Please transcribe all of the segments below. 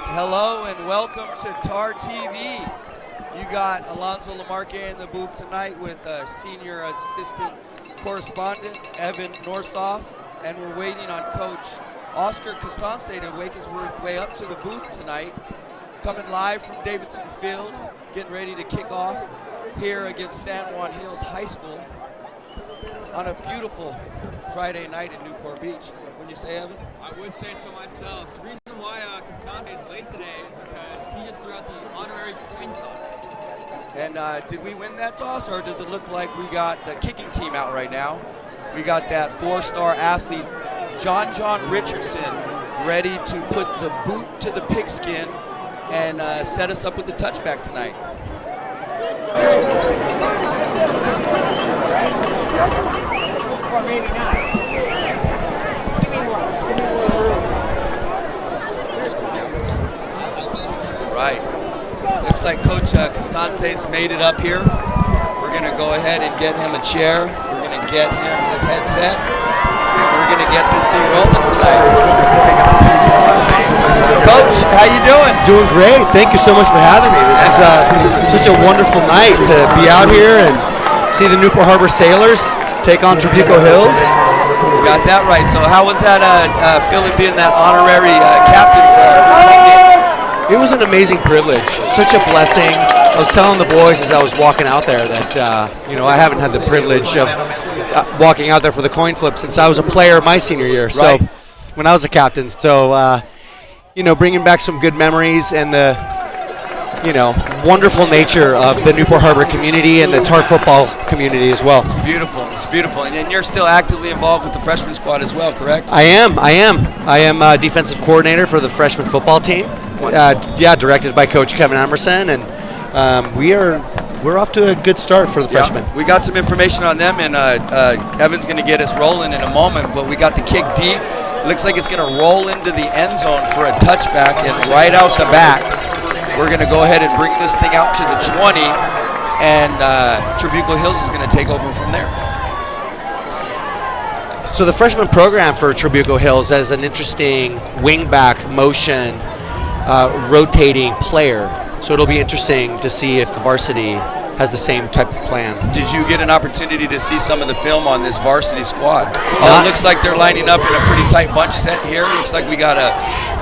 Hello and welcome to TarTV. You got Alonzo Lamarque in the booth tonight with senior assistant correspondent Evan Norsoff, and we're waiting on Coach Oscar Costance to make his way up to the booth tonight. Coming live from Davidson Field, getting ready to kick off here against San Juan Hills High School on a beautiful Friday night in Newport Beach. Wouldn't you say, Evan? I would say so myself. The reason why Constante is late today is because he just threw out the honorary coin toss. And did we win that toss, or does it look like we got the kicking team out right now? We got that four-star athlete, John Richardson, ready to put the boot to the pigskin and set us up with the touchback tonight. Right. Looks like Coach Costante's made it up here. We're going to go ahead and get him a chair. We're going to get him his headset. And we're going to get this thing rolling tonight. Coach, how you doing? Doing great. Thank you so much for having me. This is such a wonderful night to be out here and see the Newport Harbor Sailors take on Trabuco Hills. You got that right. So how was that feeling being that honorary captain for the game? It was an amazing privilege, such a blessing. I was telling the boys as I was walking out there that I haven't had the privilege of walking out there for the coin flip since I was a player my senior year. Right. So when I was a captain, so bringing back some good memories and the wonderful nature of the Newport Harbor community and the TART football community as well. It's beautiful. It's beautiful. And you're still actively involved with the freshman squad as well, correct? I am defensive coordinator for the freshman football team. Directed by Coach Kevin Emerson, and we're off to a good start for the freshmen. We got some information on them, and Evan's going to get us rolling in a moment, but we got the kick deep. Looks like it's going to roll into the end zone for a touchback, and right out the back, we're going to go ahead and bring this thing out to the 20, and Trabuco Hills is going to take over from there. So the freshman program for Trabuco Hills has an interesting wingback motion rotating player. So it'll be interesting to see if the varsity has the same type of plan. Did you get an opportunity to see some of the film on this varsity squad? It looks like they're lining up in a pretty tight bunch set here. Looks like we got a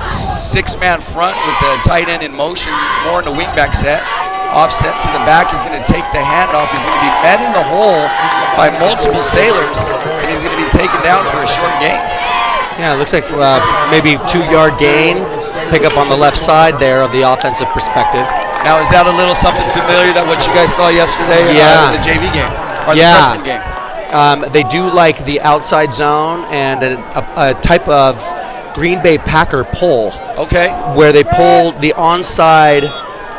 six-man front with the tight end in motion, more in the wingback set. Offset to the back, he's going to take the handoff. He's going to be met in the hole by multiple sailors, and he's going to be taken down for a short gain. Yeah, it looks like maybe 2-yard gain. Pick up on the left side there of the offensive perspective. Now, is that a little something familiar that what you guys saw yesterday in the JV game or the freshman game? They do like the outside zone and a type of Green Bay Packer pull. Okay. Where they pull the onside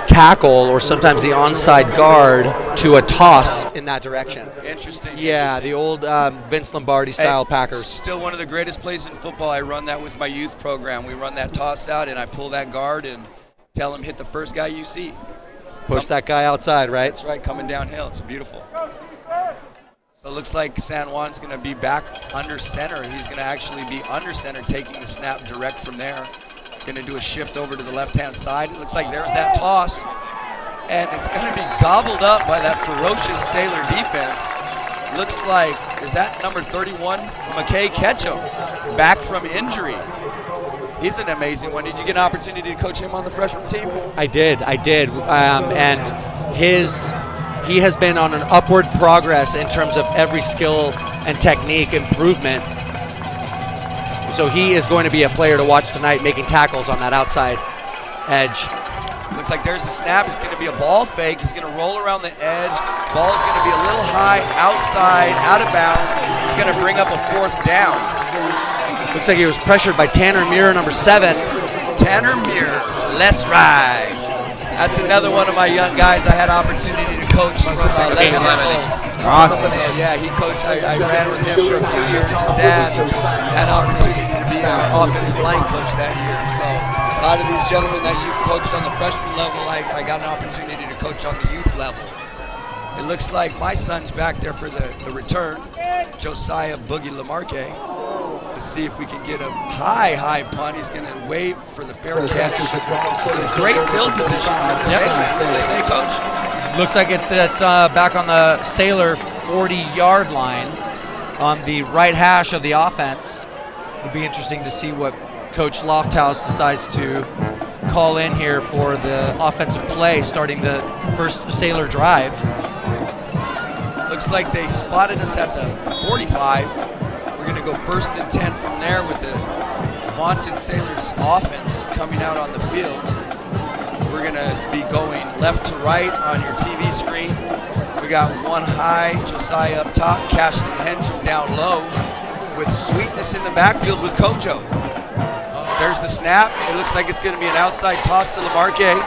tackle or sometimes the onside guard to a toss in that direction. Interesting. Yeah, the old Vince Lombardi style Packers. Still one of the greatest plays in football. I run that with my youth program. We run that toss out and I pull that guard and tell him hit the first guy you see. Push that guy outside, right? That's right, coming downhill. It's beautiful. So it looks like San Juan's going to be back under center. He's going to actually be under center, taking the snap direct from there. Going to do a shift over to the left-hand side. It looks like there's that toss, and it's going to be gobbled up by that ferocious Sailor defense. Looks like, is that number 31, McKay Ketchum, back from injury. He's an amazing one. Did you get an opportunity to coach him on the freshman team? I did, and he has been on an upward progress in terms of every skill and technique improvement. So he is going to be a player to watch tonight, making tackles on that outside edge. Looks like there's the snap. It's going to be a ball fake. He's going to roll around the edge. Ball's going to be a little high, outside, out of bounds. He's going to bring up a fourth down. Looks like he was pressured by Tanner Muir, number 7. Tanner Muir, let's ride. That's another one of my young guys I had opportunity to coach from 11 years old. Awesome. So, yeah, he coached. I ran with him for 2 years. His dad had opportunity to be our offensive line coach that year. So a lot of these gentlemen that you've coached on the freshman level, I got an opportunity to coach on the youth level. It looks like my son's back there for the return, Josiah Boogie Lamarque, the to see if we can get a high punt. He's going to wave for the fair catch. Great field position for the Sailors. What do they say, Coach? Looks like it's back on the Sailor 40-yard line on the right hash of the offense. It'll be interesting to see what Coach Lofthouse decides to call in here for the offensive play starting the first Sailor drive. Looks like they spotted us at the 45. We're going to go 1st and 10 from there with the vaunted Sailors offense coming out on the field. We're going to be going left to right on your TV screen. We got one high, Josiah up top, Cashton Hendren down low with Sweetness in the backfield with Kojo. There's the snap. It looks like it's going to be an outside toss to Lamarque.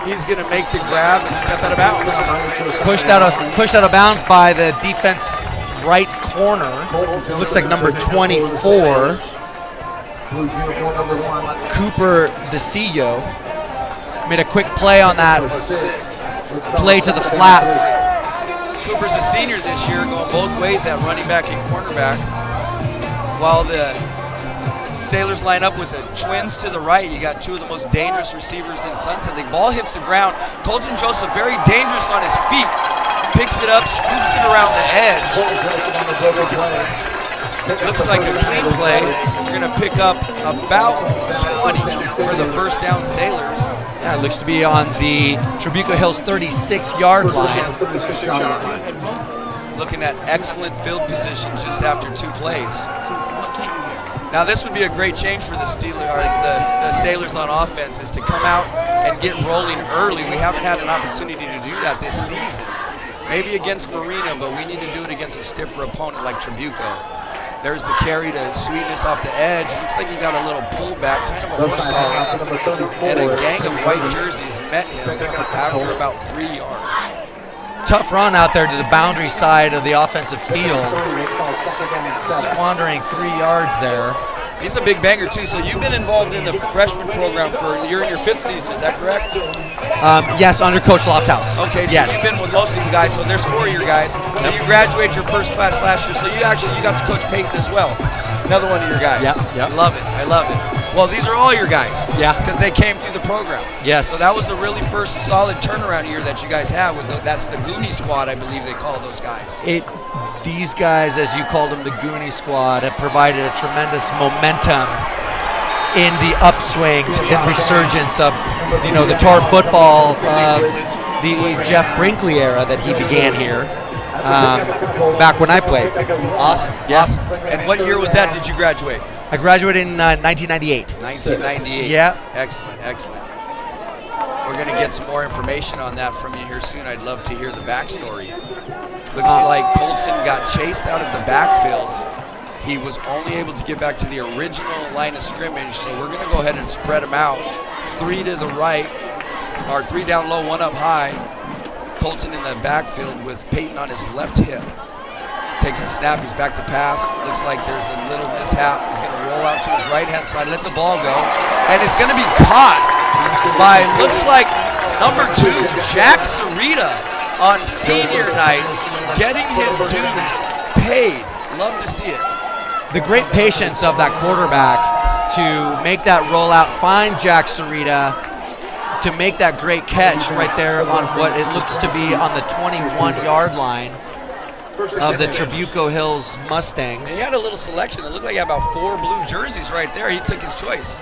He's going to make the grab and step out of bounds. Pushed out of bounds by the defense right corner. It looks like number 24, Cooper DeCillo. Made a quick play on that play to the flats. Cooper's a senior this year, going both ways at running back and cornerback. While the Sailors line up with the twins to the right, you got two of the most dangerous receivers in Sunset. The ball hits the ground. Colton Joseph very dangerous on his feet. Picks it up, scoops it around the edge. Looks like a clean play. We're going to pick up about 20 for the first down Sailors. Yeah, it looks to be on the Trabuco Hills 36-yard line. Looking at excellent field position just after 2 plays. Now this would be a great change for the Sailors on offense, is to come out and get rolling early. We haven't had an opportunity to do that this season. Maybe against Marina, but we need to do it against a stiffer opponent like Trabuco. There's the carry to Sweetness off the edge. It looks like he got a little pullback, kind of a horse, and a gang of white jerseys met him after about 3 yards. Tough run out there to the boundary side of the offensive field. Squandering 3 yards there. He's a big banger too. So you've been involved in the freshman program you're in your 5th season, is that correct? Yes, under Coach Lofthouse. Okay, so yes. You've been with most of you guys, so there's 4 of your guys. So you graduated your first class last year, so you got to coach Peyton as well. Another one of your guys. Yeah. I love it. Well, these are all your guys. Yeah. Because they came through the program. Yes. So that was the really first solid turnaround year that you guys have. That's the Goonie squad, I believe they call those guys. These guys, as you called them, the Goonie squad, have provided a tremendous momentum in the upswing and resurgence of, the TAR football of the Jeff Brinkley era that he began here back when I played. Awesome. Yeah. Awesome. And what year was that? Did you graduate? I graduated in 1998. 1998. Yeah. Excellent. We're going to get some more information on that from you here soon. I'd love to hear the backstory. Looks like Colton got chased out of the backfield. He was only able to get back to the original line of scrimmage, so we're going to go ahead and spread him out. 3 to the right, or 3 down low, 1 up high. Colton in the backfield with Peyton on his left hip. Takes the snap, he's back to pass. Looks like there's a little mishap. He's going to roll out to his right-hand side, let the ball go. And it's going to be caught by, looks like, number 2, Jack Sarita on senior night, getting his dues paid. Love to see it. The great patience of that quarterback to make that rollout, find Jack Sarita, to make that great catch right there on what it looks to be on the 21-yard line of the Trabuco Hills Mustangs. And he had a little selection. It looked like he had about 4 blue jerseys right there. He took his choice.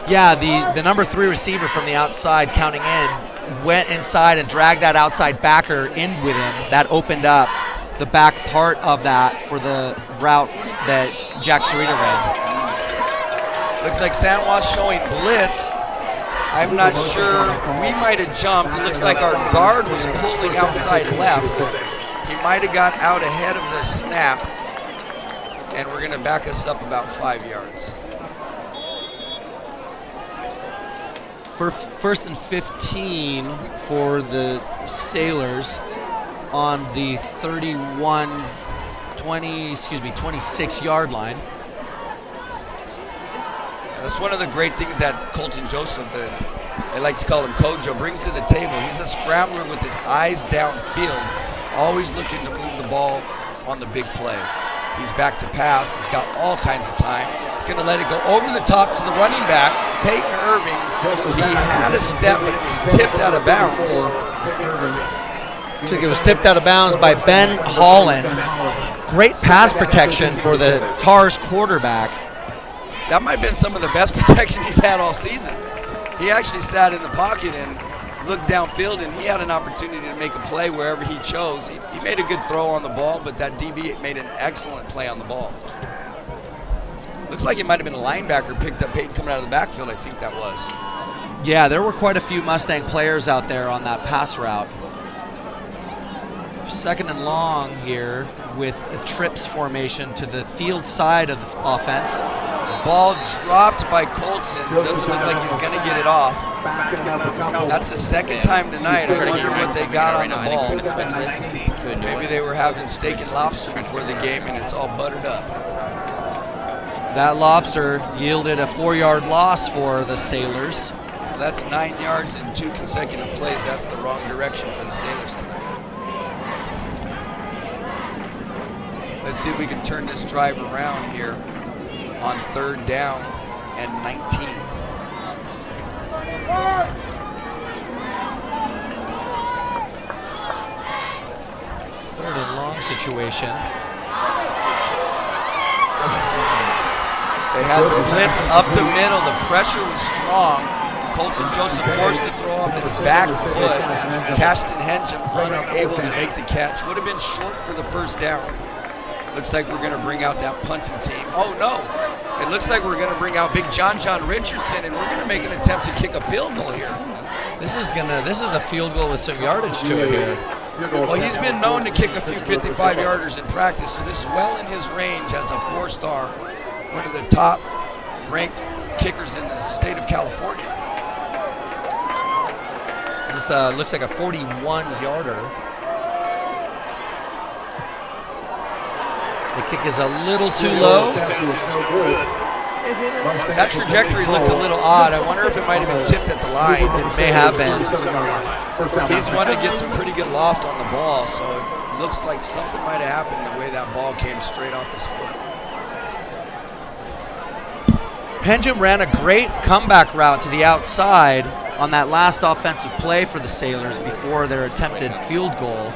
Yeah, the number 3 receiver from the outside counting in went inside and dragged that outside backer in with him. That opened up the back part of that for the route that Jack Sarita ran. Looks like San Juan's showing blitz. I'm not sure. We might have jumped. It looks like our guard was pulling outside left. He might have got out ahead of the snap, and we're going to back us up about 5 yards. For 1st and 15 for the Sailors on the 26-yard line. That's one of the great things that Colton Joseph, they like to call him Kojo, brings to the table. He's a scrambler with his eyes downfield, always looking to move the ball on the big play. He's back to pass. He's got all kinds of time. He's going to let it go over the top to the running back, Peyton Irving. He had a step, but it was tipped out of bounds. Looks like it was tipped out of bounds by Ben Holland. Great pass protection for the Tars quarterback. That might have been some of the best protection he's had all season. He actually sat in the pocket and looked downfield, and he had an opportunity to make a play wherever he chose. He made a good throw on the ball, but that DB made an excellent play on the ball. Looks like it might have been a linebacker picked up Peyton coming out of the backfield, I think that was. Yeah, there were quite a few Mustang players out there on that pass route. 2nd and long here with a trips formation to the field side of the offense. Ball dropped by Colton. Doesn't look like he's going to get it off. That's the second time tonight. I wonder what they got on the ball. Maybe they were having steak and lobster before the game and it's all buttered up. That lobster yielded a 4-yard loss for the Sailors. That's 9 yards in 2 consecutive plays. That's the wrong direction for the Sailors tonight. Let's see if we can turn this drive around here on 3rd down and 19. Third and long situation. They had the blitz up the middle. The pressure was strong. Colton Joseph forced the throw off his back foot. Caston Henjum unable to make the catch. Would have been short for the 1st down. Looks like we're going to bring out that punting team. Oh no, it looks like we're going to bring out big John Richardson, and we're going to make an attempt to kick a field goal here. This is a field goal with some yardage to it here. Well, he's been known to kick a few 55-yarders in practice, so this is well in his range as a 4-star, one of the top-ranked kickers in the state of California. This looks like a 41-yarder. The kick is a little too low. That trajectory looked a little odd. I wonder if it might have been tipped at the line. It may have been. He's wanted to get some pretty good loft on the ball, so it looks like something might have happened the way that ball came straight off his foot. Henjum ran a great comeback route to the outside on that last offensive play for the Sailors before their attempted field goal.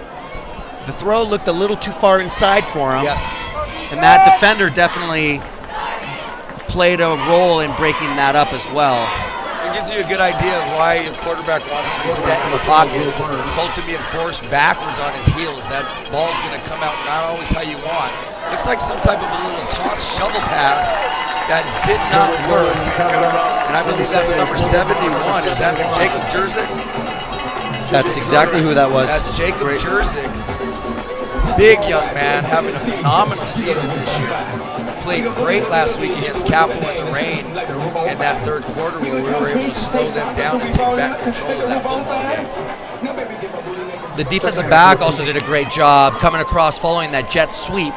The throw looked a little too far inside for him. Yes. And that defender definitely played a role in breaking that up as well. It gives you a good idea of why your quarterback wants to be set in the pocket. Colton being forced backwards on his heels. That ball's going to come out not always how you want. Looks like some type of a little toss shovel pass that did not work. And I believe that's number 71. Is that Jacob Jerzik? That's exactly who that was. That's Jacob Jerzik. Big young man, having a phenomenal season this year. Played great last week against Capital in the rain in that 3rd quarter where we were able to slow them down and take back control of that football game. The defensive back also did a great job coming across following that jet sweep.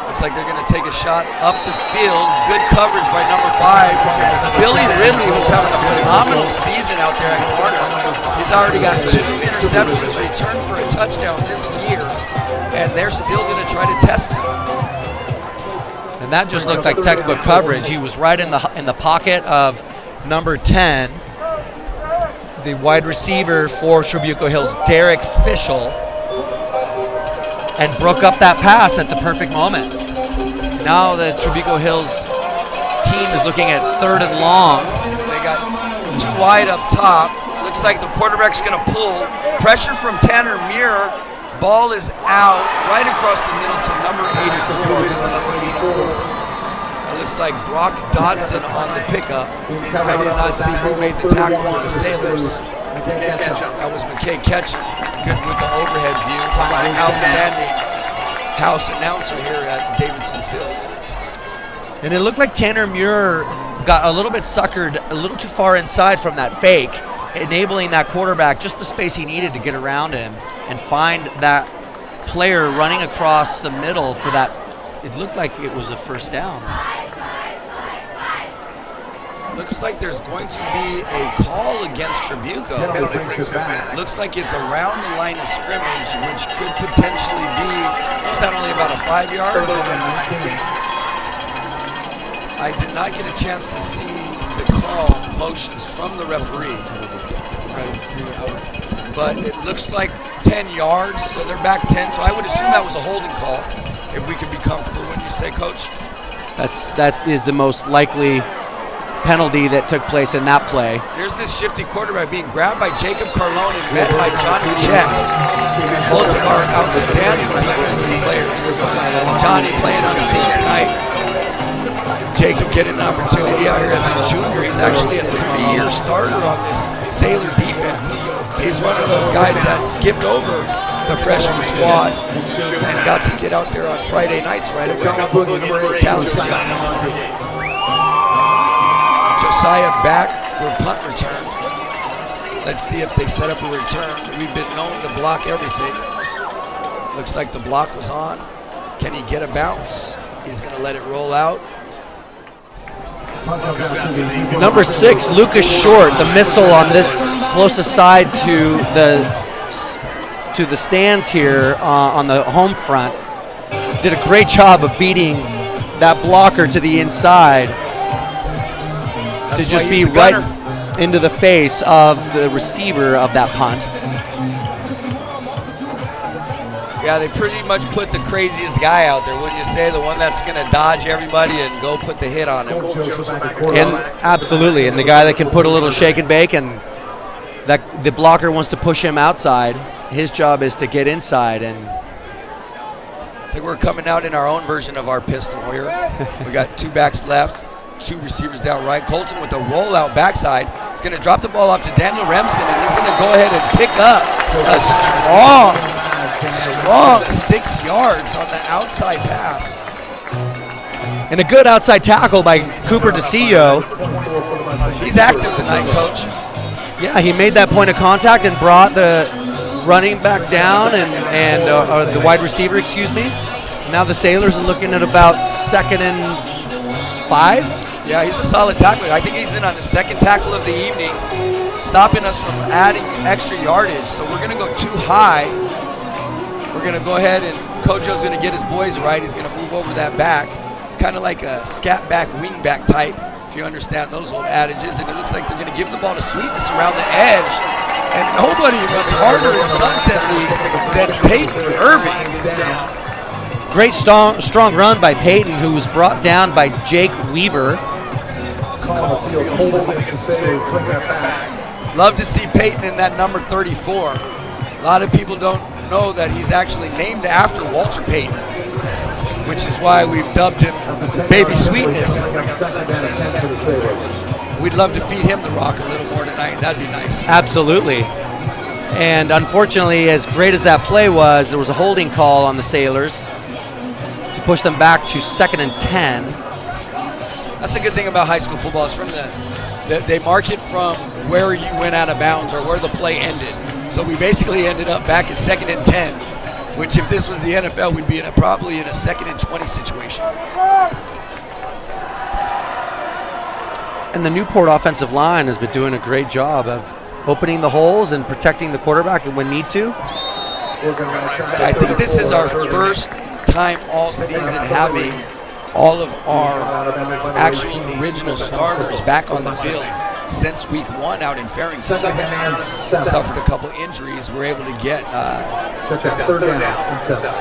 Looks like they're going to take a shot up the field. Good coverage by number 5. Billy Ridley, who's having a phenomenal season out there at Florida. He's already got 2 interceptions returned for a touchdown this year, and they're still going to try to test him. And that just looked like textbook coverage. He was right in the pocket of number 10, the wide receiver for Trabuco Hills, Derek Fischel, and broke up that pass at the perfect moment. Now the Trabuco Hills team is looking at 3rd and long. They got 2 wide up top. Looks like the quarterback's going to pull. Pressure from Tanner Muir. Ball is out right across the middle to number 84. It looks like Brock Dodson on the pickup. I did not see who made the tackle for the Sailors. That was McKay Ketchum. Good with the overhead view. Outstanding house announcer here at Davidson Field. And it looked like Tanner Muir got a little bit suckered a little too far inside from that fake, enabling that quarterback just the space he needed to get around him and find that player running across the middle for that. It looked like it was a 1st down. Looks like there's going to be a call against Trabuco. Looks like it's around the line of scrimmage, which could potentially be, is that only about a 5-yard? I did not get a chance to see the call motions from the referee. But it looks like 10 yards, so they're back 10. So I would assume that was a holding call, if we could be comfortable. When you say, Coach? That is the most likely penalty that took place in that play. Here's this shifty quarterback being grabbed by Jacob Carlone and met by Johnny Chess. Both of our outstanding defensive players. Johnny playing on senior night. Jacob getting an opportunity out here as a junior. He's actually a 3-year starter on this Sailor defense. He's one of those guys that skipped over the freshman squad and got to get out there on Friday nights right away. Josiah back for punt return. Let's see if they set up a return. We've been known to block everything. Looks like the block was on. Can he get a bounce? He's going to let it roll out. Number 6, Lucas Short, the missile on this closest side to the stands here on the home front, did a great job of beating that blocker to the inside. To just be right into the face of the receiver of that punt. Yeah, they pretty much put the craziest guy out there, wouldn't you say? The one that's going to dodge everybody and go put the hit on him. And absolutely, and the guy that can put a little shake and bake, and that the blocker wants to push him outside. His job is to get inside. And I think we're coming out in our own version of our pistol here. We got 2 backs left, 2 receivers down right. Colton with a rollout backside. He's going to drop the ball off to Daniel Remsen, and he's going to go ahead and pick up a strong 6 yards on the outside pass. And a good outside tackle by Cooper DeCillo. He's active tonight, Coach. Yeah, he made that point of contact and brought the running back down and the wide receiver, excuse me. Now the Sailors are looking at about 2nd and 5. Yeah, he's a solid tackler. I think he's in on the 2nd tackle of the evening, stopping us from adding extra yardage. So we're going to go too high. We're going to go ahead and Kojo's going to get his boys right. He's going to move over that back. It's kind of like a scat back, wing back type, if you understand those old adages. And it looks like they're going to give the ball to Sweetness around the edge. And nobody runs harder in Sunset League than Peyton Irving. Great strong run by Peyton, who was brought down by Jake Weaver. Love to see Peyton in that number 34. A lot of people don't know that he's actually named after Walter Payton, which is why we've dubbed him Baby Sweetness. We'd love to feed him the rock a little more tonight. That'd be nice. Absolutely. And unfortunately, as great as that play was, there was a holding call on the Sailors to push them back to 2nd and 10. That's a good thing about high school football. It's from they mark it from where you went out of bounds or where the play ended. So we basically ended up back at 2nd and 10, which if this was the NFL, we'd be probably in a 2nd and 20 situation. And the Newport offensive line has been doing a great job of opening the holes and protecting the quarterback when need to. I think this is our first time all season having all of our actual original starters back on the field since week 1 out in Farrington. Suffered a couple injuries. We're able to get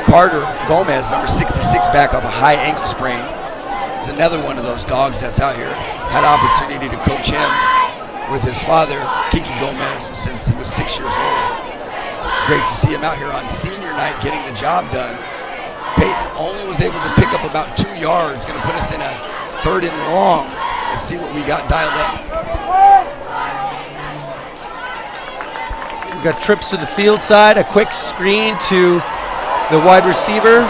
Carter Gomez, number 66, back off a high ankle sprain. He's another one of those dogs that's out here. Had an opportunity to coach him with his father, Kiki Gomez, since he was 6 years old. Great to see him out here on senior night getting the job done. Peyton only was able to pick up about 2 yards. Going to put us in a 3rd and long. Let's see what we got dialed up. We've got trips to the field side, a quick screen to the wide receiver.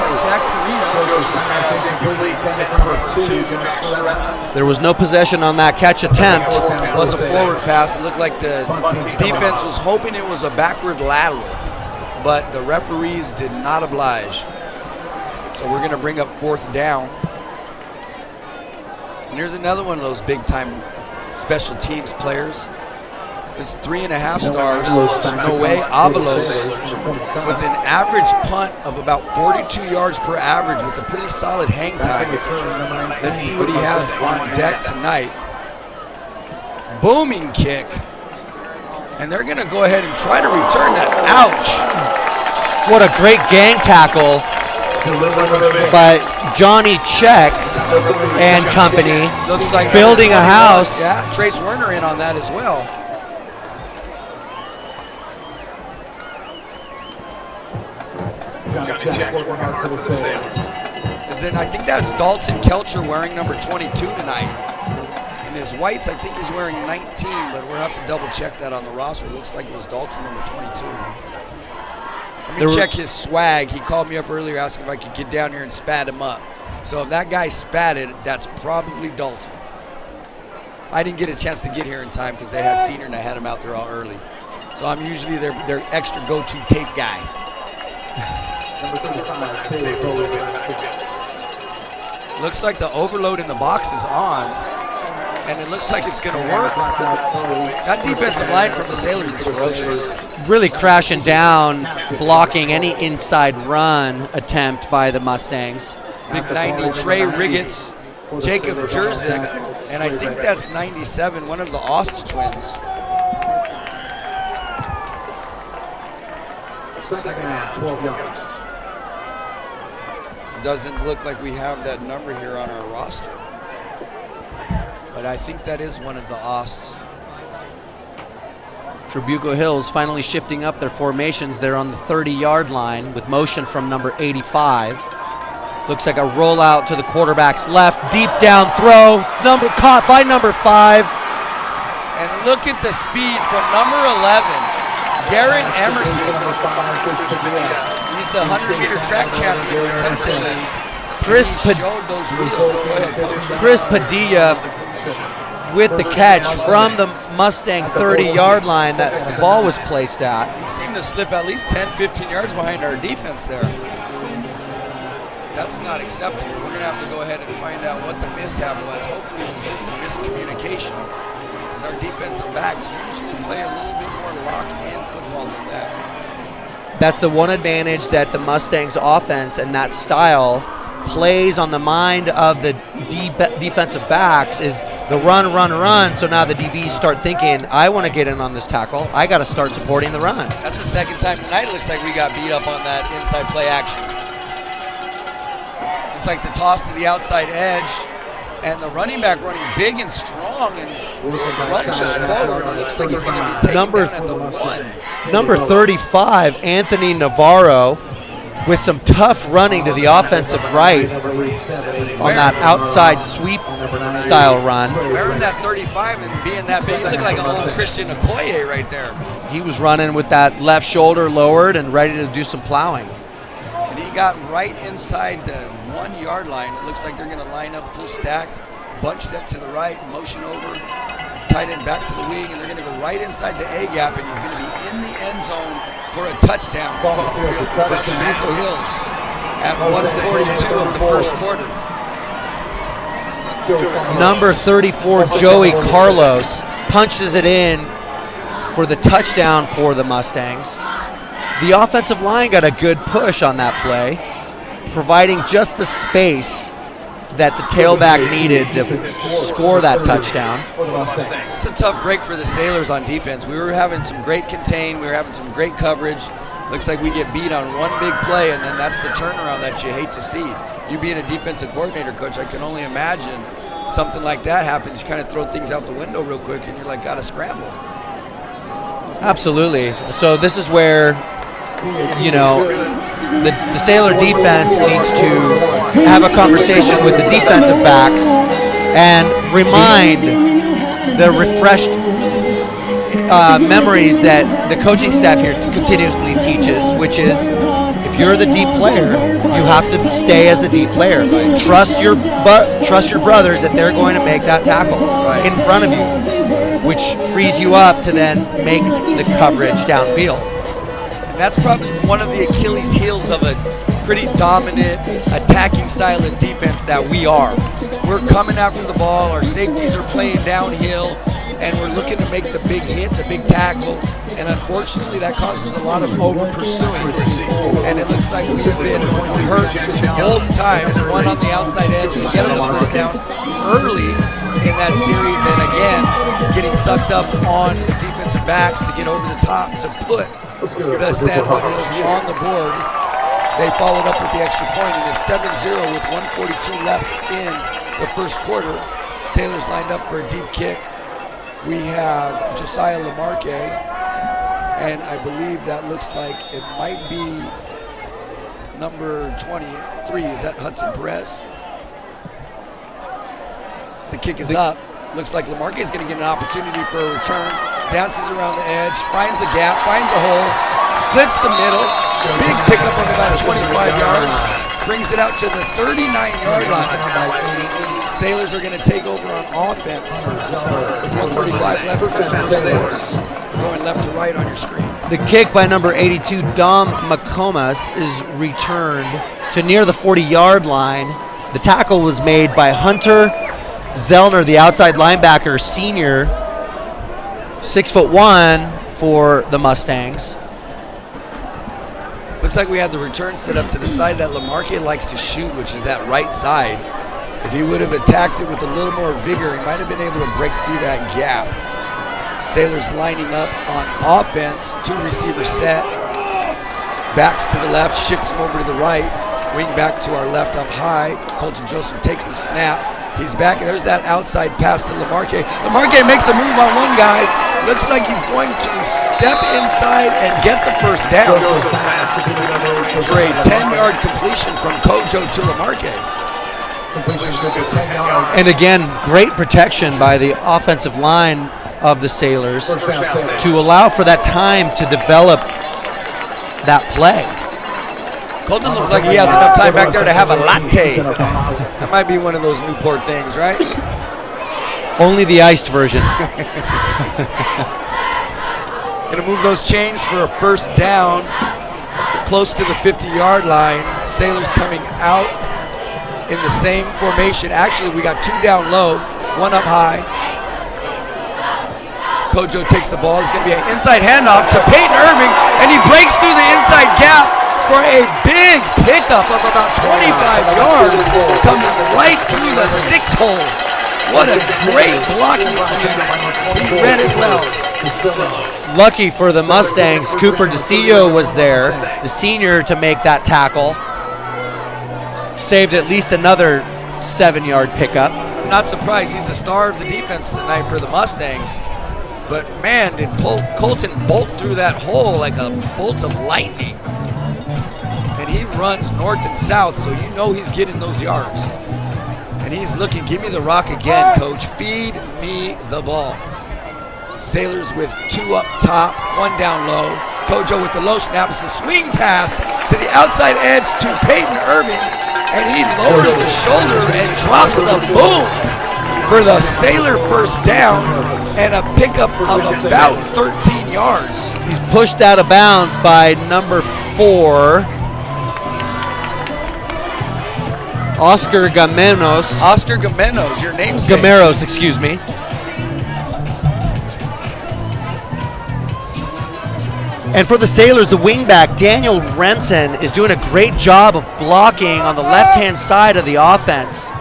There was no possession on that catch attempt. It was a forward pass. It looked like the defense was hoping it was a backward lateral, but the referees did not oblige. So we're going to bring up 4th down. And here's another one of those big-time special teams players. This 3.5 stars, Noé Avalos, with an average punt of about 42 yards per average with a pretty solid hang time. Let's see what he has on deck tonight. Booming kick. And they're going to go ahead and try to return that. Ouch. What a great gang tackle by Johnny Checks and company. Looks like building a house. Yeah, Trace Werner in on that as well. I think that's Dalton Kelcher wearing number 22 tonight. And his whites, I think he's wearing 19, but we'll have to double check that on the roster. Looks like it was Dalton number 22. Let me check his swag. He called me up earlier asking if I could get down here and spat him up. So if that guy spatted, that's probably Dalton. I didn't get a chance to get here in time because they had senior and I had him out there all early. So I'm usually their extra go-to tape guy. Looks like the overload in the box is on, and it looks like it's going to work. That defensive line from the Sailors is ferocious. Really crashing down, blocking any inside run attempt by the Mustangs. Big 90, Trey Riggets, Jacob Jerzik, and I think that's 97, one of the Ost twins. Second and 12 yards. Doesn't look like we have that number here on our roster, but I think that is one of the Osts. Trabuco Hills finally shifting up their formations. They're on the 30-yard line with motion from number 85. Looks like a rollout to the quarterback's left, deep down throw, caught by number 5. And look at the speed from number 11, Garrett Emerson. He's the 100-meter track champion. Chris Padilla with the catch from the Mustang 30-yard line that the ball was placed at. We seem to slip at least 10, 15 yards behind our defense there. That's not acceptable. We're going to have to go ahead and find out what the mishap was. Hopefully it was just a miscommunication, because our defensive backs usually play a little bit more lock-in football than that. That's the one advantage that the Mustangs offense and that style plays on the mind of the defensive backs is the run, run, run. So now the DBs start thinking, I want to get in on this tackle. I got to start supporting the run. That's the second time tonight it looks like we got beat up on that inside play action. It's like the toss to the outside edge, and the running back running big and strong and runs just forward. It looks like he's going to be taken down at the 1. Number 35, Anthony Navarro, with some tough running to the offensive right on that outside sweep style run. Wearing that 35 and being that big, look like a little Christian Okoye right there. He was running with that left shoulder lowered and ready to do some plowing. And he got right inside the 1-yard line. It looks like they're going to line up full stacked, bunch set to the right, motion over, tight end back to the wing, and they're going to go right inside the A gap, and he's going to be in the end zone for a touchdown to Trabuco Hills at 1:42 of the first quarter. Number 34, Joey Carlos, punches it in for the touchdown for the Mustangs. The offensive line got a good push on that play, providing just the space that the tailback needed to score that touchdown. It's a tough break for the Sailors on defense. We were having some great contain. We were having some great coverage. Looks like we get beat on one big play, and then that's the turnaround that you hate to see. You being a defensive coordinator, Coach, I can only imagine something like that happens. You kind of throw things out the window real quick, and you're like, got to scramble. Absolutely. So this is where, you know, the Sailor defense needs to have a conversation with the defensive backs and remind the refreshed memories that the coaching staff here continuously teaches, which is if you're the deep player, you have to stay as the deep player. Trust your brothers that they're going to make that tackle in front of you, which frees you up to then make the coverage downfield. And that's probably one of the Achilles heels of a pretty dominant attacking style of defense that we are. We're coming after the ball. Our safeties are playing downhill. and we're looking to make the big hit, the big tackle, and unfortunately that causes a lot of over-pursuing. And it looks like we've been hurt both times, one on the outside edge to get him the first down early in that series, and again, getting sucked up on the defensive backs to get over the top to put the San Juan Hills on the board. They followed up with the extra point, and it's 7-0 with 1:42 left in the first quarter. Sailors lined up for a deep kick. We have Josiah Lamarque, and I believe that looks like it might be number 23. Is that Hudson Perez? The kick is up. Looks like Lamarque is going to get an opportunity for a return. Dances around the edge, finds a gap, finds a hole, splits the middle. Big pickup of about 25 yards. Brings it out to the 39-yard line. Sailors are going to take over on offense. 1:35 left for Sailors. Going left to right on your screen. The kick by number 82, Dom McComas, is returned to near the 40-yard line. The tackle was made by Hunter Zellner, the outside linebacker, senior, 6'1" for the Mustangs. Looks like we had the return set up to the side that Lamarque likes to shoot, which is that right side. If he would have attacked it with a little more vigor, he might have been able to break through that gap. Sailors lining up on offense, two receivers set. Backs to the left, shifts him over to the right. Wing back to our left up high. Colton Joseph takes the snap. He's back, and there's that outside pass to Lamarque. Lamarque makes a move on one guy. Looks like he's going to step inside and get the first down for a 10-yard completion from Kojo to Lamarque. And again, great protection by the offensive line of the Sailors to allow for that time to develop that play. Colton looks like he has enough time back there to have a latte. That might be one of those Newport things, right? Only the iced version. Gonna move those chains for a first down close to the 50-yard line. Sailors coming out in the same formation. Actually, we got two down low, one up high. Kojo takes the ball. It's gonna be an inside handoff to Peyton Irving, and he breaks through the inside gap for a big pickup of about 25 yards, coming right through the 6-hole. What a great blocking scheme. He read it well. Lucky for the Mustangs, Cooper DeCillo was there, the senior, to make that tackle. Saved at least another 7-yard pickup. I'm not surprised. He's the star of the defense tonight for the Mustangs. But man, did Colton bolt through that hole like a bolt of lightning. And he runs north and south, so you know he's getting those yards. And he's looking, give me the rock again, coach. Feed me the ball. Sailors with two up top, one down low. Kojo with the low snap. It's a swing pass to the outside edge to Peyton Irving. And he lowers the shoulder and drops the boom for the Sailor first down and a pickup of about 13 yards. He's pushed out of bounds by number 4, Oscar Gamenos. Oscar Gamenos, your namesake. Gameros, excuse me. And for the Sailors, the wingback, Daniel Renson, is doing a great job of blocking on the left-hand side of the offense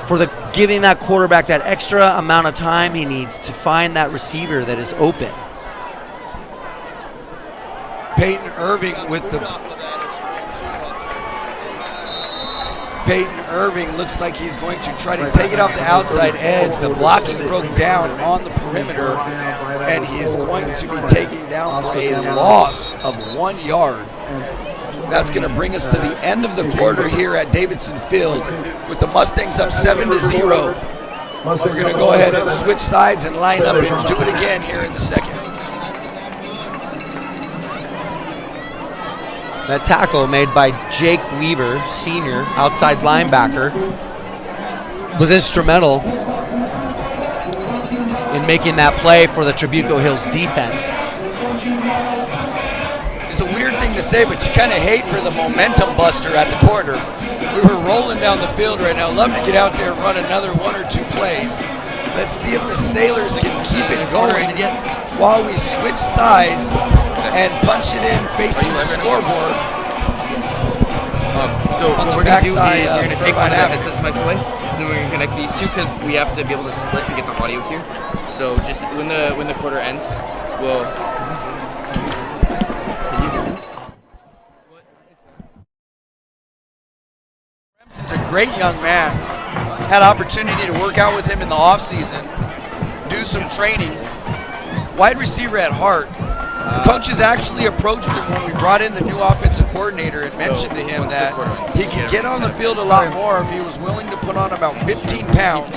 for giving that quarterback that extra amount of time he needs to find that receiver that is open. Peyton Irving Peyton Irving looks like he's going to try to take it off the outside edge. The blocking broke down on the perimeter, and he is going to be taken down for a loss of 1 yard. That's going to bring us to the end of the quarter here at Davidson Field with the Mustangs up 7-0. We're going to go ahead and switch sides and line up and do it again here in the second. That tackle made by Jake Weaver, senior, outside linebacker, was instrumental in making that play for the Trabuco Hills defense. It's a weird thing to say, but you kind of hate for the momentum buster at the corner. We were rolling down the field right now. Love to get out there and run another 1 or 2 plays. Let's see if the Sailors can keep it going while we switch sides and punch it in facing the scoreboard. So On what the we're going to do backside, is we're going to take one of the Turbine headset mics away, and then we're going to connect these two because we have to be able to split and get the audio here. So just when the quarter ends, we'll... Remsen's a great young man. Had opportunity to work out with him in the offseason, do some training. Wide receiver at heart. Coaches actually approached him when we brought in the new offensive coordinator and mentioned to him that he could get on the field a lot more if he was willing to put on about 15 pounds,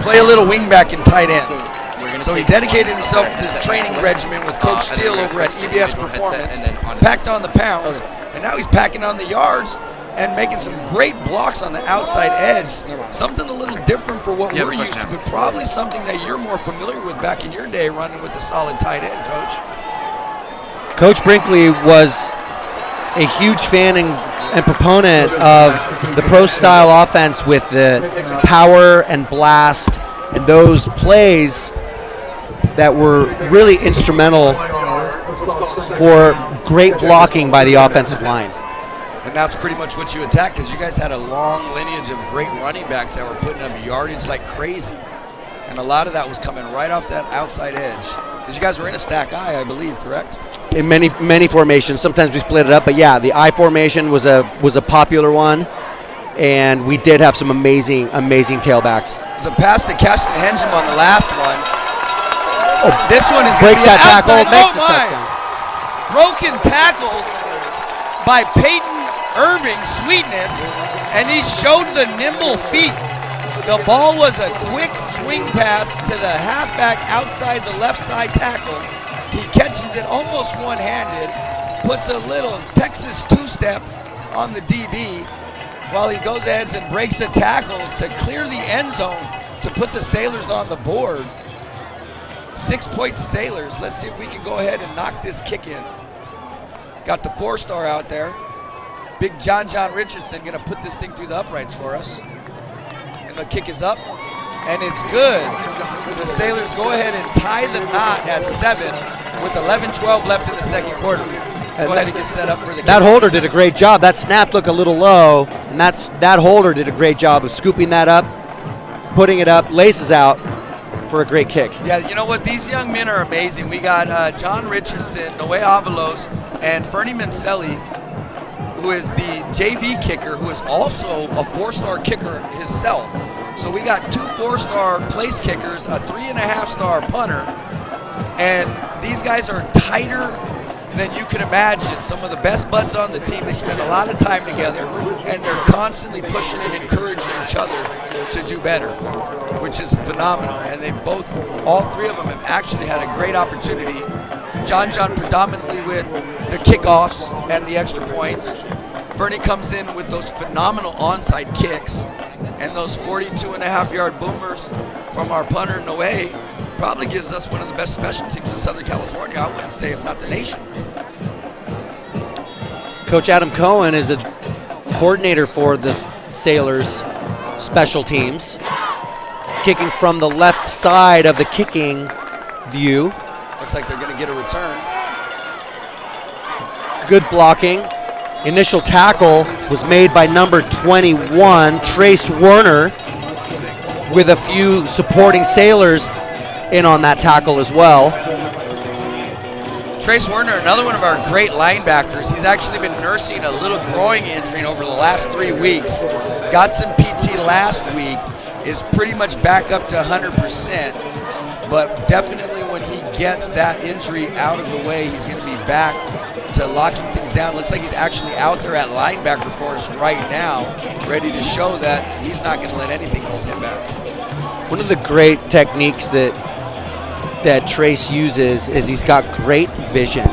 play a little wingback and tight end. So he dedicated himself to this training regimen with Coach Steele over at EBS Performance, packed on the pounds, and now he's packing on the yards and making some great blocks on the outside edge. Something a little different for what we're used to, but probably something that you're more familiar with back in your day running with a solid tight end, Coach. Coach Brinkley was a huge fan and proponent of the pro-style offense with the power and blast and those plays that were really instrumental for great blocking by the offensive line. And that's pretty much what you attacked, because you guys had a long lineage of great running backs that were putting up yardage like crazy. And a lot of that was coming right off that outside edge. Because you guys were in a stack I believe, correct? In many formations. Sometimes we split it up, but yeah, the I formation was a popular one, and we did have some amazing tailbacks. It was a pass to Cashton Hensham on the last one. Oh, this one is breaks that tackle, makes the touchdown. Broken tackles by Peyton Irving, Sweetness, and he showed the nimble feet. The ball was a quick swing pass to the halfback outside the left side tackle. He catches it almost one-handed, puts a little Texas two-step on the DB while he goes ahead and breaks a tackle to clear the end zone to put the Sailors on the board. 6-point Sailors. Let's see if we can go ahead and knock this kick in. Got the 4-star out there. Big John Richardson gonna put this thing through the uprights for us. And the kick is up, and it's good. The Sailors go ahead and tie the knot at 7 with 11-12 left in the second quarter. Go ahead and get set up for the kick. That holder did a great job. That snap looked a little low, and that holder did a great job of scooping that up, putting it up, laces out for a great kick. Yeah, you know what? These young men are amazing. We got John Richardson, Noe Avalos, and Fernie Mancelli, who is the JV kicker, who is also a 4-star kicker himself. So we got 2 4-star place kickers, a 3.5-star punter, and these guys are tighter than you can imagine. Some of the best buds on the team. They spend a lot of time together, and they're constantly pushing and encouraging each other to do better, which is phenomenal. And they both, all 3 of them have actually had a great opportunity. John predominantly with the kickoffs and the extra points. Fernie comes in with those phenomenal onside kicks, and those 42.5-yard boomers from our punter, Noe, probably gives us one of the best special teams in Southern California, I wouldn't say, if not the nation. Coach Adam Cohen is a coordinator for the Sailors special teams, kicking from the left side of the kicking view. Looks like they're going to get a return. Good blocking. Initial tackle was made by number 21, Trace Werner, with a few supporting Sailors in on that tackle as well. Trace Werner, another one of our great linebackers. He's actually been nursing a little groin injury over the last 3 weeks. Got some PT last week, is pretty much back up to 100%, but definitely when he gets that injury out of the way, he's going to be back to locking things down. Looks like he's actually out there at linebacker for us right now, ready to show that he's not going to let anything hold him back. One of the great techniques that Trace uses is he's got great vision,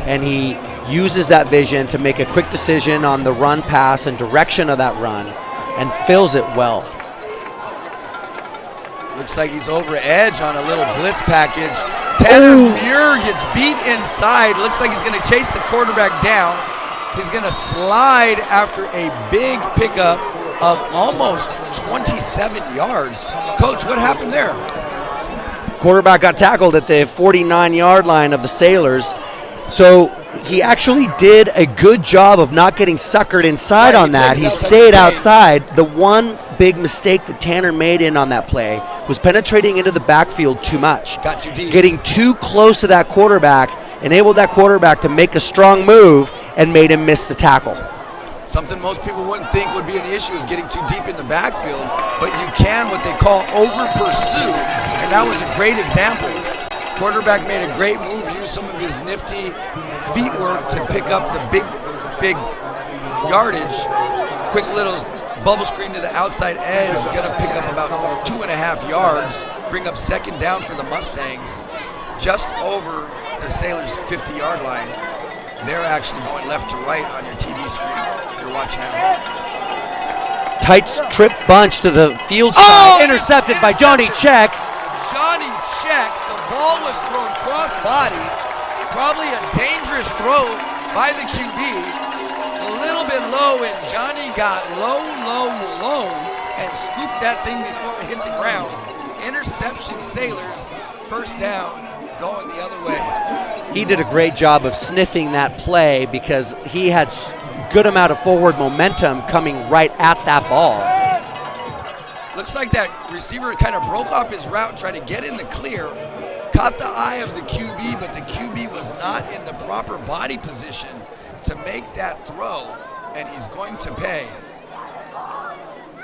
and he uses that vision to make a quick decision on the run, pass, and direction of that run, and fills it well. Looks like he's over edge on a little blitz package. Tanner Muir gets beat inside. Looks like he's going to chase the quarterback down. He's going to slide after a big pickup of almost 27 yards. Coach, what happened there? Quarterback got tackled at the 49-yard line of the Sailors. So he actually did a good job of not getting suckered inside on that. He stayed outside. The one big mistake that Tanner made on that play was penetrating into the backfield too much. Got too deep. Getting too close to that quarterback enabled that quarterback to make a strong move and made him miss the tackle. Something most people wouldn't think would be an issue is getting too deep in the backfield, but you can what they call over-pursue, and that was a great example. Quarterback made a great move, used some of his nifty feet work to pick up the big yardage. Quick little bubble screen to the outside edge, gonna pick up about 2.5 yards, bring up second down for the Mustangs, just over the Sailors' 50-yard line. They're actually going left to right on your TV screen. You're watching now. Tight strip bunch to the field side, intercepted by Johnny Checks. Johnny Checks, the ball was thrown cross-body. Probably a dangerous throw by the QB. A little bit low, and Johnny got low, and scooped that thing before it hit the ground. Interception, Sailors, first down, going the other way. He did a great job of sniffing that play because he had good amount of forward momentum coming right at that ball. Looks like that receiver kind of broke off his route, tried to get in the clear, caught the eye of the QB, but the QB was not in the proper body position to make that throw, and he's going to pay.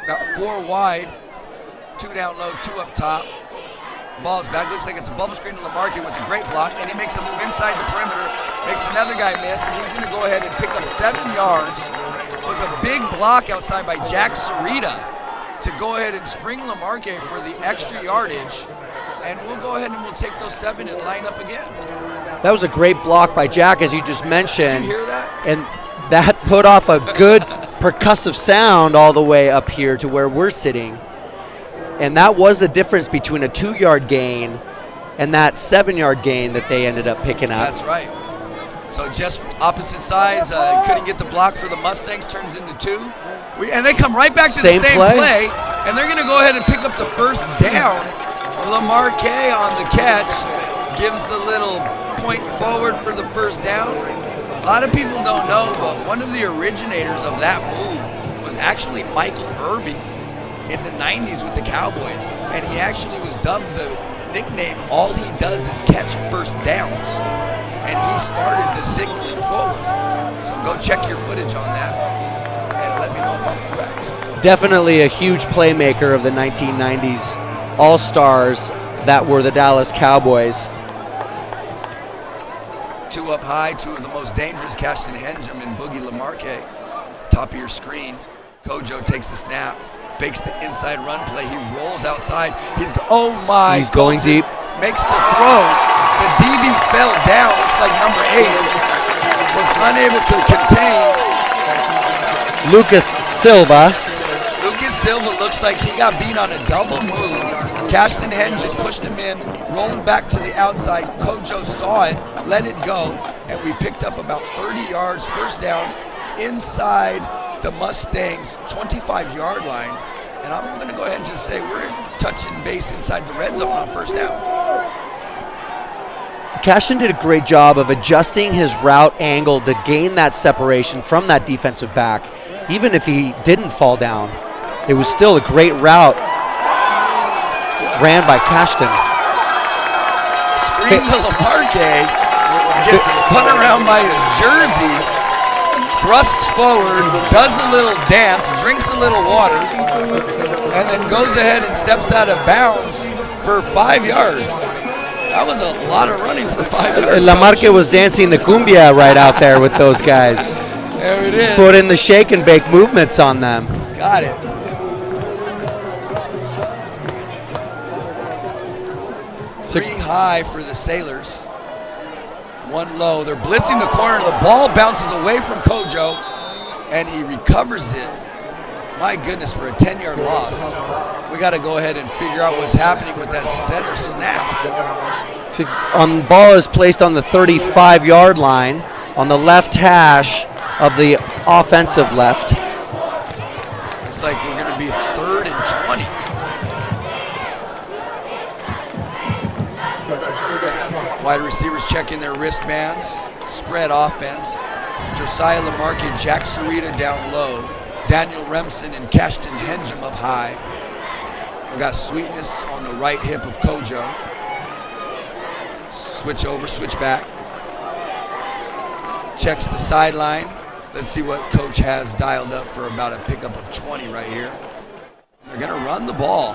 About 4 wide, 2 down low, 2 up top. Ball's back, looks like it's a bubble screen to Lamarque with a great block, and he makes a move inside the perimeter, makes another guy miss, and he's gonna go ahead and pick up 7 yards. It was a big block outside by Jack Sarita to go ahead and spring Lamarque for the extra yardage, and we'll go ahead and we'll take those 7 and line up again. That was a great block by Jack, as you just mentioned. Did you hear that? And that put off a good percussive sound all the way up here to where we're sitting. And that was the difference between a 2-yard gain and that 7-yard gain that they ended up picking up. That's right. So just opposite sides, couldn't get the block for the Mustangs, turns into 2. And they come right back to the same play, and they're gonna go ahead and pick up the first down. Lamarque on the catch, gives the little point forward for the first down. A lot of people don't know, but one of the originators of that move was actually Michael Irving in the 90s with the Cowboys, and he actually was dubbed the nickname, all he does is catch first downs, and he started the signaling forward. So go check your footage on that and let me know if I'm correct. Definitely a huge playmaker of the 1990s All-Stars that were the Dallas Cowboys. 2 up high, 2 of the most dangerous, Cashton Henjum and Boogie Lamarque. Top of your screen, Kojo takes the snap, fakes the inside run play. He rolls outside. He's going deep. Makes the throw. The DB fell down. Looks like number 8 was unable to contain. Lucas Silva. Lucas Silva looks like he got beat on a double move. Cashton Henjum pushed him in, rolled back to the outside. Kojo saw it, let it go, and we picked up about 30 yards, first down, inside the Mustangs' 25-yard line, and I'm going to go ahead and just say we're touching base inside the red zone on first down. Cashton did a great job of adjusting his route angle to gain that separation from that defensive back. Even if he didn't fall down, it was still a great route ran by Cashton. Screen to Lamarque, gets spun around by his jersey, thrusts forward, does a little dance, drinks a little water, and then goes ahead and steps out of bounds for 5 yards. That was a lot of running for 5 yards. Lamarque was dancing the cumbia right out there with those guys. There it is. Put in the shake and bake movements on them. He's got it. Three high for the Sailors. 1 low. They're blitzing the corner. The ball bounces away from Kojo, and he recovers it. My goodness, for a 10-yard loss. We got to go ahead and figure out what's happening with that center snap. On ball is placed on the 35-yard line on the left hash of the offensive left. Looks like we're going to be 3rd and 20. Wide receivers checking their wristbands. Spread offense. Josiah Lamarck and Jack Sarita down low. Daniel Remsen and Cashton Henjum up high. We've got Sweetness on the right hip of Kojo. Switch over, switch back. Checks the sideline. Let's see what Coach has dialed up for about a pickup of 20 right here. They're going to run the ball.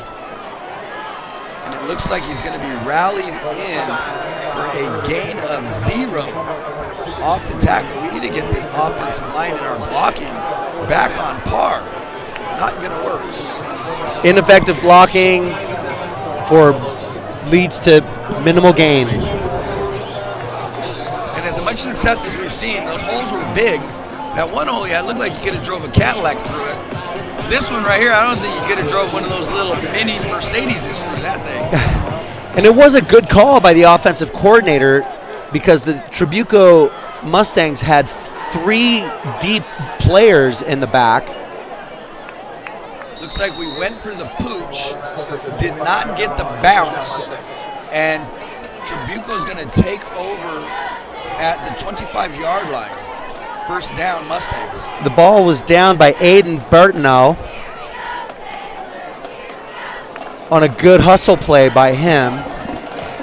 And it looks like he's going to be rallied in for a gain of 0 off the tackle. We need to get the offensive line and our blocking back on par. Not going to work. Ineffective blocking leads to minimal gain. And as much success as we've seen, those holes were big. That one hole, it looked like you could have drove a Cadillac through it. This one right here, I don't think you could have drove one of those little mini Mercedeses through that thing. And it was a good call by the offensive coordinator because the Trabuco Mustangs had 3 deep players in the back. Looks like we went for the pooch, did not get the bounce, and Trabuco's going to take over at the 25-yard line. 1st down, Mustangs. The ball was down by Aiden Bertinow on a good hustle play by him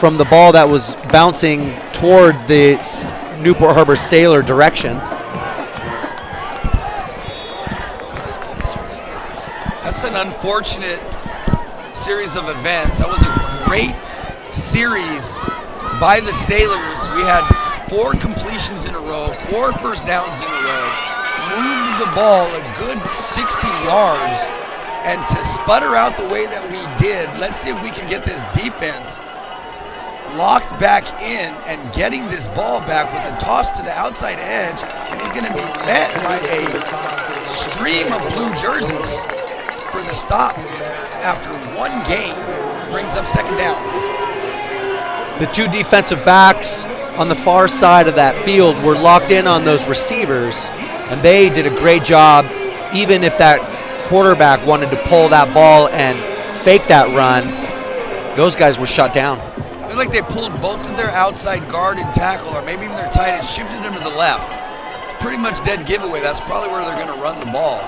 from the ball that was bouncing toward the Newport Harbor Sailor direction. That's an unfortunate series of events. That was a great series by the Sailors. We had 4 completions in a row, 4 first downs in a row, moved the ball a good 60 yards, and to sputter out the way that we did, let's see if we can get this defense locked back in and getting this ball back with a toss to the outside edge, and he's going to be met by a stream of blue jerseys for the stop after 1 game. Brings up 2nd down. The 2 defensive backs on the far side of that field were locked in on those receivers, and they did a great job. Even if that quarterback wanted to pull that ball and fake that run, those guys were shut down. It looked like they pulled both of their outside guard and tackle, or maybe even their tight end, shifted them to the left. It's pretty much dead giveaway. That's probably where they're going to run the ball.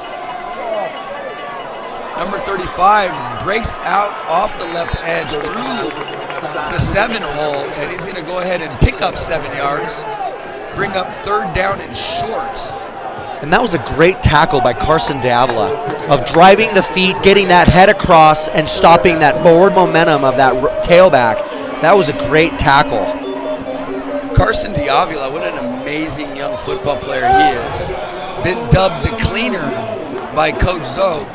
Number 35 breaks out off the left edge through the 7 hole, and he's going to go ahead and pick up 7 yards, bring up 3rd down and short. And that was a great tackle by Carson Davila of driving the feet, getting that head across, and stopping that forward momentum of that tailback. That was a great tackle. Carson Davila, what an amazing young football player he is. Been dubbed the cleaner by Coach Zoe,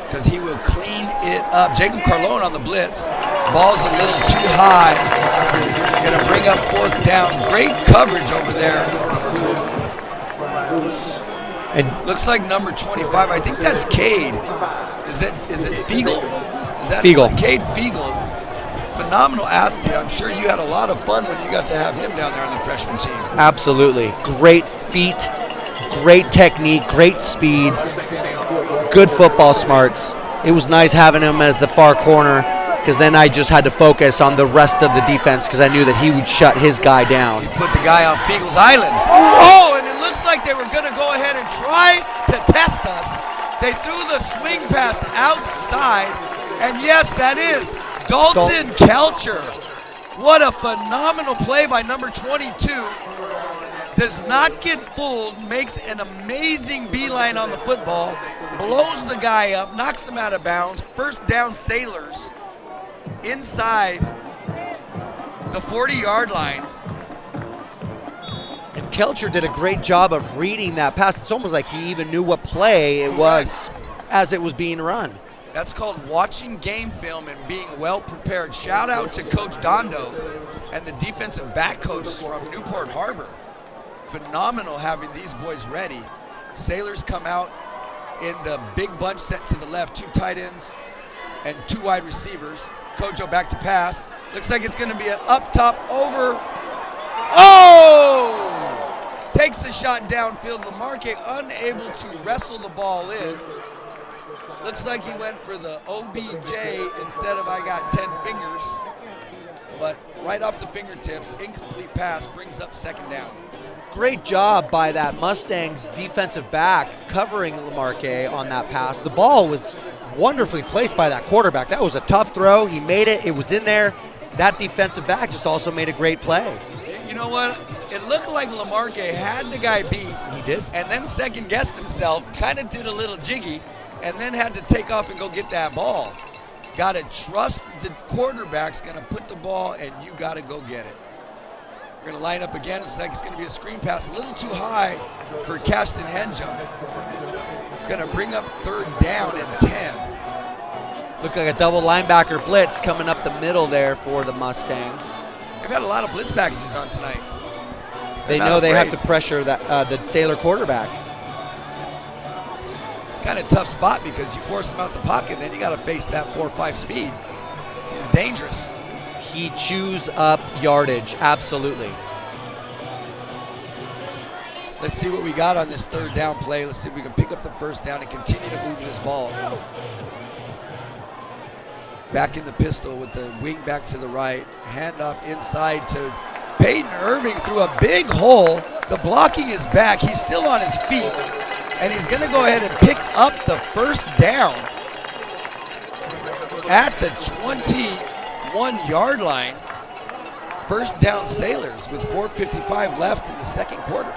because he will clean it up. Jacob Carlone on the blitz. Ball's a little too high. Going to bring up 4th down. Great coverage over there. And looks like number 25. I think that's Cade. Is it Fiegel? Is that Fiegel. Cade Fiegel. Phenomenal athlete. I'm sure you had a lot of fun when you got to have him down there on the freshman team. Absolutely. Great feet, great technique, great speed, good football smarts. It was nice having him as the far corner, because then I just had to focus on the rest of the defense because I knew that he would shut his guy down. He put the guy on Fiegel's Island. Oh, and it looks like they were going to go ahead and try to test us. They threw the swing pass outside, and yes, that is Dalton Kelcher. What a phenomenal play by number 22. Does not get fooled, makes an amazing beeline on the football, blows the guy up, knocks him out of bounds. 1st down, Sailors inside the 40-yard line. And Kelcher did a great job of reading that pass. It's almost like he even knew what play it was as it was being run. That's called watching game film and being well prepared. Shout out to Coach Dondo and the defensive back coach from Newport Harbor. Phenomenal having these boys ready. Sailors come out in the big bunch set to the left, 2 tight ends and 2 wide receivers. Kojo back to pass. Looks like it's going to be an up top over. Oh! takes the shot downfield. Lamarque unable to wrestle the ball in. Looks like he went for the OBJ instead of I got 10 fingers. But right off the fingertips, incomplete pass brings up second down. Great job by that Mustangs defensive back covering Lamarque on that pass. The ball was wonderfully placed by that quarterback. That was a tough throw. He made it. It was in there. That defensive back just also made a great play. You know what? It looked like Lamarque had the guy beat. He did. And then second guessed himself, kind of did a little jiggy, and then had to take off and go get that ball. Got to trust the quarterback's going to put the ball, and you got to go get it. We're going to line up again. It's like it's going to be a screen pass, a little too high for Caston Henjum. Going to bring up third down and 10. Looked like a double linebacker blitz coming up the middle there for the Mustangs. They've got a lot of blitz packages on tonight. They know they have to pressure that the Sailor quarterback. It's kind of a tough spot because you force him out the pocket, then you got to face that 4.5 speed. He's dangerous. He chews up yardage, absolutely. Let's see what we got on this third down play. Let's see if we can pick up the first down and continue to move this ball. Back in the pistol with the wing back to the right. Handoff inside to Peyton Irving through a big hole. The blocking is back. He's still on his feet. And he's going to go ahead and pick up the first down at the 21-yard line. First down Sailors with 4:55 left in the second quarter.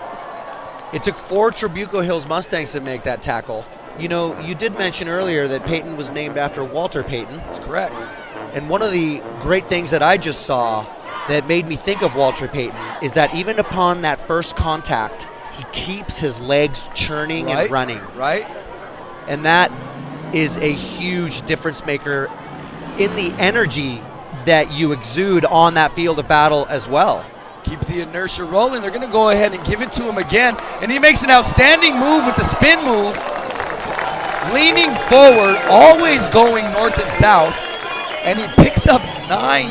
It took 4 Trabuco Hills Mustangs to make that tackle. You know, you did mention earlier that Peyton was named after Walter Payton. That's correct. And one of the great things that I just saw that made me think of Walter Payton is that even upon that first contact, he keeps his legs churning and running. Right. And that is a huge difference maker in the energy that you exude on that field of battle as well. Keep the inertia rolling. They're going to go ahead and give it to him again. And he makes an outstanding move with the spin move. Leaning forward, always going north and south. And he picks up 9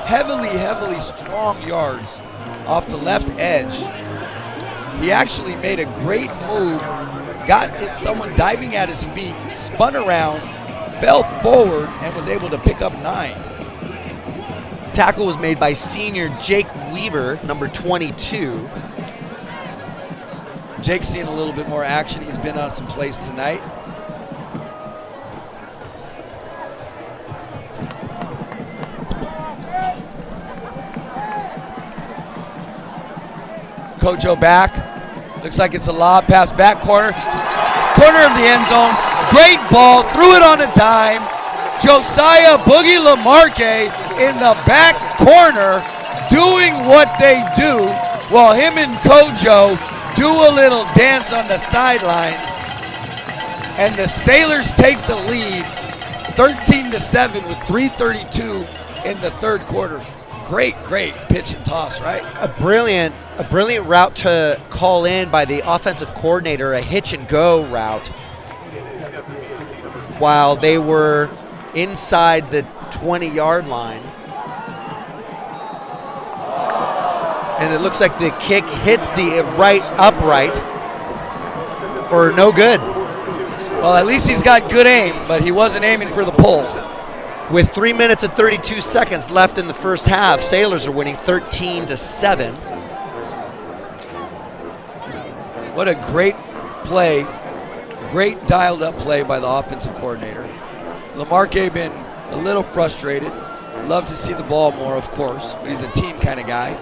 heavily strong yards off the left edge. He actually made a great move. Got someone diving at his feet, spun around, fell forward, and was able to pick up 9. Tackle was made by senior Jake Weaver, number 22. Jake's seeing a little bit more action. He's been on some plays tonight. Kojo back. Looks like it's a lob pass back corner. Corner of the end zone. Great ball. Threw it on a dime. Josiah Boogie Lamarque in the back corner doing what they do while him and Kojo do a little dance on the sidelines. And the Sailors take the lead 13-7 with 3:32 in the third quarter. Great pitch and toss, right? A brilliant route to call in by the offensive coordinator, a hitch and go route, while they were inside the 20-yard line. And it looks like the kick hits the right upright for no good. Well, at least he's got good aim, but he wasn't aiming for the pole. With 3 minutes and 32 seconds left in the first half, Sailors are winning 13-7. What a great play, great dialed up play by the offensive coordinator. Lamarque been a little frustrated. Love to see the ball more, of course, but he's a team kind of guy.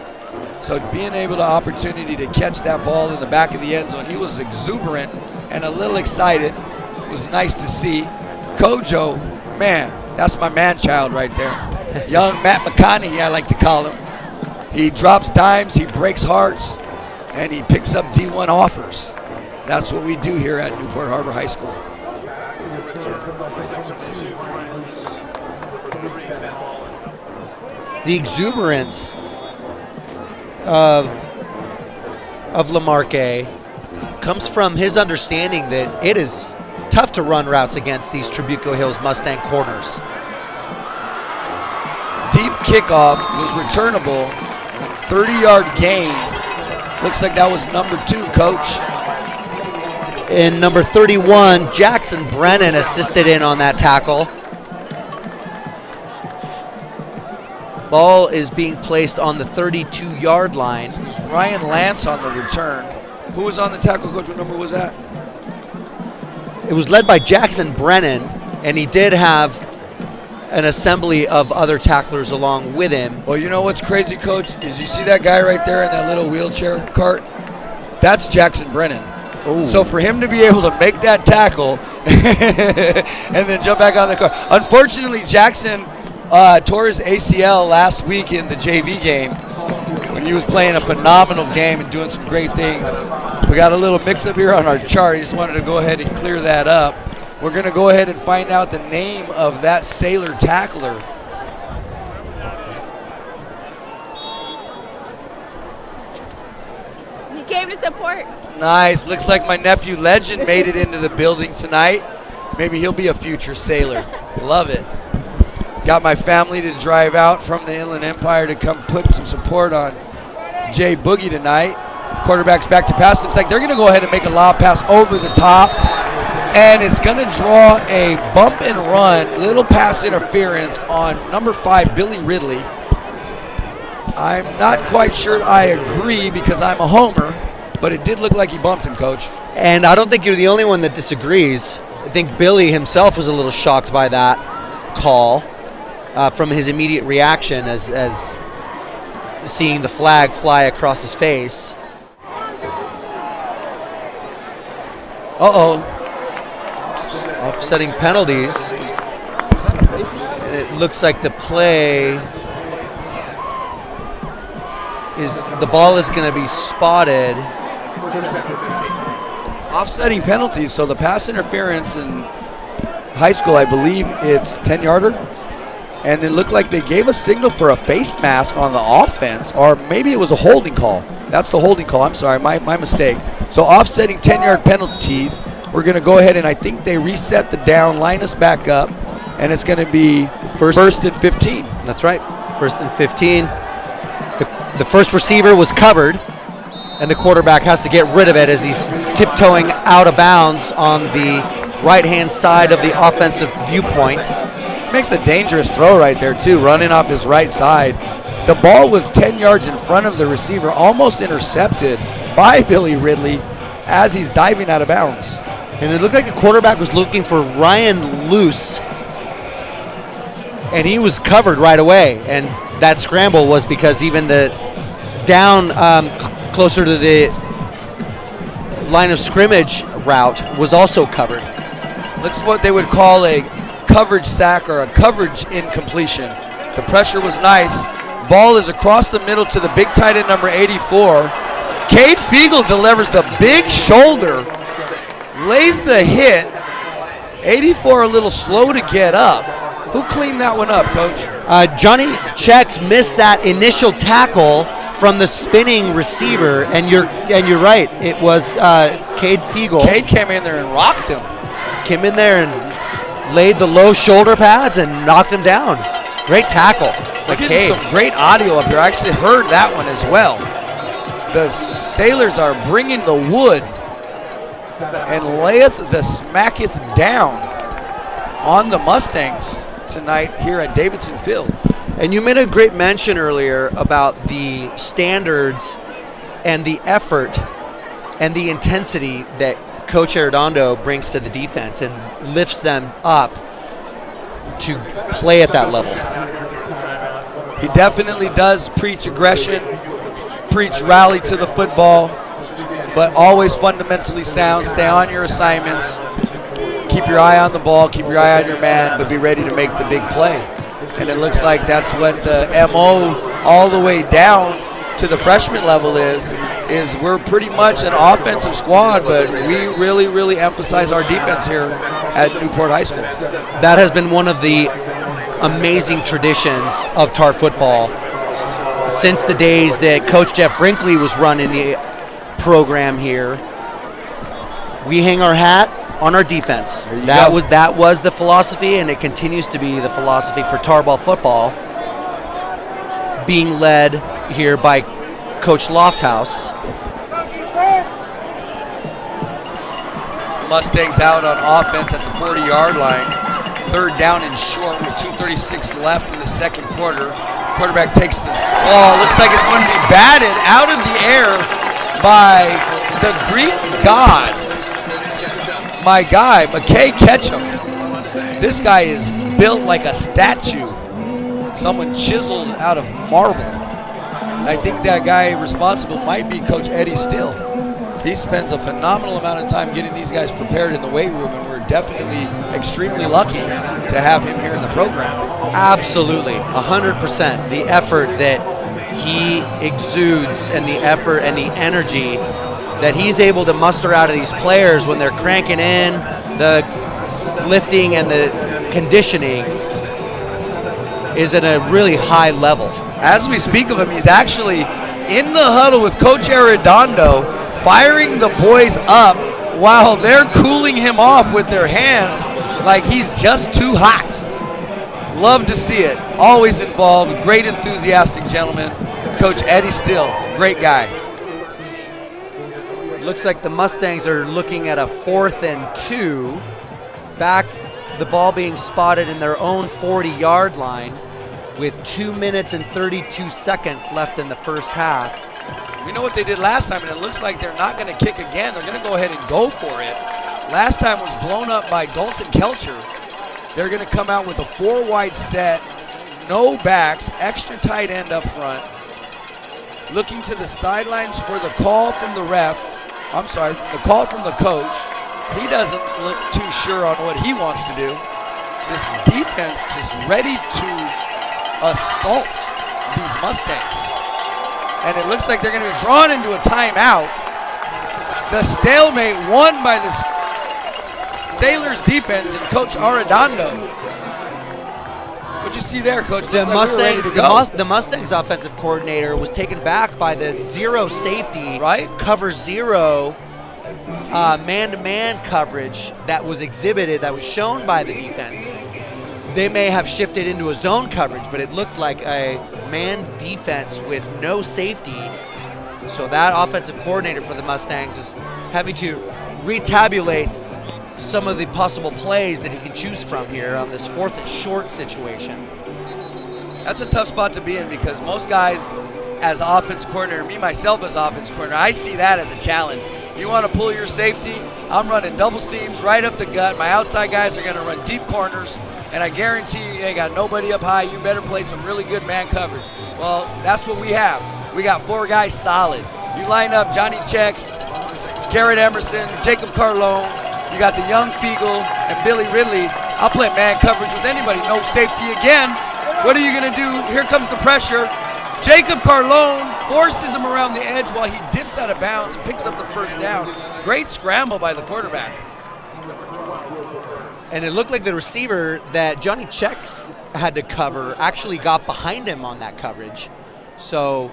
So being able to opportunity to catch that ball in the back of the end zone, he was exuberant and a little excited. It was nice to see. Kojo, man, that's my man-child right there. Young Matt McConaughey, I like to call him. He drops dimes, he breaks hearts, and he picks up D1 offers. That's what we do here at Newport Harbor High School. The exuberance of Lamarque comes from his understanding that it is tough to run routes against these Trabuco Hills Mustang corners. Deep kickoff was returnable, 30-yard gain Looks like that was number 2, Coach. And number 31, Jackson Brennan, assisted in on that tackle. Ball is being placed on the 32-yard line. So it was Ryan Lance on the return. Who was on the tackle, Coach? What number was that? It was led by Jackson Brennan, and he did have an assembly of other tacklers along with him. Well, you know what's crazy, Coach, is you see that guy right there in that little wheelchair cart? That's Jackson Brennan. Ooh. So for him to be able to make that tackle and then jump back on the car. Unfortunately, Jackson tore his ACL last week in the JV game when he was playing a phenomenal game and doing some great things. We got a little mix-up here on our chart. I just wanted to go ahead and clear that up. We're going to go ahead and find out the name of that Sailor tackler. He came to support. Nice. Looks like my nephew Legend made it into the building tonight. Maybe he'll be a future Sailor. Love it. Got my family to drive out from the Inland Empire to come put some support on Jay Boogie tonight. Quarterback's back to pass. Looks like they're going to go ahead and make a lob pass over the top. And it's going to draw a bump and run, little pass interference on number 5, Billy Ridley. I'm not quite sure I agree because I'm a homer, but it did look like he bumped him, Coach. And I don't think you're the only one that disagrees. I think Billy himself was a little shocked by that call from his immediate reaction as seeing the flag fly across his face. Uh-oh. Offsetting penalties. And it looks like the play is, the ball is going to be spotted. Offsetting penalties, so the pass interference in high school, I believe it's 10-yarder. And it looked like they gave a signal for a face mask on the offense, or maybe it was a holding call. That's the holding call. I'm sorry, my mistake. So offsetting 10-yard penalties. We're going to go ahead and I think they reset the down, line us back up, and it's going to be first and 15. That's right, first and 15. The first receiver was covered, and the quarterback has to get rid of it as he's tiptoeing out of bounds on the right-hand side of the offensive viewpoint. Makes a dangerous throw right there, too, running off his right side. The ball was 10 yards in front of the receiver, almost intercepted by Billy Ridley as he's diving out of bounds. And it looked like the quarterback was looking for Ryan Luce, and he was covered right away. And that scramble was because even the down closer to the line of scrimmage route was also covered. Looks what they would call a coverage sack or a coverage incompletion. The pressure was nice. Ball is across the middle to the big tight end, number 84. Cade Fiegel delivers the big shoulder. Lays the hit. 84 a little slow to get up. Who cleaned that one up, Coach? Johnny Checks missed that initial tackle from the spinning receiver, and you're right. It was Cade Fiegel. Cade came in there and rocked him. Came in there and laid the low shoulder pads and knocked him down. Great tackle. We're getting some great audio up here. I actually heard that one as well. The Sailors are bringing the wood and layeth the smacketh down on the Mustangs tonight here at Davidson Field. And you made a great mention earlier about the standards and the effort and the intensity that Coach Arredondo brings to the defense and lifts them up to play at that level. He definitely does preach aggression, preach rally to the football, but always fundamentally sound. Stay on your assignments. Keep your eye on the ball, keep your eye on your man, but be ready to make the big play. And it looks like that's what the MO all the way down to the freshman level is we're pretty much an offensive squad, but we really, really emphasize our defense here at Newport High School. That has been one of the amazing traditions of TAR football since the days that Coach Jeff Brinkley was running the program here. We hang our hat on our defense. That was the philosophy, and it continues to be the philosophy for TAR ball football, being led here by Coach Lofthouse Mustangs out on offense at the 40-yard line. 3rd down and short with 2:36 left in the second quarter. Quarterback takes the ball. Looks like it's going to be batted out of the air by the Greek god. My guy, McKay Ketchum. This guy is built like a statue. Someone chiseled out of marble. I think that guy responsible might be Coach Eddie Still. He spends a phenomenal amount of time getting these guys prepared in the weight room, and we're definitely extremely lucky to have him here in the program. Absolutely, 100%. The effort that he exudes and the effort and the energy that he's able to muster out of these players when they're cranking in, the lifting and the conditioning is at a really high level. As we speak of him, he's actually in the huddle with Coach Arredondo, firing the boys up while they're cooling him off with their hands like he's just too hot. Love to see it. Always involved. Great, enthusiastic gentleman. Coach Eddie Still, great guy. Looks like the Mustangs are looking at a 4th and 2. Back, the ball being spotted in their own 40-yard line with 2 minutes and 32 seconds left in the first half. We know what they did last time, and it looks like they're not going to kick again. They're going to go ahead and go for it. Last time was blown up by Dalton Kelcher. They're going to come out with a 4-wide set, no backs, extra tight end up front. Looking to the sidelines for the call from the ref. I'm sorry, the call from the coach. He doesn't look too sure on what he wants to do. This defense just ready to assault these Mustangs. And it looks like they're going to be drawn into a timeout. The stalemate won by the Sailors defense and Coach Arredondo. What'd you see there, Coach? The Mustangs, the Mustangs offensive coordinator was taken back by the zero safety, right? Cover zero man-to-man coverage that was exhibited, that was shown by the defense. They may have shifted into a zone coverage, but it looked like a man defense with no safety. So that offensive coordinator for the Mustangs is having to retabulate some of the possible plays that he can choose from here on this 4th and short situation. That's a tough spot to be in because most guys as offense coordinator, me myself as offense coordinator, I see that as a challenge. You want to pull your safety, I'm running double seams right up the gut. My outside guys are going to run deep corners. And I guarantee you ain't got nobody up high. You better play some really good man coverage. Well, that's what we have. We got 4 guys solid. You line up Johnny Checks, Garrett Emerson, Jacob Carlone. You got the young Fiegel and Billy Ridley. I'll play man coverage with anybody. No safety again. What are you going to do? Here comes the pressure. Jacob Carlone forces him around the edge while he dips out of bounds and picks up the first down. Great scramble by the quarterback. And it looked like the receiver that Johnny Checks had to cover actually got behind him on that coverage. So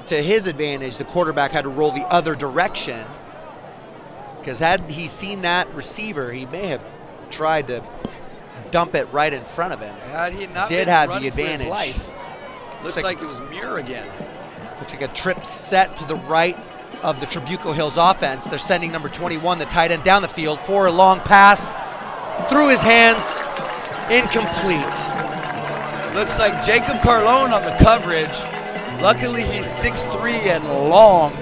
to his advantage, the quarterback had to roll the other direction, because had he seen that receiver, he may have tried to dump it right in front of him. Had he not did been have running the for his advantage. life. Looks like it was Muir again. Looks like a trip set to the right of the Trabuco Hills offense. They're sending number 21, the tight end, down the field for a long pass. Through his hands, incomplete. Looks like Jacob Carlone on the coverage. Luckily, he's 6'3" and long.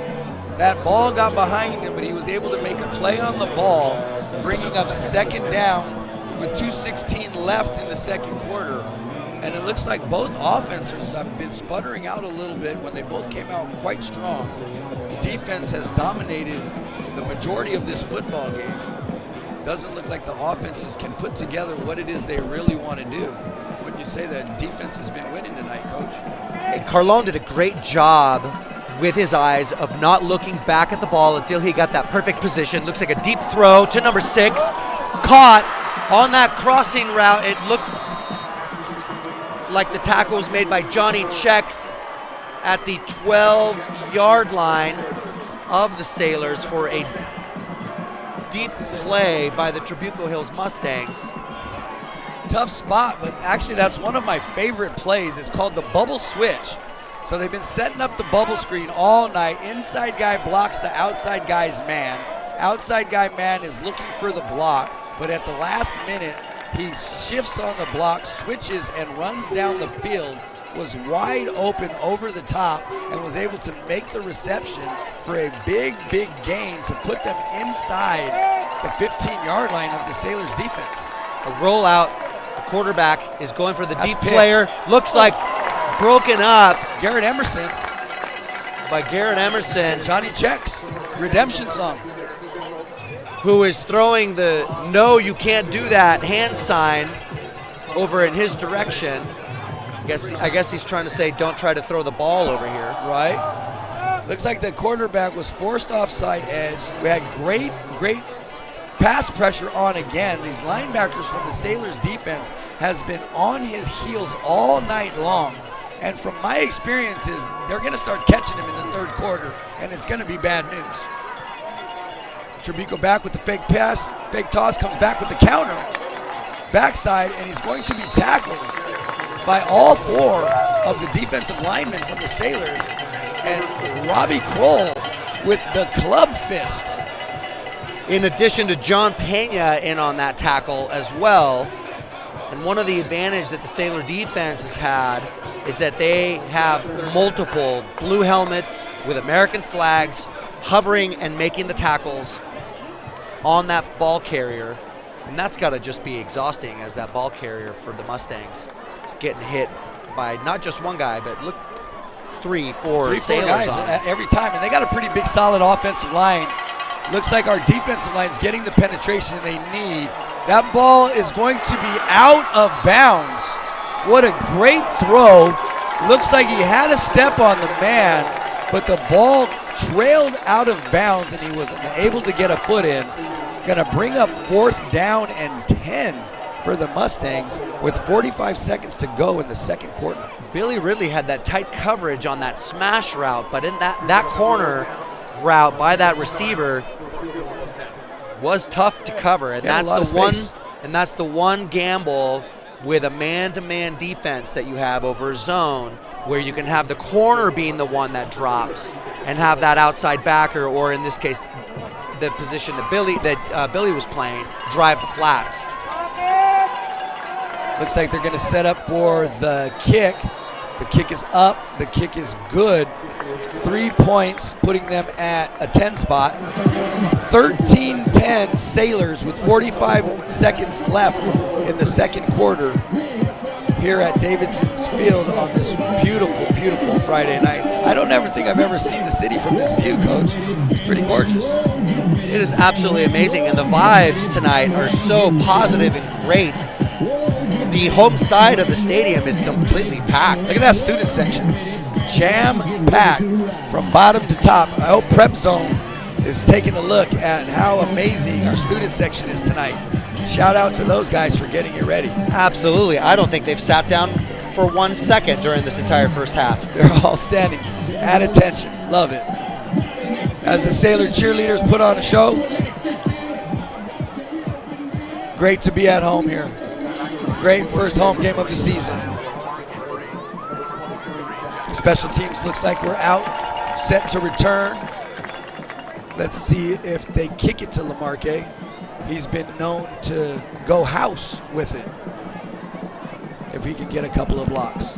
That ball got behind him, but he was able to make a play on the ball, bringing up 2nd down with 2:16 left in the second quarter. And it looks like both offenses have been sputtering out a little bit when they both came out quite strong. Defense has dominated the majority of this football game. Doesn't look like the offenses can put together what it is they really want to do. Wouldn't you say that defense has been winning tonight, Coach? And Carlone did a great job with his eyes of not looking back at the ball until he got that perfect position. Looks like a deep throw to number 6. Caught on that crossing route. It looked like the tackle was made by Johnny Checks at the 12-yard line of the Sailors for a deep play by the Trabuco Hills Mustangs. Tough spot, but actually that's one of my favorite plays. It's called the bubble switch. So they've been setting up the bubble screen all night. Inside guy blocks the outside guy's man. Outside guy man is looking for the block, but at the last minute, he shifts on the block, switches, and runs down the field, was wide open over the top, and was able to make the reception for a big, big gain to put them inside the 15-yard line of the Sailors defense. A rollout, the quarterback is going for the That's deep pitch. player, looks like broken up Garrett Emerson, by Garrett Emerson, Johnny Checks, redemption song. who is throwing the "no, you can't do that" hand sign over in his direction. I guess he's trying to say, don't try to throw the ball over here. Right. Looks like the quarterback was forced offside edge. We had great pass pressure on again. These linebackers from the Sailors defense has been on his heels all night long. And from my experiences, they're going to start catching him in the third quarter, and it's going to be bad news. Trabuco back with the fake pass, fake toss, comes back with the counter, backside, and he's going to be tackled by all four of the defensive linemen from the Sailors, and Robbie Kroll with the club fist. In addition to John Pena in on that tackle as well. And one of the advantages that the Sailor defense has had is that they have multiple blue helmets with American flags hovering and making the tackles on that ball carrier. And that's got to just be exhausting as that ball carrier for the Mustangs is getting hit by not just one guy, but look, three, four Sailors guys on. Every time. And they got a pretty big, solid offensive line. Looks like our defensive line is getting the penetration they need. That ball is going to be out of bounds. What a great throw. Looks like he had a step on the man, but the ball trailed out of bounds and he was able to get a foot in. Going to bring up 4th down and 10 for the Mustangs with 45 seconds to go in the second quarter. Billy Ridley had that tight coverage on that smash route, but in that corner route by that receiver was tough to cover, and that's the one gamble with a man-to-man defense that you have over a zone, where you can have the corner being the one that drops and have that outside backer, or in this case the position that Billy was playing, drive the flats. Looks like they're going to set up for the kick. The kick is up. The kick is good. 3 points, putting them at a 10 spot. 13-10 Sailors with 45 seconds left in the second quarter here at Davidson's Field on this beautiful, beautiful Friday night. I don't ever think I've ever seen the city from this view, Coach. It's pretty gorgeous. It is absolutely amazing, and the vibes tonight are so positive and great. The home side of the stadium is completely packed. Look at that student section. Jam-packed from bottom to top. I hope Prep Zone is taking a look at how amazing our student section is tonight. Shout out to those guys for getting it ready. Absolutely. I don't think they've sat down for 1 second during this entire first half. They're all standing at attention. Love it. As the Sailor cheerleaders put on a show, great to be at home here. Great first home game of the season. Special teams looks like we're out, set to return. Let's see if they kick it to Lamarque. He's been known to go house with it if he can get a couple of blocks.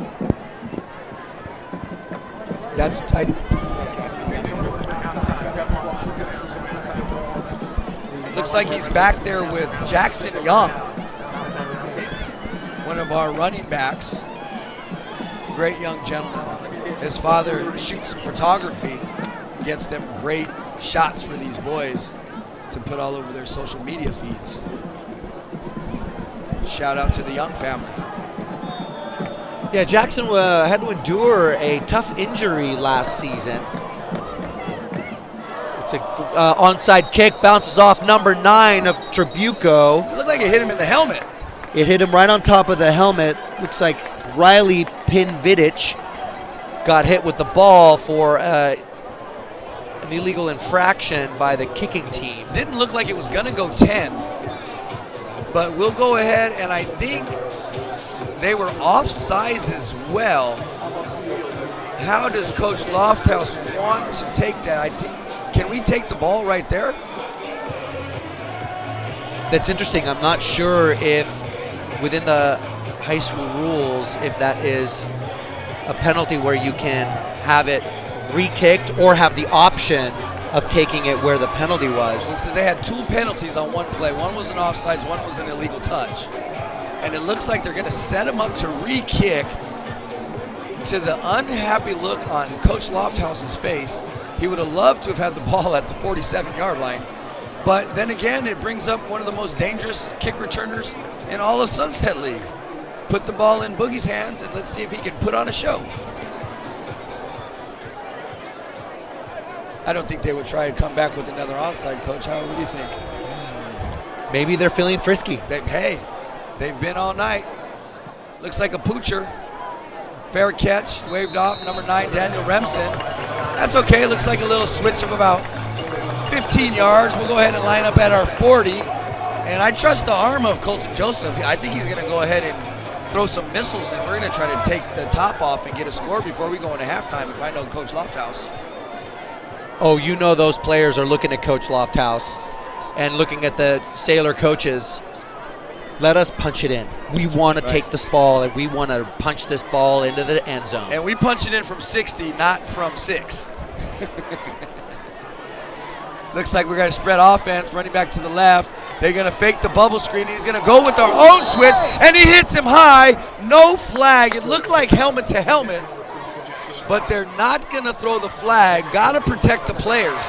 Looks like he's back there with Jackson Young, one of our running backs. Great young gentleman. His father shoots photography, gets them great shots for these boys to put all over their social media feeds. Shout out to the Young family. Yeah, Jackson had to endure a tough injury last season. It's an onside kick, bounces off number 9 of Trabuco. It looked like it hit him in the helmet. It hit him right on top of the helmet. Looks like Riley Pinvidic got hit with the ball for an illegal infraction by the kicking team. Didn't look like it was going to go 10, but we'll go ahead, and I think they were offsides as well. How does Coach Lofthouse want to take that? Can we take the ball right there? That's interesting. I'm not sure if within the high school rules, if that is a penalty where you can have it re-kicked or have the option of taking it where the penalty was. Because they had 2 penalties on one play. One was an offsides, one was an illegal touch. And it looks like they're going to set him up to re-kick. To the unhappy look on Coach Lofthouse's face, he would have loved to have had the ball at the 47-yard line. But then again, it brings up one of the most dangerous kick returners in all of Sunset League. Put the ball in Boogie's hands, and let's see if he can put on a show. I don't think they would try to come back with another onside, Coach. What do you think? Maybe they're feeling frisky. They've been all night. Looks like a poocher. Fair catch, waved off, number 9, Daniel Remsen. That's okay, looks like a little switch of about 15 yards. We'll go ahead and line up at our 40. And I trust the arm of Colton Joseph. I think he's gonna go ahead and throw some missiles, and we're gonna try to take the top off and get a score before we go into halftime, if I know Coach Lofthouse. Oh, you know those players are looking at Coach Lofthouse and looking at the Sailor coaches. Let us punch it in. We want to take this ball, and we want to punch this ball into the end zone. And we punch it in from 60, not from 6. Looks like we're going to spread offense, running back to the left. They're going to fake the bubble screen. He's going to go with our own switch, and he hits him high. No flag. It looked like helmet to helmet, but they're not going to throw the flag. Got to protect the players.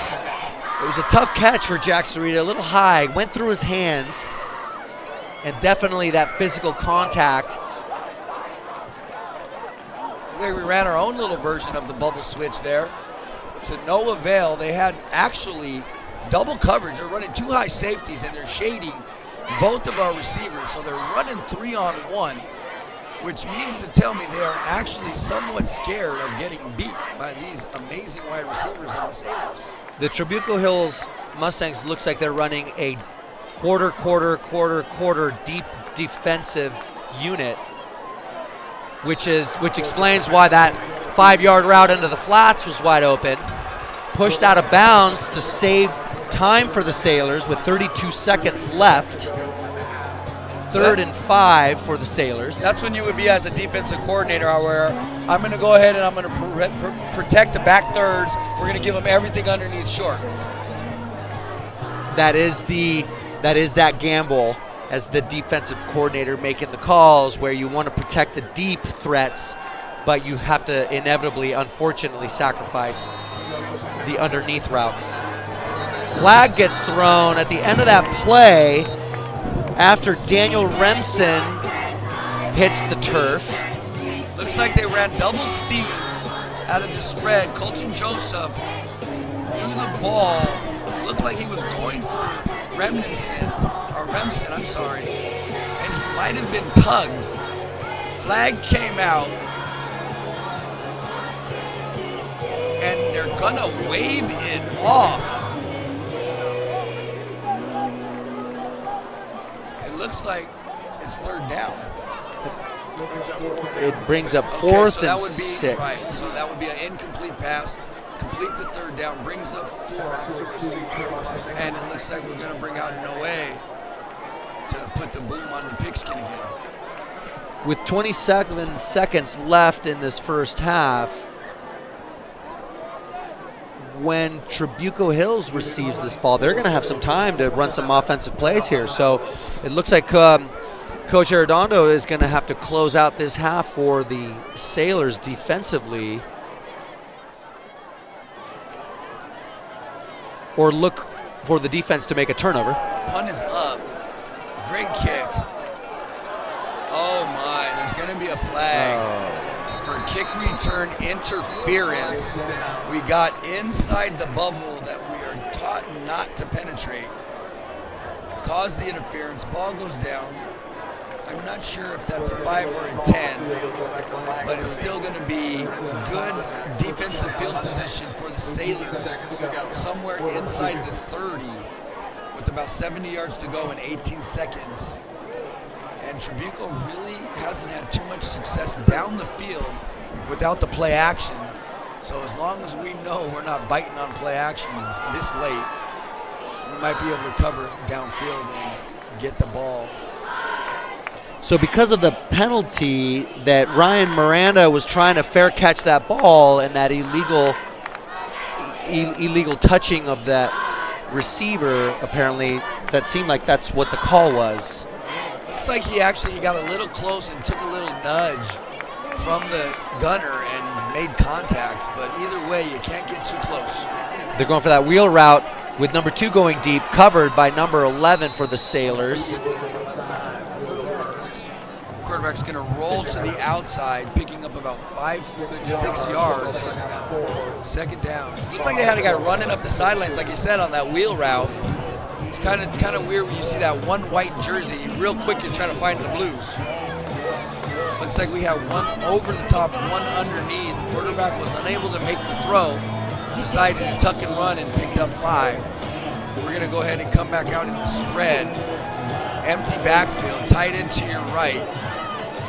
It was a tough catch for Jack Sarita, a little high, went through his hands. And definitely that physical contact. We ran our own little version of the bubble switch there. To no avail. They had actually double coverage. They're running 2 high safeties, and they're shading both of our receivers. So they're running 3-on-1, which means to tell me they are actually somewhat scared of getting beat by these amazing wide receivers and the Sailors. The Trabuco Hills Mustangs looks like they're running a quarter deep defensive unit, which explains why that 5-yard route into the flats was wide open. Pushed out of bounds to save time for the Sailors with 32 seconds left. 3rd and 5 for the Sailors. That's when you would be as a defensive coordinator, where I'm going to go ahead and I'm going to protect the back thirds. We're going to give them everything underneath short. That is that gamble as the defensive coordinator making the calls, where you want to protect the deep threats, but you have to inevitably, unfortunately, sacrifice the underneath routes. Flag gets thrown at the end of that play after Daniel Remsen hits the turf. Looks like they ran double C's out of the spread. Colton Joseph threw the ball. Looked like he was going for Remsen, I'm sorry, and he might have been tugged. Flag came out, and they're gonna wave it off. It looks like it's 3rd down. It brings up 4th so and 6. Right, so that would be an incomplete pass. Complete the 3rd down, brings up 4th, and it looks like we're going to bring out Noe to put the boom on the pigskin again. With 27 seconds left in this first half, when Trabuco Hills receives this ball, they're going to have some time to run some offensive plays here. So it looks like Coach Arredondo is going to have to close out this half for the Sailors defensively, or look for the defense to make a turnover. Punt is up. Great kick. Oh my, there's going to be a flag for kick return interference. We got inside the bubble that we are taught not to penetrate. Caused the interference, ball goes down. I'm not sure if that's a 5 or a 10, but it's still going to be good defensive field position for the Sailors, somewhere inside the 30, with about 70 yards to go in 18 seconds. And Trabuco really hasn't had too much success down the field without the play action. So as long as we know we're not biting on play action this late, we might be able to cover downfield and get the ball. So because of the penalty that Ryan Miranda was trying to fair catch that ball and that illegal touching of that receiver, apparently that seemed like that's what the call was. Looks like he got a little close and took a little nudge from the gunner and made contact, but either way, you can't get too close. They're going for that wheel route with number 2 going deep, covered by number 11 for the Sailors. Quarterback's going to roll to the outside, picking up about 5 to 6 yards. Second down. Looks like they had a guy running up the sidelines, like you said, on that wheel route. It's kind of weird when you see that one white jersey. Real quick, you're trying to find the blues. Looks like we have one over the top, one underneath. Quarterback was unable to make the throw. Decided to tuck and run and picked up 5. We're going to go ahead and come back out in the spread. Empty backfield, tight end to your right.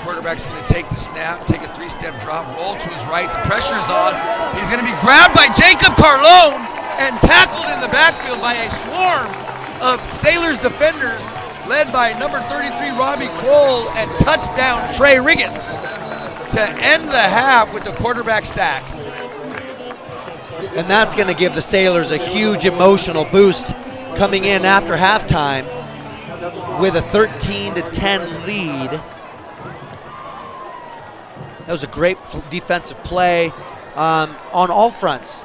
Quarterback's going to take the snap, take a 3-step drop, roll to his right. The pressure is on. He's going to be grabbed by Jacob Carlone and tackled in the backfield by a swarm of Sailors defenders led by number 33 Robbie Kroll and touchdown Trey Riggins to end the half with the quarterback sack. And that's going to give the Sailors a huge emotional boost coming in after halftime with a 13-10 lead. That was a great defensive play on all fronts.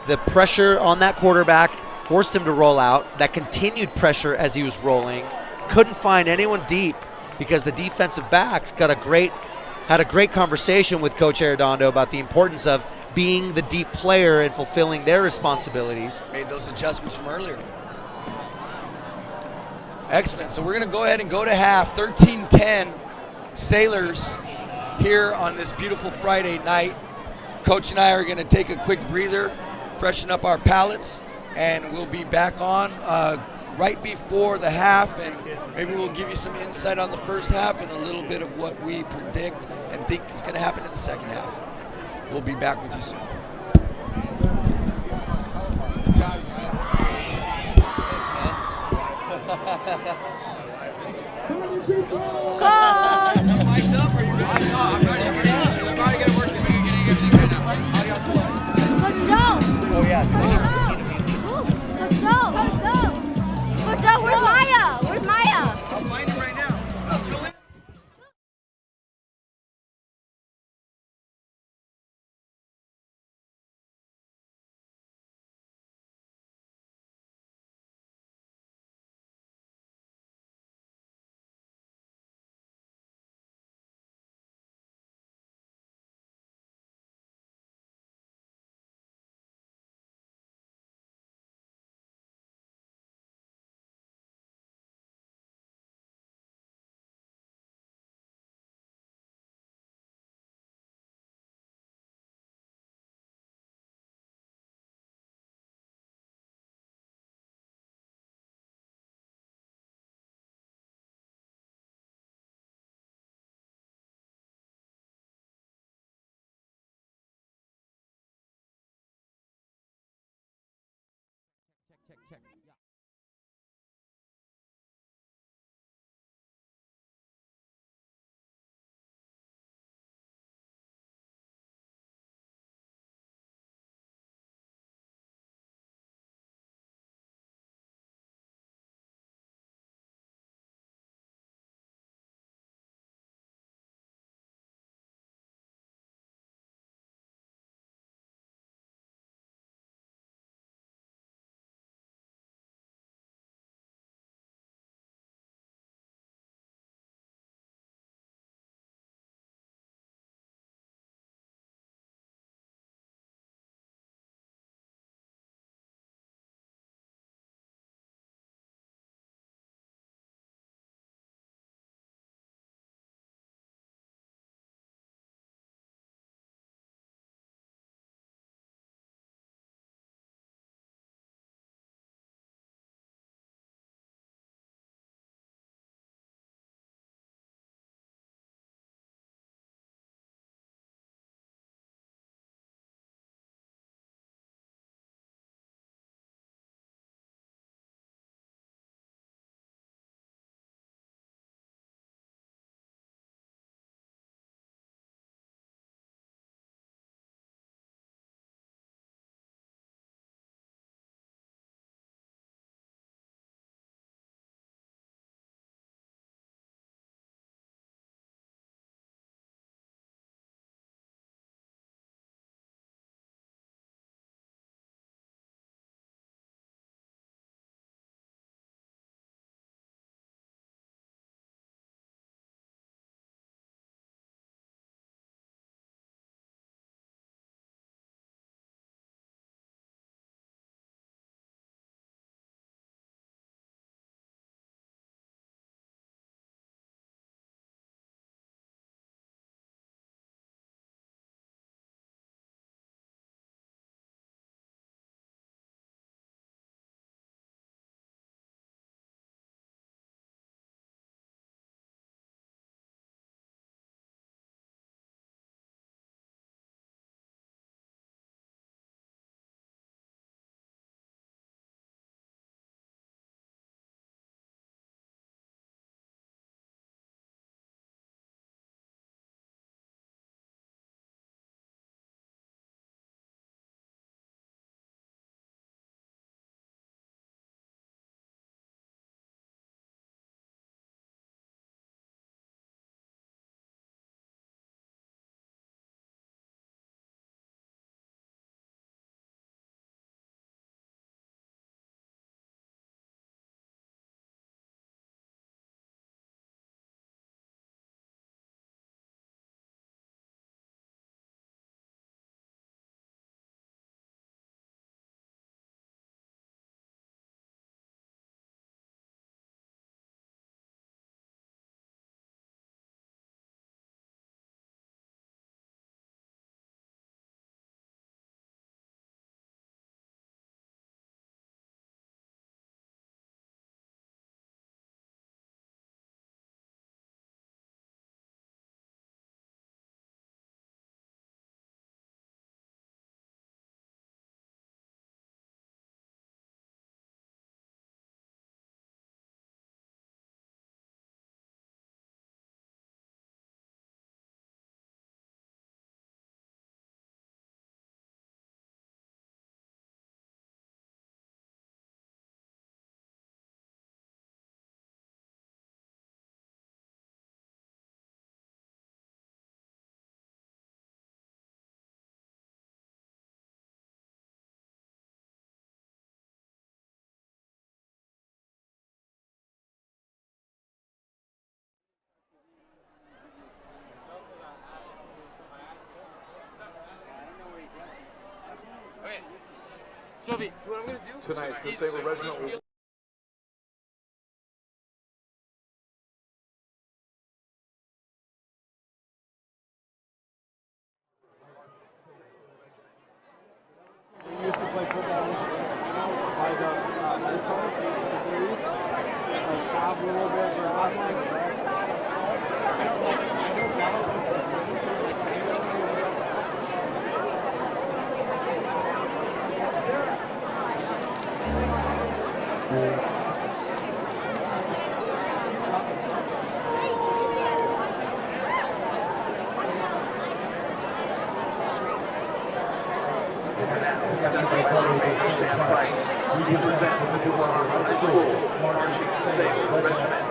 The pressure on that quarterback forced him to roll out. That continued pressure as he was rolling. Couldn't find anyone deep because the defensive backs had a great conversation with Coach Arredondo about the importance of being the deep player and fulfilling their responsibilities. Made those adjustments from earlier. Excellent. So we're going to go ahead and go to half. 13-10 Sailors here on this beautiful Friday night. Coach and I are going to take a quick breather, freshen up our palates, and we'll be back on right before the half, and maybe we'll give you some insight on the first half and a little bit of what we predict and think is going to happen in the second half. We'll be back with you soon. Let's go. Where's Maya? Where's Maya? I'll find him right now. Sylvie, so what I'm going to do Tonight, the Sabre Regiment will We used to play football by the post, the series. Like stop a little bit for online. we present the Newport High School Marching Sabre Regiment.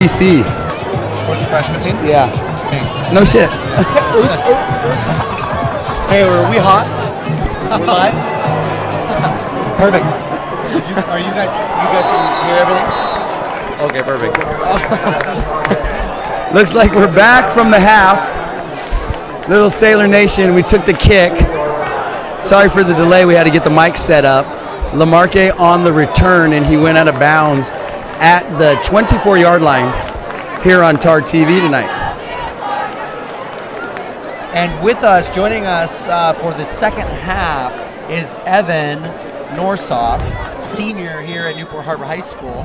BC. For the freshman team? Yeah. Okay. No shit. Oops. Hey, are we hot? We're live? Perfect. Are you guys can hear everything? Okay, perfect. Looks like we're back from the half. Little Sailor Nation, we took the kick. Sorry for the delay, we had to get the mic set up. Lamarque on the return, and he went out of bounds at the 24-yard line here on TarTV tonight. And with us, joining us for the second half is Evan Norsoff, senior here at Newport Harbor High School.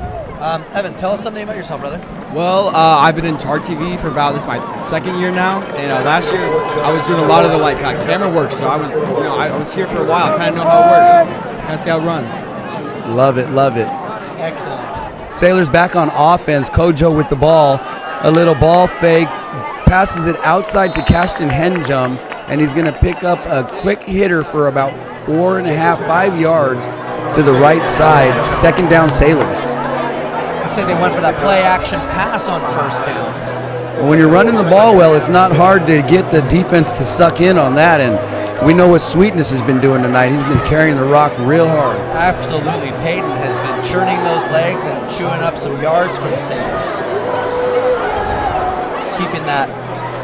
Evan, tell us something about yourself, brother. Well, I've been in TarTV for this is my second year now, and last year I was doing a lot of the camera work, so I was here for a while, kind of know how it works, kind of see how it runs. Love it, love it. Excellent. Sailors back on offense. Kojo with the ball, a little ball fake, passes it outside to Cashton Henjum, and he's going to pick up a quick hitter for about 4.5, 5 yards to the right side. Second down, Sailors. Looks like they went for that play action pass on first down. Well, when you're running the ball well, it's not hard to get the defense to suck in on that, and we know what Sweetness has been doing tonight. He's been carrying the rock real hard. Absolutely. Peyton has been churning those legs and chewing up some yards for the Sailors. Keeping that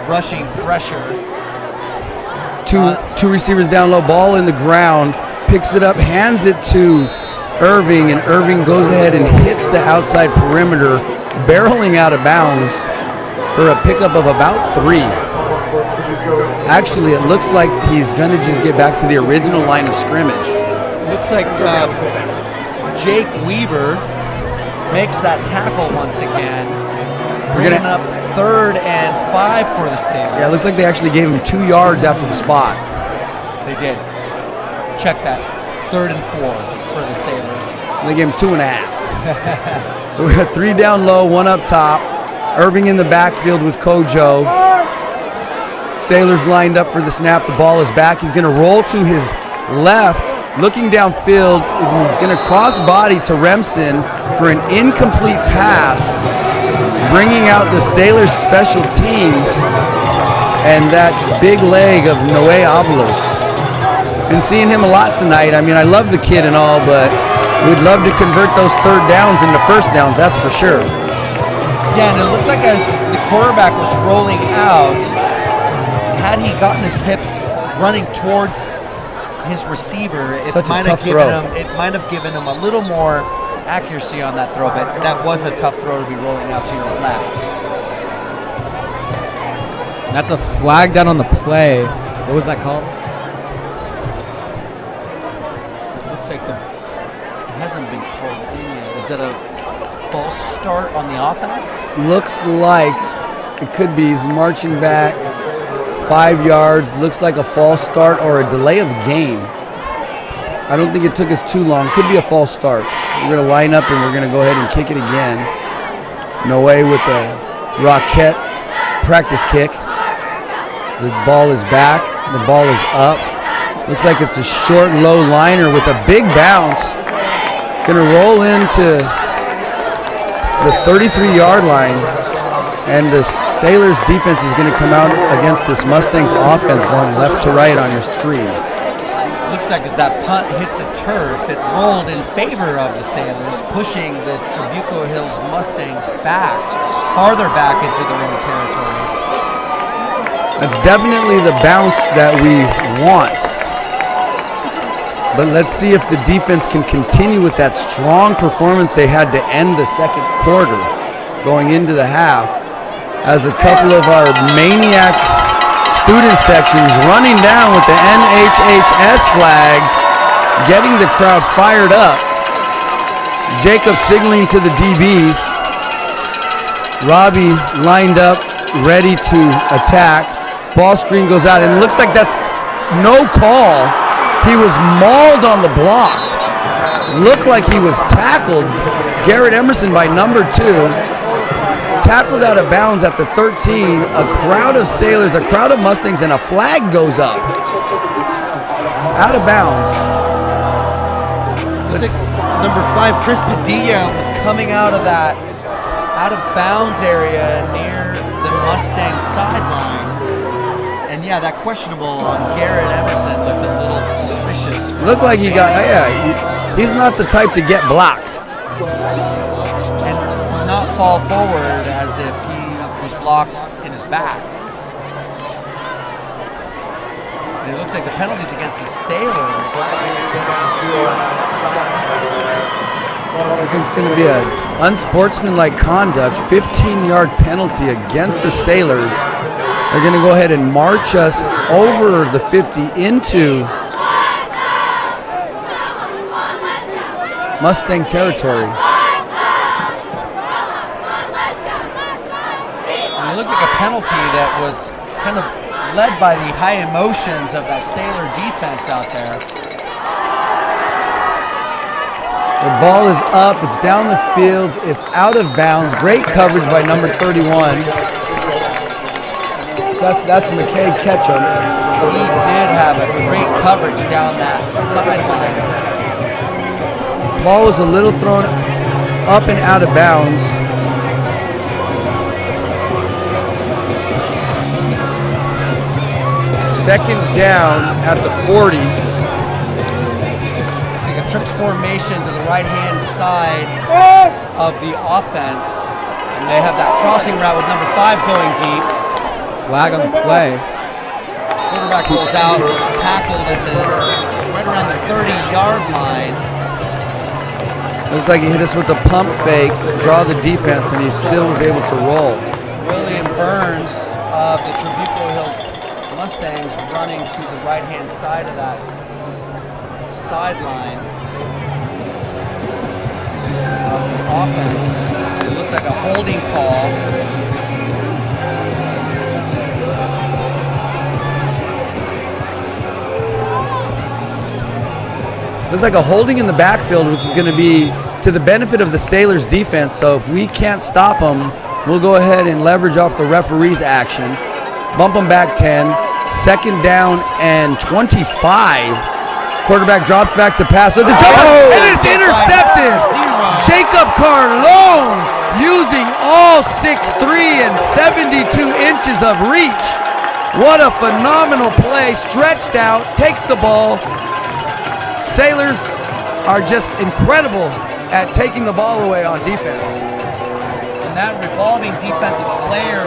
rushing pressure. Two receivers down low, ball in the ground, picks it up, hands it to Irving, and Irving goes ahead and hits the outside perimeter, barreling out of bounds for a pickup of about 3. Actually, it looks like he's going to just get back to the original line of scrimmage. Looks like Jake Weaver makes that tackle once again. Bringing up 3rd and 5 for the Sailors. Yeah, it looks like they actually gave him 2 yards after the spot. They did. Check that. 3rd and 4 for the Sailors. They gave him 2.5. So we got 3 down low, 1 up top. Irving in the backfield with Kojo. Sailors lined up for the snap. The ball is back. He's going to roll to his left, looking downfield. And he's going to cross body to Remsen for an incomplete pass, bringing out the Sailors special teams and that big leg of Noe Avalos. Been seeing him a lot tonight. I mean, I love the kid and all, but we'd love to convert those 3rd downs into 1st downs, that's for sure. Yeah, and it looked like as the quarterback was rolling out, had he gotten his hips running towards his receiver, it might have given him a little more accuracy on that throw, but that was a tough throw to be rolling out to your left. That's a flag down on the play. What was that called? It looks like it hasn't been called in yet. Is that a false start on the offense? Looks like it could be. He's marching back 5 yards. Looks like a false start or a delay of game. I don't think it took us too long. Could be a false start. We're going to line up and we're going to go ahead and kick it again. Noe with the Rocket practice kick. The ball is back. The ball is up. Looks like it's a short, low liner with a big bounce. Going to roll into the 33-yard line. And the Sailors defense is going to come out against this Mustangs offense going left to right on your screen. Looks like as that punt hit the turf, it rolled in favor of the Sailors, pushing the Trabuco Hills Mustangs farther back into their own territory. That's definitely the bounce that we want. But let's see if the defense can continue with that strong performance they had to end the second quarter going into the half, as a couple of our maniacs student sections running down with the NHHS flags, getting the crowd fired up. Jacob signaling to the DBs. Robbie lined up, ready to attack. Ball screen goes out, and it looks like that's no call. He was mauled on the block. Looked like he was tackled. Garrett Emerson by number 2. Tackled out of bounds at the 13. A crowd of Sailors, a crowd of Mustangs, and a flag goes up. Out of bounds. Number 5, Chris Padilla, was coming out of out of bounds area near the Mustang sideline. And yeah, that questionable on Garrett Emerson looked a little suspicious. Looked like he got, he's not the type to get blocked. And not fall forward as if he was blocked in his back. And it looks like the penalty's against the Sailors. This is going to be an unsportsmanlike conduct, 15-yard penalty against the Sailors. They're going to go ahead and march us over the 50 into Mustang territory. And it looked like a penalty that was kind of led by the high emotions of that Sailor defense out there. The ball is up, it's down the field, it's out of bounds. Great coverage by number 31. That's McKay Ketchum. He did have a great coverage down that sideline. Ball was a little thrown up and out of bounds. Second down at the 40. Take a trips formation to the right-hand side of the offense. And they have that crossing route with number 5 going deep. Flag on the play. Quarterback rolls out, tackled at right around the 30-yard line. Looks like he hit us with a pump fake, draw the defense, and he still was able to roll. William Burns of the Trabuco Hills Mustangs running to the right-hand side of that sideline of the offense. It looked like a holding call. Looks like a holding in the backfield, which is going to be to the benefit of the Sailors defense. So if we can't stop them, we'll go ahead and leverage off the referee's action. Bump them back 10. Second down and 25. Quarterback drops back to pass. So the jump, and it's intercepted. Jacob Carlone using all 6'3" and 72 inches of reach. What a phenomenal play. Stretched out, takes the ball. Sailors are just incredible at taking the ball away on defense. And that revolving defensive player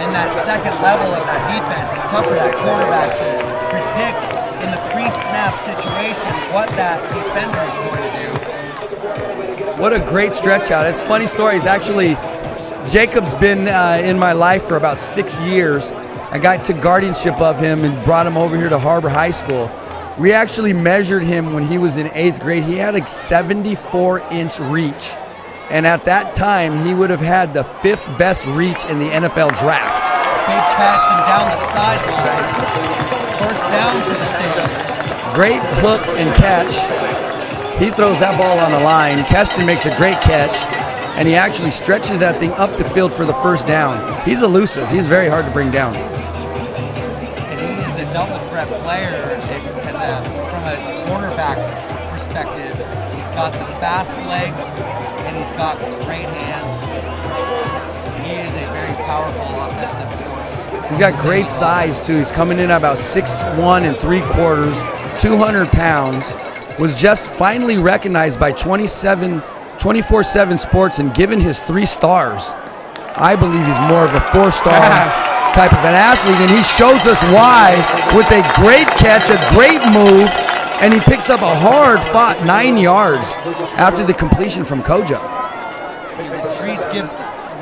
in that second level of that defense is tough for that quarterback to predict in the pre-snap situation what that defender is going to do. What a great stretch out. It's a funny story. It's actually, Jacob's been in my life for about 6 years. I got to guardianship of him and brought him over here to Harbor High School. We actually measured him when he was in 8th grade. He had a 74-inch reach. And at that time, he would have had the 5th best reach in the NFL draft. Big catch and down the sideline. First down for the Sailors. Great hook and catch. He throws that ball on the line. Keston makes a great catch. And he actually stretches that thing up the field for the first down. He's elusive. He's very hard to bring down. And he is a double threat player. From a cornerback perspective, he's got the fast legs and he's got great hands. He is a very powerful offensive force. He's got great size too. He's coming in at about 6'1 3/4, 200 pounds. Was just finally recognized by 24/7 Sports and given his 3 stars. I believe he's more of a 4-star type of an athlete, and he shows us why with a great catch, a great move, and he picks up a hard-fought 9 yards after the completion from Koja.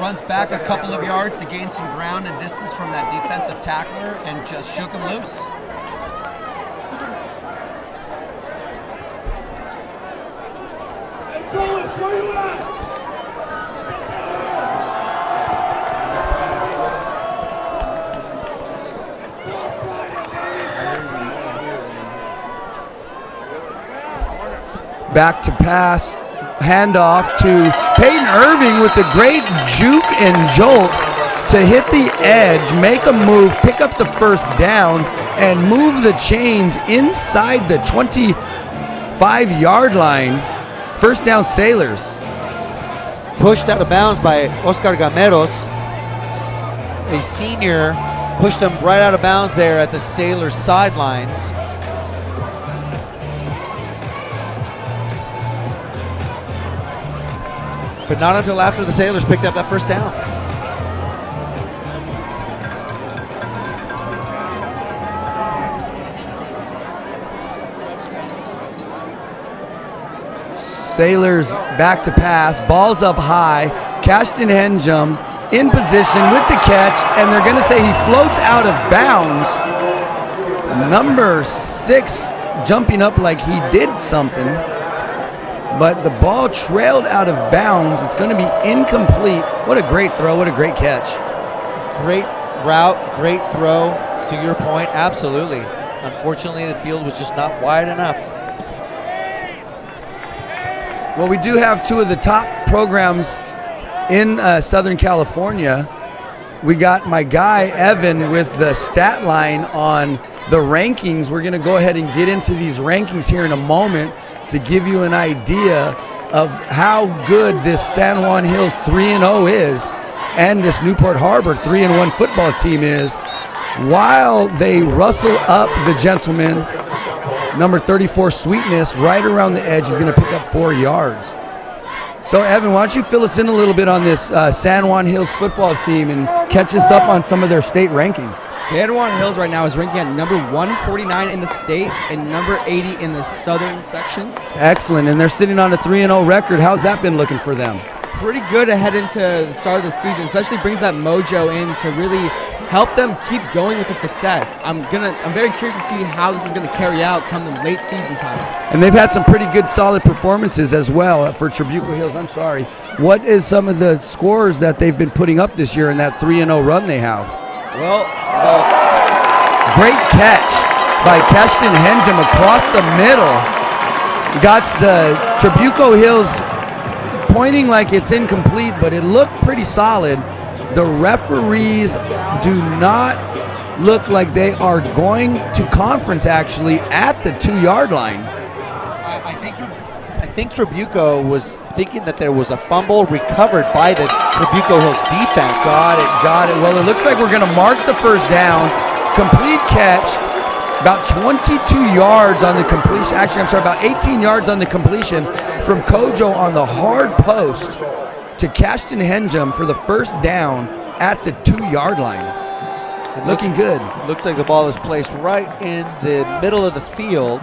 Runs back a couple of yards to gain some ground and distance from that defensive tackler and just shook him loose. Back to pass, handoff to Peyton Irving with the great juke and jolt to hit the edge, make a move, pick up the first down, and move the chains inside the 25-yard line. First down, Sailors. pushed out of bounds by Oscar Gameros. A senior pushed him right out of bounds there at the Sailors sidelines. But not until after the Sailors picked up that first down. Sailors back to pass, ball's up high, Cashton Henjum in position with the catch, and they're gonna say he floats out of bounds. Number 6 jumping up like he did something, but the ball trailed out of bounds. It's gonna be incomplete. What a great throw, what a great catch. Great route, great throw, to your point, absolutely. Unfortunately, the field was just not wide enough. Well, we do have 2 of the top programs in Southern California. We got my guy, Evan, with the stat line on the rankings. We're going to go ahead and get into these rankings here in a moment to give you an idea of how good this San Juan Hills 3-0 is and this Newport Harbor 3-1 football team is, while they rustle up the gentleman, number 34, Sweetness, right around the edge. He's going to pick up 4 yards. So, Evan, why don't you fill us in a little bit on this San Juan Hills football team and catch us up on some of their state rankings? San Juan Hills right now is ranking at number 149 in the state and number 80 in the southern section. Excellent, and they're sitting on a 3-0 record. How's that been looking for them? Pretty good ahead into the start of the season, especially brings that mojo in to really help them keep going with the success. I'm very curious to see how this is gonna carry out come the late season time. And they've had some pretty good solid performances as well for Trabuco Hills. I'm sorry. What is some of the scores that they've been putting up this year in that 3-0 run they have? Well, great catch by Cashton Henjum across the middle. Got the Trabuco Hills pointing like it's incomplete, but it looked pretty solid. The referees do not look like they are going to conference actually at the 2-yard line. I think Trabuco was thinking that there was a fumble recovered by the Trabuco Hills defense. Got it. Well, it looks like we're going to mark the first down. Complete catch, about 22 yards on the completion. Actually, I'm sorry, about 18 yards on the completion from Kojo on the hard post to Cashton Henjum for the first down at the 2-yard line. Looking good. Looks like the ball is placed right in the middle of the field,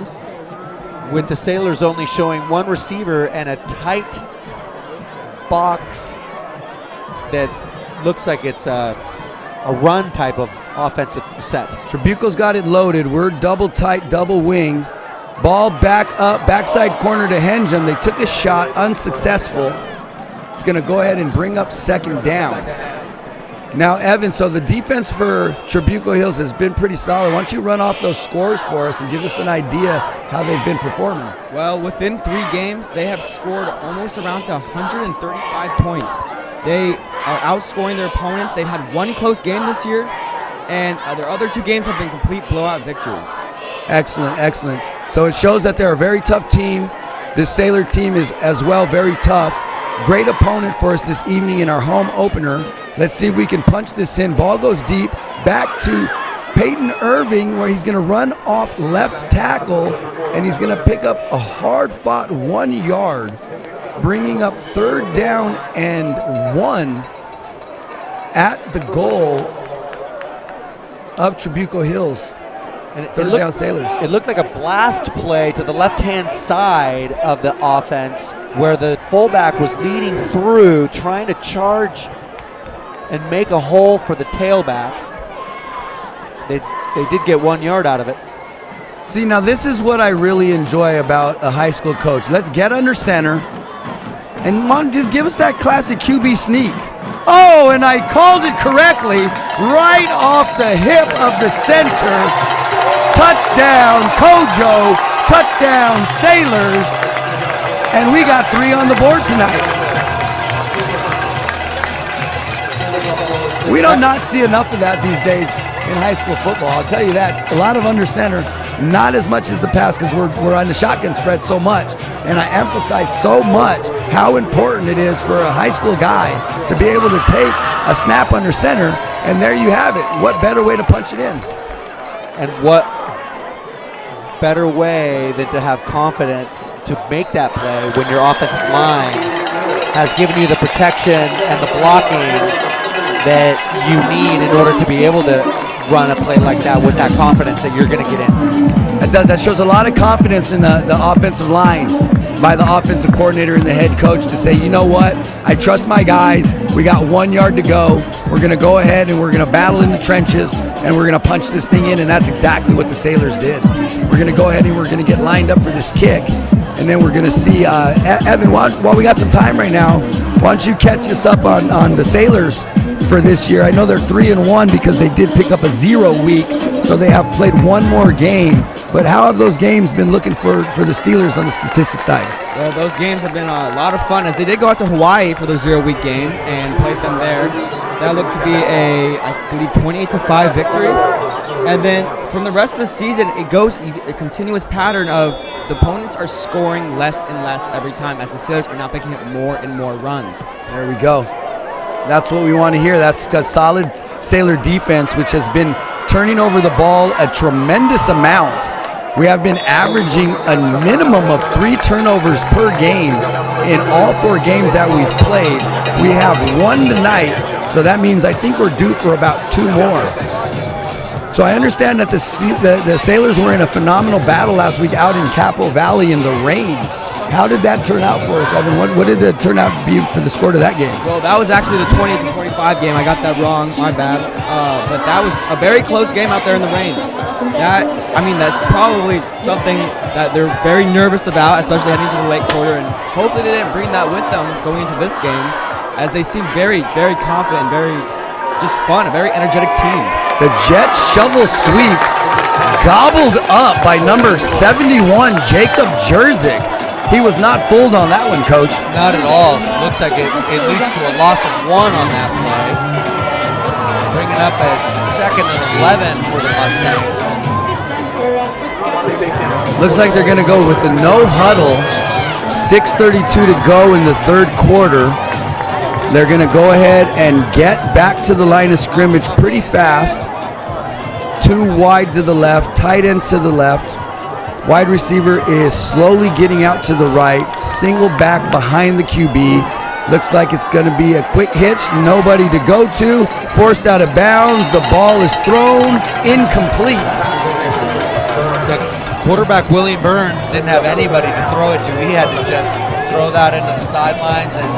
with the Sailors only showing 1 receiver and a tight box that looks like it's a run type of offensive set. Trabuco's got it loaded. We're double tight, double wing. Ball back up, backside corner to Henjum. They took a shot, unsuccessful. It's going to go ahead and bring up second down. Now, Evan, so the defense for Trabuco Hills has been pretty solid. Why don't you run off those scores for us and give us an idea how they've been performing? Well, within 3 games, they have scored almost around to 135 points. They are outscoring their opponents. They've had 1 close game this year, and their other 2 games have been complete blowout victories. Excellent. So it shows that they're a very tough team. This Sailor team is as well very tough. Great opponent for us this evening in our home opener. Let's see if we can punch this in. Ball goes deep, back to Peyton Irving, where he's going to run off left tackle, and he's going to pick up a hard-fought 1 yard, bringing up 3rd down and 1 at the goal of Trabuco Hills. And it 3rd down Sailors. It looked like a blast play to the left-hand side of the offense, where the fullback was leading through, trying to charge and make a hole for the tailback. They did get 1 yard out of it. See, now this is what I really enjoy about a high school coach. Let's get under center, and just give us that classic QB sneak. Oh, and I called it correctly, right off the hip of the center. Touchdown, Kojo. Touchdown, Sailors. And we got 3 on the board tonight. We do not see enough of that these days in high school football. I'll tell you that. A lot of under center. not as much as the pass because we're on the shotgun spread so much. And I emphasize so much how important it is for a high school guy to be able to take a snap under center, and there you have it. What better way to punch it in? And what better way than to have confidence to make that play when your offensive line has given you the protection and the blocking that you need in order to be able to run a play like that with that confidence that you're going to get in. It does. That shows a lot of confidence in the offensive line by the offensive coordinator and the head coach to say, you know what, I trust my guys. We got 1 yard to go. We're going to go ahead and we're going to battle in the trenches and we're going to punch this thing in, and that's exactly what the Sailors did. We're going to go ahead and we're going to get lined up for this kick, and then we're going to see, Evan, while we got some time right now, why don't you catch us up on the Sailors for this year? I know they're 3-1 because they did pick up a 0 week, so they have played one more game. But how have those games been looking for the Steelers on the statistics side? Well, those games have been a lot of fun, as they did go out to Hawaii for their 0-week game and played them there. That looked to be I believe, 28-5 victory. And then from the rest of the season, it goes a continuous pattern of the opponents are scoring less and less every time, as the Steelers are now picking up more and more runs. There we go. That's what we want to hear. That's a solid Sailor defense, which has been turning over the ball a tremendous amount. We have been averaging a minimum of 3 turnovers per game in all 4 games that we've played. We have 1 tonight, so that means I think we're due for about 2 more. So I understand that the Sailors were in a phenomenal battle last week out in Capo Valley in the rain. How did that turn out for us, Evan? What did the turnout be for the score to that game? Well, that was actually the 20-25 game. I got that wrong. My bad. But that was a very close game out there in the rain. That's probably something that they're very nervous about, especially heading to the late quarter. And hopefully they didn't bring that with them going into this game, as they seem very, very confident, very just fun, a very energetic team. The jet shovel sweep gobbled up by number 71, Jacob Jerzik. He was not fooled on that one, Coach. Not at all. Looks like it leads to a loss of 1 on that play. Bringing up at 2nd and 11 for the Mustangs. Looks like they're going to go with the no huddle. 6:32 to go in the 3rd quarter. They're going to go ahead and get back to the line of scrimmage pretty fast. 2 wide to the left, tight end to the left. Wide receiver is slowly getting out to the right, single back behind the QB. Looks like it's going to be a quick hitch, nobody to go to, forced out of bounds. The ball is thrown, incomplete. The quarterback, William Burns, didn't have anybody to throw it to. He had to just throw that into the sidelines and,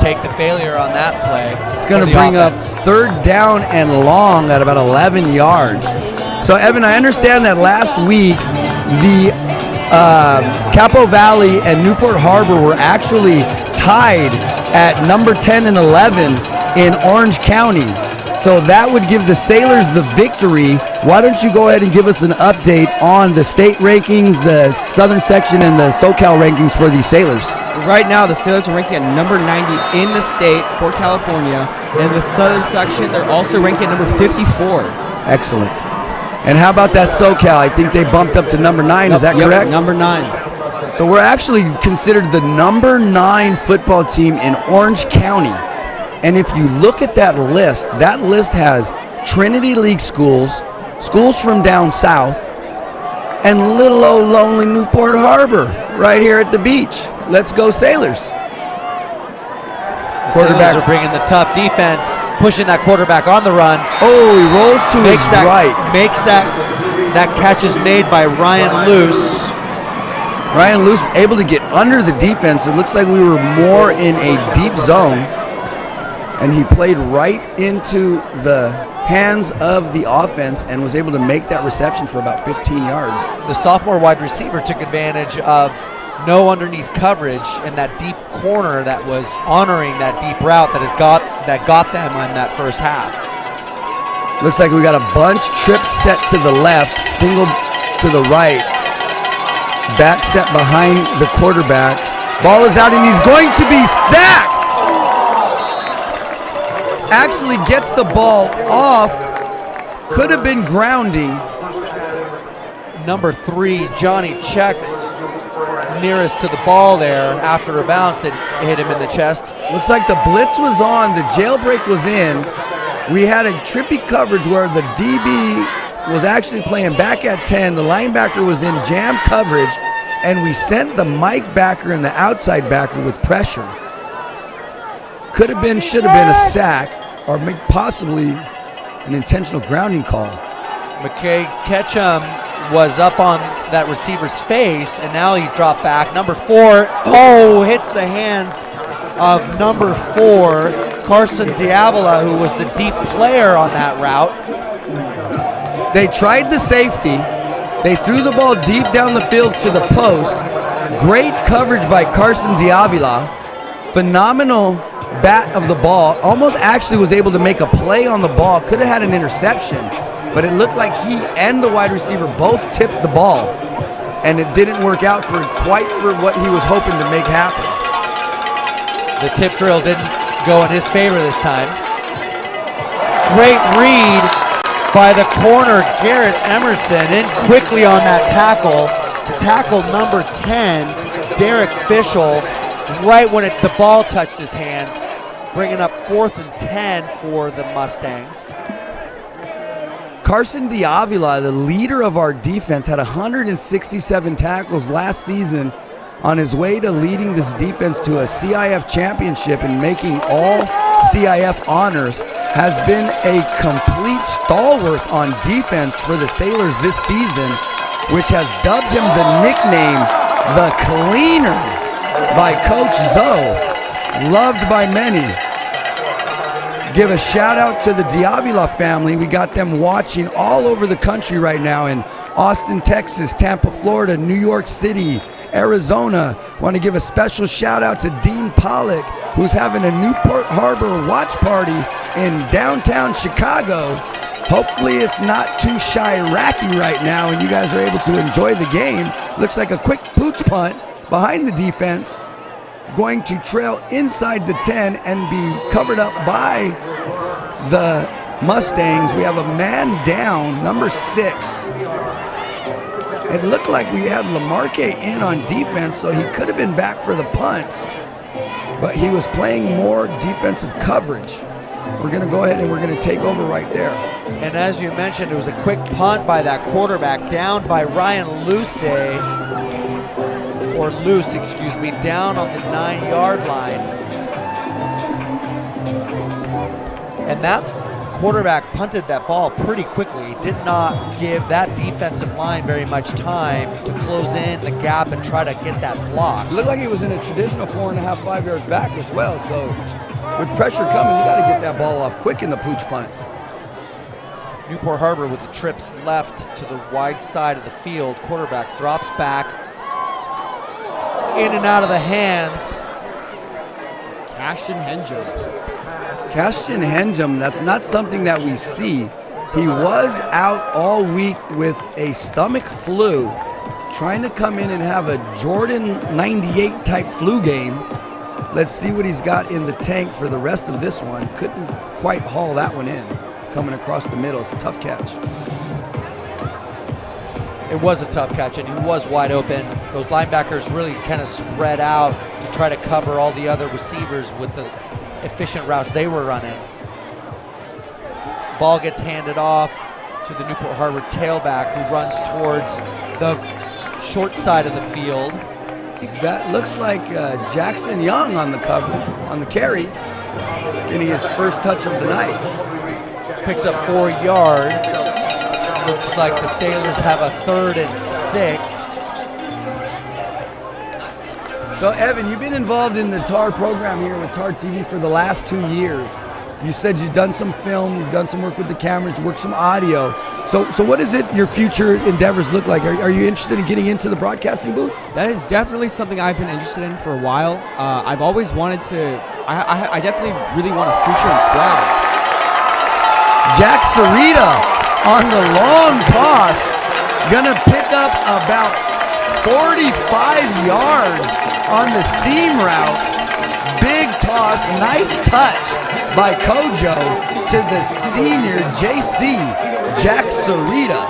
take the failure on that play. It's going to bring up 3rd down and long at about 11 yards. So, Evan, I understand that last week the Capo Valley and Newport Harbor were actually tied at number 10 and 11 in Orange County. So that would give the Sailors the victory. Why don't you go ahead and give us an update on the state rankings, the Southern section, and the SoCal rankings for these Sailors? Right now, the Sailors are ranking at number 90 in the state for California. In the Southern section, they're also ranking at number 54. Excellent. And how about that SoCal? I think they bumped up to number 9. Is that correct? Number 9. So we're actually considered the number 9 football team in Orange County. And if you look at that list has Trinity League schools, schools from down south, and little old lonely Newport Harbor right here at the beach. Let's go Sailors. Quarterback are bringing the tough defense, pushing that quarterback on the run. Oh, he rolls to his right. Makes that catch is made by Ryan Luce. Ryan Luce able to get under the defense. It looks like we were more in a deep zone. And he played right into the hands of the offense and was able to make that reception for about 15 yards. The sophomore wide receiver took advantage of no underneath coverage and that deep corner that was honoring that deep route that got them in that first half. Looks like we got a bunch, trip set to the left, single to the right, back set behind the quarterback. Ball is out and he's going to be sacked. Actually gets the ball off, could have been grounding, number 3, Johnny Checks, nearest to the ball there after a bounce. It hit him in the chest. Looks like the blitz was on, the jailbreak was in. We had a trippy coverage where the DB was actually playing back at 10. The linebacker was in jam coverage, and we sent the Mike backer and the outside backer with pressure. Could have been, should have been a sack, or possibly an intentional grounding call. McKay Ketchum was up on that receiver's face, and now he dropped back. Number 4, hits the hands of number 4, Carson Diavola, who was the deep player on that route. They tried the safety. They threw the ball deep down the field to the post. Great coverage by Carson Diavola. Phenomenal bat of the ball. Almost actually was able to make a play on the ball. Could have had an interception, but it looked like he and the wide receiver both tipped the ball, and it didn't work out for what he was hoping to make happen. The tip drill didn't go in his favor this time. Great read by the corner, Garrett Emerson, in quickly on that tackle. Tackle number 10, Derek Fischel, right when the ball touched his hands, bringing up 4th and 10 for the Mustangs. Carson Diavola, the leader of our defense, had 167 tackles last season on his way to leading this defense to a CIF championship and making all CIF honors. Has been a complete stalwart on defense for the Sailors this season, which has dubbed him the nickname the Cleaner by Coach Zoe, loved by many. Give a shout out to the Diavola family. We got them watching all over the country right now in Austin, Texas, Tampa, Florida, New York City, Arizona. Want to give a special shout out to Dean Pollock, who's having a Newport Harbor watch party in downtown Chicago. Hopefully it's not too Chirac-y right now and you guys are able to enjoy the game. Looks like a quick pooch punt behind the defense, going to trail inside the 10 and be covered up by the Mustangs. We have a man down, number 6. It looked like we had Lamarque in on defense, so he could have been back for the punt, but he was playing more defensive coverage. We're going to go ahead and we're going to take over right there. And as you mentioned, it was a quick punt by that quarterback, down by Ryan Luce, down on the 9-yard line. And that quarterback punted that ball pretty quickly. He did not give that defensive line very much time to close in the gap and try to get that block. It looked like he was in a traditional 4.5, 5 yards back as well. So with pressure coming, you got to get that ball off quick in the pooch punt. Newport Harbor with the trips left to the wide side of the field. Quarterback drops back, in and out of the hands. Ashton Henjum. Ashton Henjum, that's not something that we see. He was out all week with a stomach flu, trying to come in and have a Jordan 98 type flu game. Let's see what he's got in the tank for the rest of this one. Couldn't quite haul that one in. Coming across the middle, it's a tough catch. It was a tough catch, and he was wide open. Those linebackers really kind of spread out to try to cover all the other receivers with the efficient routes they were running. Ball gets handed off to the Newport Harbor tailback, who runs towards the short side of the field. That looks like Jackson Young on the cover, on the carry, getting his first touch of the night. Picks up 4 yards. Looks like the Sailors have a 3rd and 6. So Evan, you've been involved in the TAR program here with TarTV for the last 2 years. You said you've done some film, you've done some work with the cameras, you worked some audio. So what is it your future endeavors look like? Are you interested in getting into the broadcasting booth? That is definitely something I've been interested in for a while. I've always wanted to, I definitely really want a future in splatter. Jack Sarita on the long toss, gonna pick up about 45 yards on the seam route. Big toss, nice touch by Kojo to the senior JC, Jack Sarita.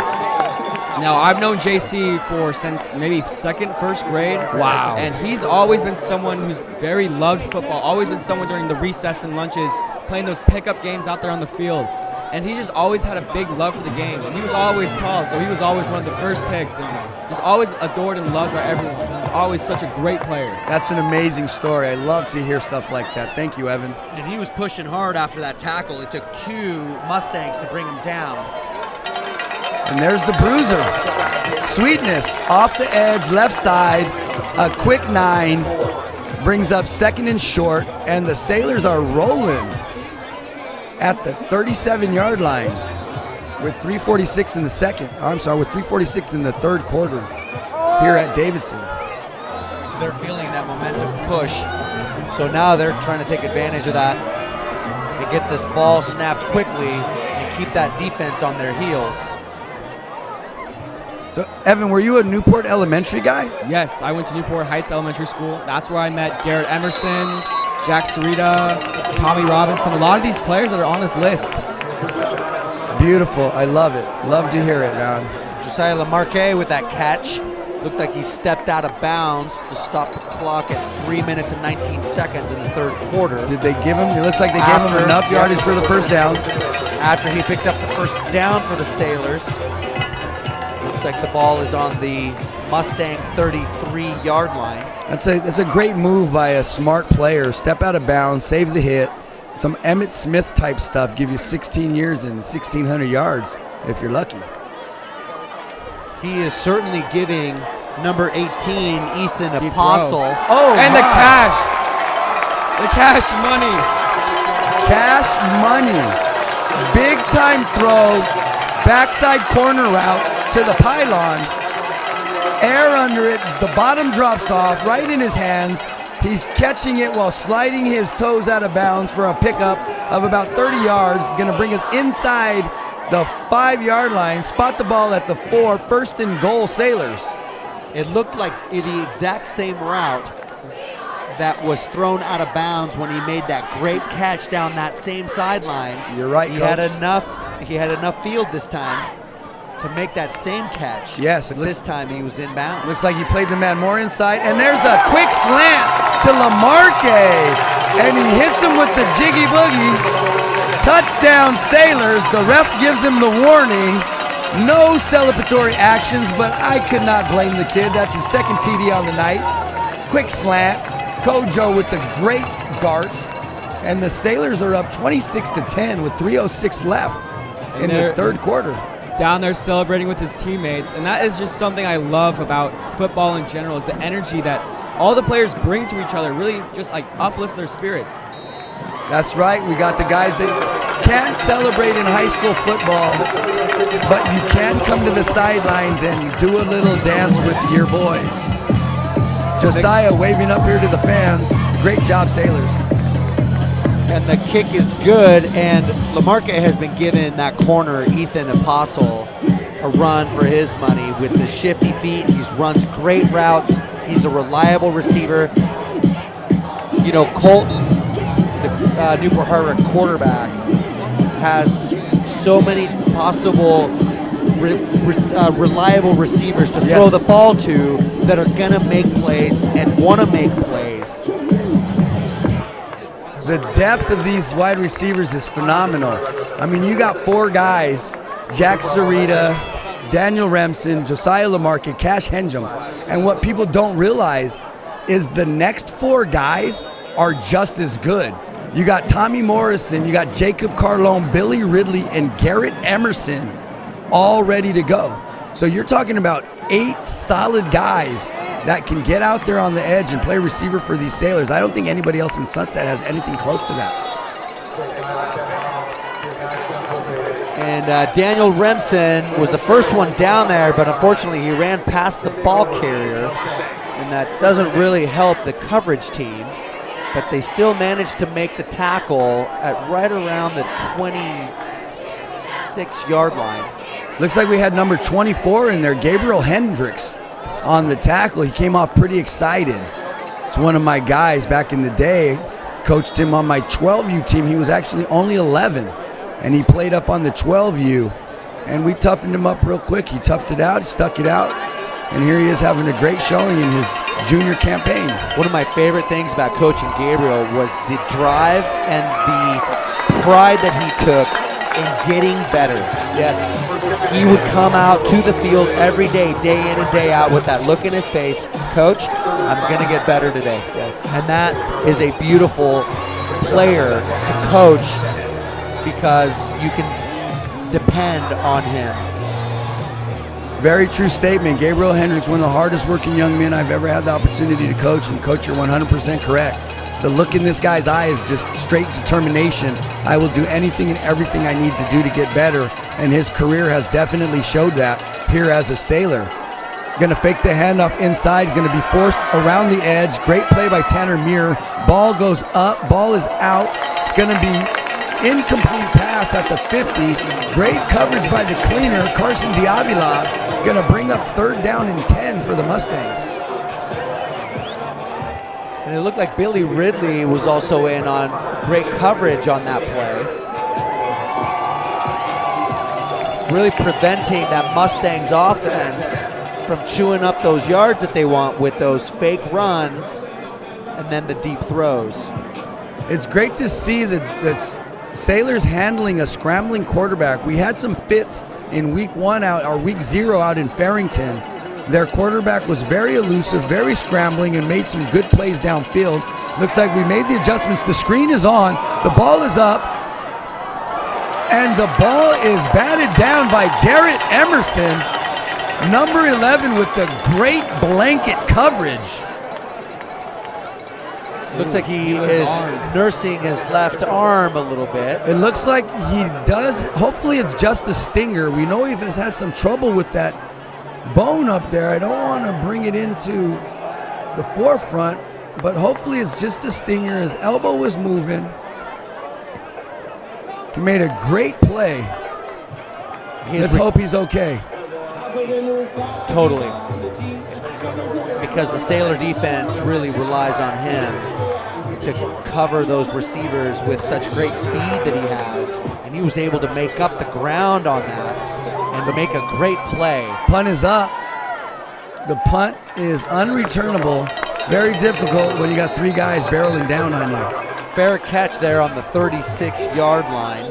Now, I've known JC since maybe first grade. Wow. And he's always been someone who's very loved football, always been someone during the recess and lunches, playing those pickup games out there on the field. And he just always had a big love for the game. And he was always tall, so he was always one of the first picks. And he's always adored and loved by everyone. He's always such a great player. That's an amazing story. I love to hear stuff like that. Thank you, Evan. And he was pushing hard after that tackle. It took 2 Mustangs to bring him down. And there's the bruiser. Sweetness off the edge, left side. A quick 9 brings up 2nd and short, and the Sailors are rolling at the 37-yard line with 3:46 in the second. I'm sorry, with 3:46 in the third quarter here at Davidson. They're feeling that momentum push. So now they're trying to take advantage of that and get this ball snapped quickly and keep that defense on their heels. So, Evan, were you a Newport Elementary guy? Yes, I went to Newport Heights Elementary School. That's where I met Garrett Emerson, Jack Sarita, Tommy Robinson, a lot of these players that are on this list. Beautiful. I love it. Love to hear it, man. Josiah Lamarque with that catch. Looked like he stepped out of bounds to stop the clock at 3 minutes and 19 seconds in the third quarter. Did they give him, it looks like they gave him enough yardage for the first down. After he picked up the first down for the Sailors. Looks like the ball is on the Mustang 33-yard line. That's a great move by a smart player. Step out of bounds, save the hit. Some Emmitt Smith type stuff, give you 16 years and 1,600 yards if you're lucky. He is certainly giving number 18, Ethan Apostle. Oh, and the cash money. Cash money. Big time throw, backside corner route to the pylon. Air under it, the bottom drops off right in his hands. He's catching it while sliding his toes out of bounds for a pickup of about 30 yards. Going to bring us inside the 5-yard line. Spot the ball at the 4, 1st and goal Sailors. It looked like the exact same route that was thrown out of bounds when he made that great catch down that same sideline. You're right, Coach. He had enough field this time to make that same catch. Yes. But this time he was inbounds. Looks like he played the man more inside. And there's a quick slant to Lamarque. And he hits him with the jiggy boogie. Touchdown Sailors. The ref gives him the warning. No celebratory actions, but I could not blame the kid. That's his 2nd TD on the night. Quick slant. Kojo with the great dart. And the Sailors are up 26-10 with 3:06 left in the third quarter. Down there celebrating with his teammates, and that is just something I love about football in general, is the energy that all the players bring to each other really just like uplifts their spirits. That's right. We got the guys that can't celebrate in high school football, but you can come to the sidelines and do a little dance with your boys. Josiah waving up here to the fans. Great job, Sailors. And the kick is good, and Lamarque has been given that corner, Ethan Apostle, a run for his money with the shifty feet. He runs great routes. He's a reliable receiver. You know, Colton, the Newport Hardwick quarterback, has so many possible reliable receivers to throw the ball to that are going to make plays and want to make plays. The depth of these wide receivers is phenomenal. I mean, you got 4 guys, Jack Sarita, Daniel Remsen, Josiah Lamarque, Cash Henjum. And what people don't realize is the next 4 guys are just as good. You got Tommy Morrison, you got Jacob Carlone, Billy Ridley, and Garrett Emerson all ready to go. So you're talking about 8 solid guys that can get out there on the edge and play receiver for these Sailors. I don't think anybody else in Sunset has anything close to that. And Daniel Remsen was the first one down there, but unfortunately he ran past the ball carrier, and that doesn't really help the coverage team. But they still managed to make the tackle at right around the 26-yard line. Looks like we had number 24 in there, Gabriel Hendricks, on the tackle. He came off pretty excited. It's one of my guys back in the day. Coached him on my 12U team. He was actually only 11, and he played up on the 12U and we toughened him up real quick. He toughed it out, stuck it out, and here he is having a great showing in his junior campaign. One of my favorite things about coaching Gabriel was the drive and the pride that he took in getting better. Yes. He would come out to the field every day, day in and day out, with that look in his face. Coach, I'm going to get better today. Yes. And that is a beautiful player to coach because you can depend on him. Very true statement. Gabriel Hendricks, one of the hardest working young men I've ever had the opportunity to coach, and coach, you're 100% correct. The look in this guy's eye is just straight determination. I will do anything and everything I need to do to get better, and his career has definitely showed that here as a Sailor. Gonna fake the handoff inside. He's gonna be forced around the edge. Great play by Tanner Muir. Ball goes up, ball is out. It's gonna be incomplete pass at the 50. Great coverage by the cleaner, Carson Diavila. Gonna bring up 3rd down and 10 for the Mustangs. And it looked like Billy Ridley was also in on great coverage on that play. Really preventing that Mustangs offense from chewing up those yards that they want with those fake runs and then the deep throws. It's great to see that Sailors handling a scrambling quarterback. We had some fits in week 0 out in Farrington. Their quarterback was very elusive, very scrambling, and made some good plays downfield. Looks like we made the adjustments. The screen is on. The ball is up. And the ball is batted down by Garrett Emerson, number 11, with the great blanket coverage. Looks like he is nursing his left arm a little bit. It looks like he does. Hopefully it's just a stinger. We know he has had some trouble with that bone up there. I don't want to bring it into the forefront, but hopefully it's just a stinger. His elbow was moving. He made a great play. Let's hope he's okay. Totally. Because the Sailor defense really relies on him to cover those receivers with such great speed that he has, and he was able to make up the ground on that and to make a great play. Punt is up. The punt is unreturnable. Very difficult when you got 3 guys barreling down on you. Fair catch there on the 36-yard line.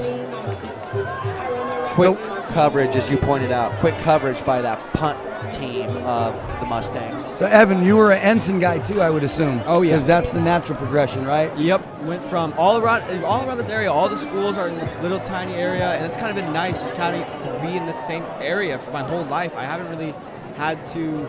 Quick coverage, as you pointed out. Quick coverage by that punt team of the Mustangs. So Evan, you were an ensign guy too, I would assume. Oh yeah, because that's the natural progression, right? Yep. Went from all around this area. All the schools are in this little tiny area, and it's kind of been nice just kind of to be in the same area for my whole life. I haven't really had to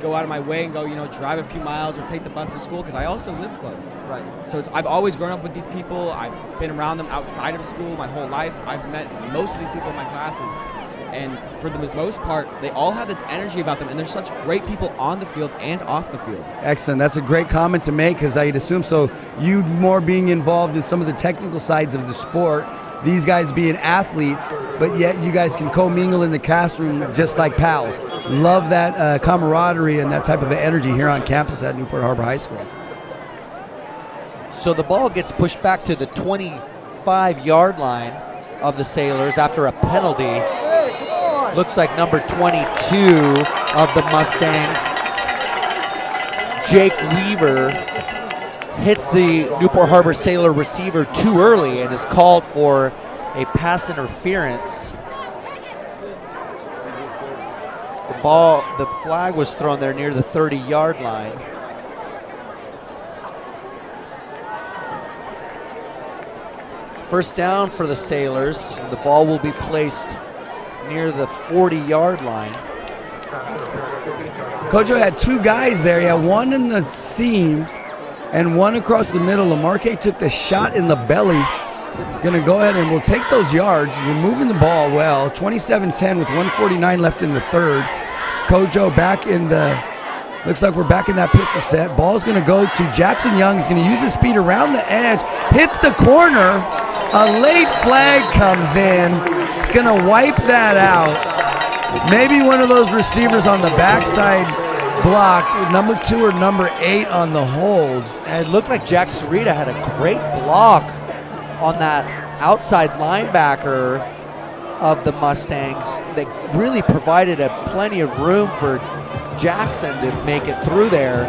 go out of my way and go, drive a few miles or take the bus to school because I also live close. Right. So I've always grown up with these people. I've been around them outside of school my whole life. I've met most of these people in my classes. And for the most part, they all have this energy about them, and they're such great people on the field and off the field. Excellent. That's a great comment to make because I'd assume so. You more being involved in some of the technical sides of the sport, these guys being athletes, but yet you guys can co-mingle in the classroom just like pals. Love that camaraderie and that type of energy here on campus at Newport Harbor High School. So the ball gets pushed back to the 25-yard line of the Sailors after a penalty. Looks like number 22 of the Mustangs, Jake Weaver, hits the Newport Harbor Sailor receiver too early and is called for a pass interference. The flag was thrown there near the 30-yard line. First down for the Sailors. The ball will be placed near the 40-yard line. Kojo had 2 guys there. He had one in the seam and one across the middle. Lamarque took the shot in the belly. Gonna go ahead and we'll take those yards. We're moving the ball well. 27-10 with 1:49 left in the third. Kojo back in the, looks like we're back in that pistol set. Ball's gonna go to Jackson Young. He's gonna use his speed around the edge. Hits the corner. A late flag comes in. It's gonna wipe that out. Maybe one of those receivers on the backside block, number 2 or number 8 on the hold. And it looked like Jack Sarita had a great block on that outside linebacker of the Mustangs that really provided plenty of room for Jackson to make it through there.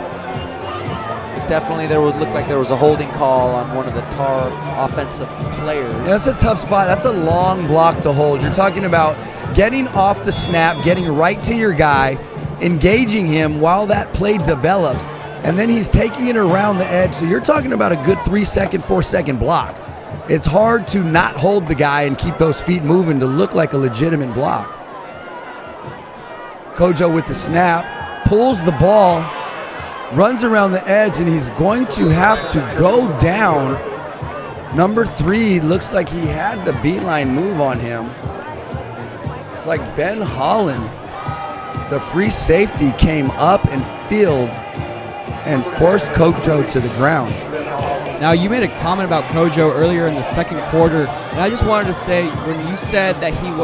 Definitely there would look like there was a holding call on one of the TAR offensive players. Yeah, that's a tough spot. That's a long block to hold. You're talking about getting off the snap, getting right to your guy, engaging him while that play develops, and then he's taking it around the edge. So you're talking about a good 3-second, 4-second block. It's hard to not hold the guy and keep those feet moving to look like a legitimate block. Kojo with the snap, pulls the ball, runs around the edge, and he's going to have to go down. Number 3 looks like he had the beeline move on him. It's like Ben Holland, the free safety, came up and fielded and forced Kojo to the ground. Now, you made a comment about Kojo earlier in the second quarter, and I just wanted to say, when you said that you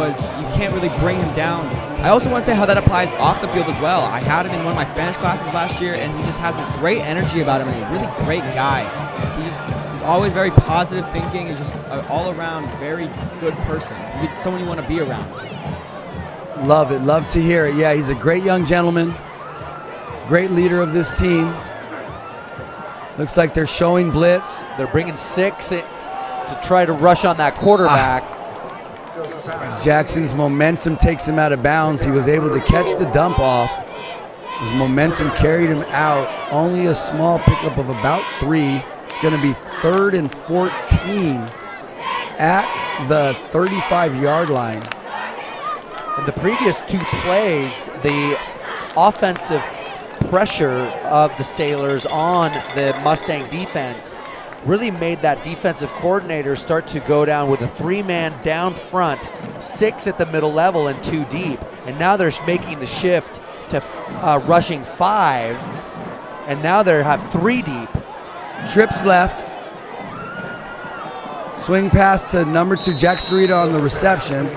can't really bring him down, I also want to say how that applies off the field as well. I had him in one of my Spanish classes last year, and he just has this great energy about him, and a really great guy. He's always very positive thinking and just an all-around very good person. Someone you want to be around. Love it. Love to hear it. Yeah, he's a great young gentleman, great leader of this team. Looks like they're showing blitz. They're bringing 6 to try to rush on that quarterback. Jackson's momentum takes him out of bounds. He was able to catch the dump off. His momentum carried him out. Only a small pickup of about 3. It's going to be 3rd and 14 at the 35-yard line. In the previous 2 plays, the offensive pressure of the Sailors on the Mustang defense really made that defensive coordinator start to go down with a 3-man down front, 6 at the middle level and 2 deep. And now they're making the shift to rushing 5, and now they have 3 deep. Trips left. Swing pass to number 2, Jack Sarita on the reception.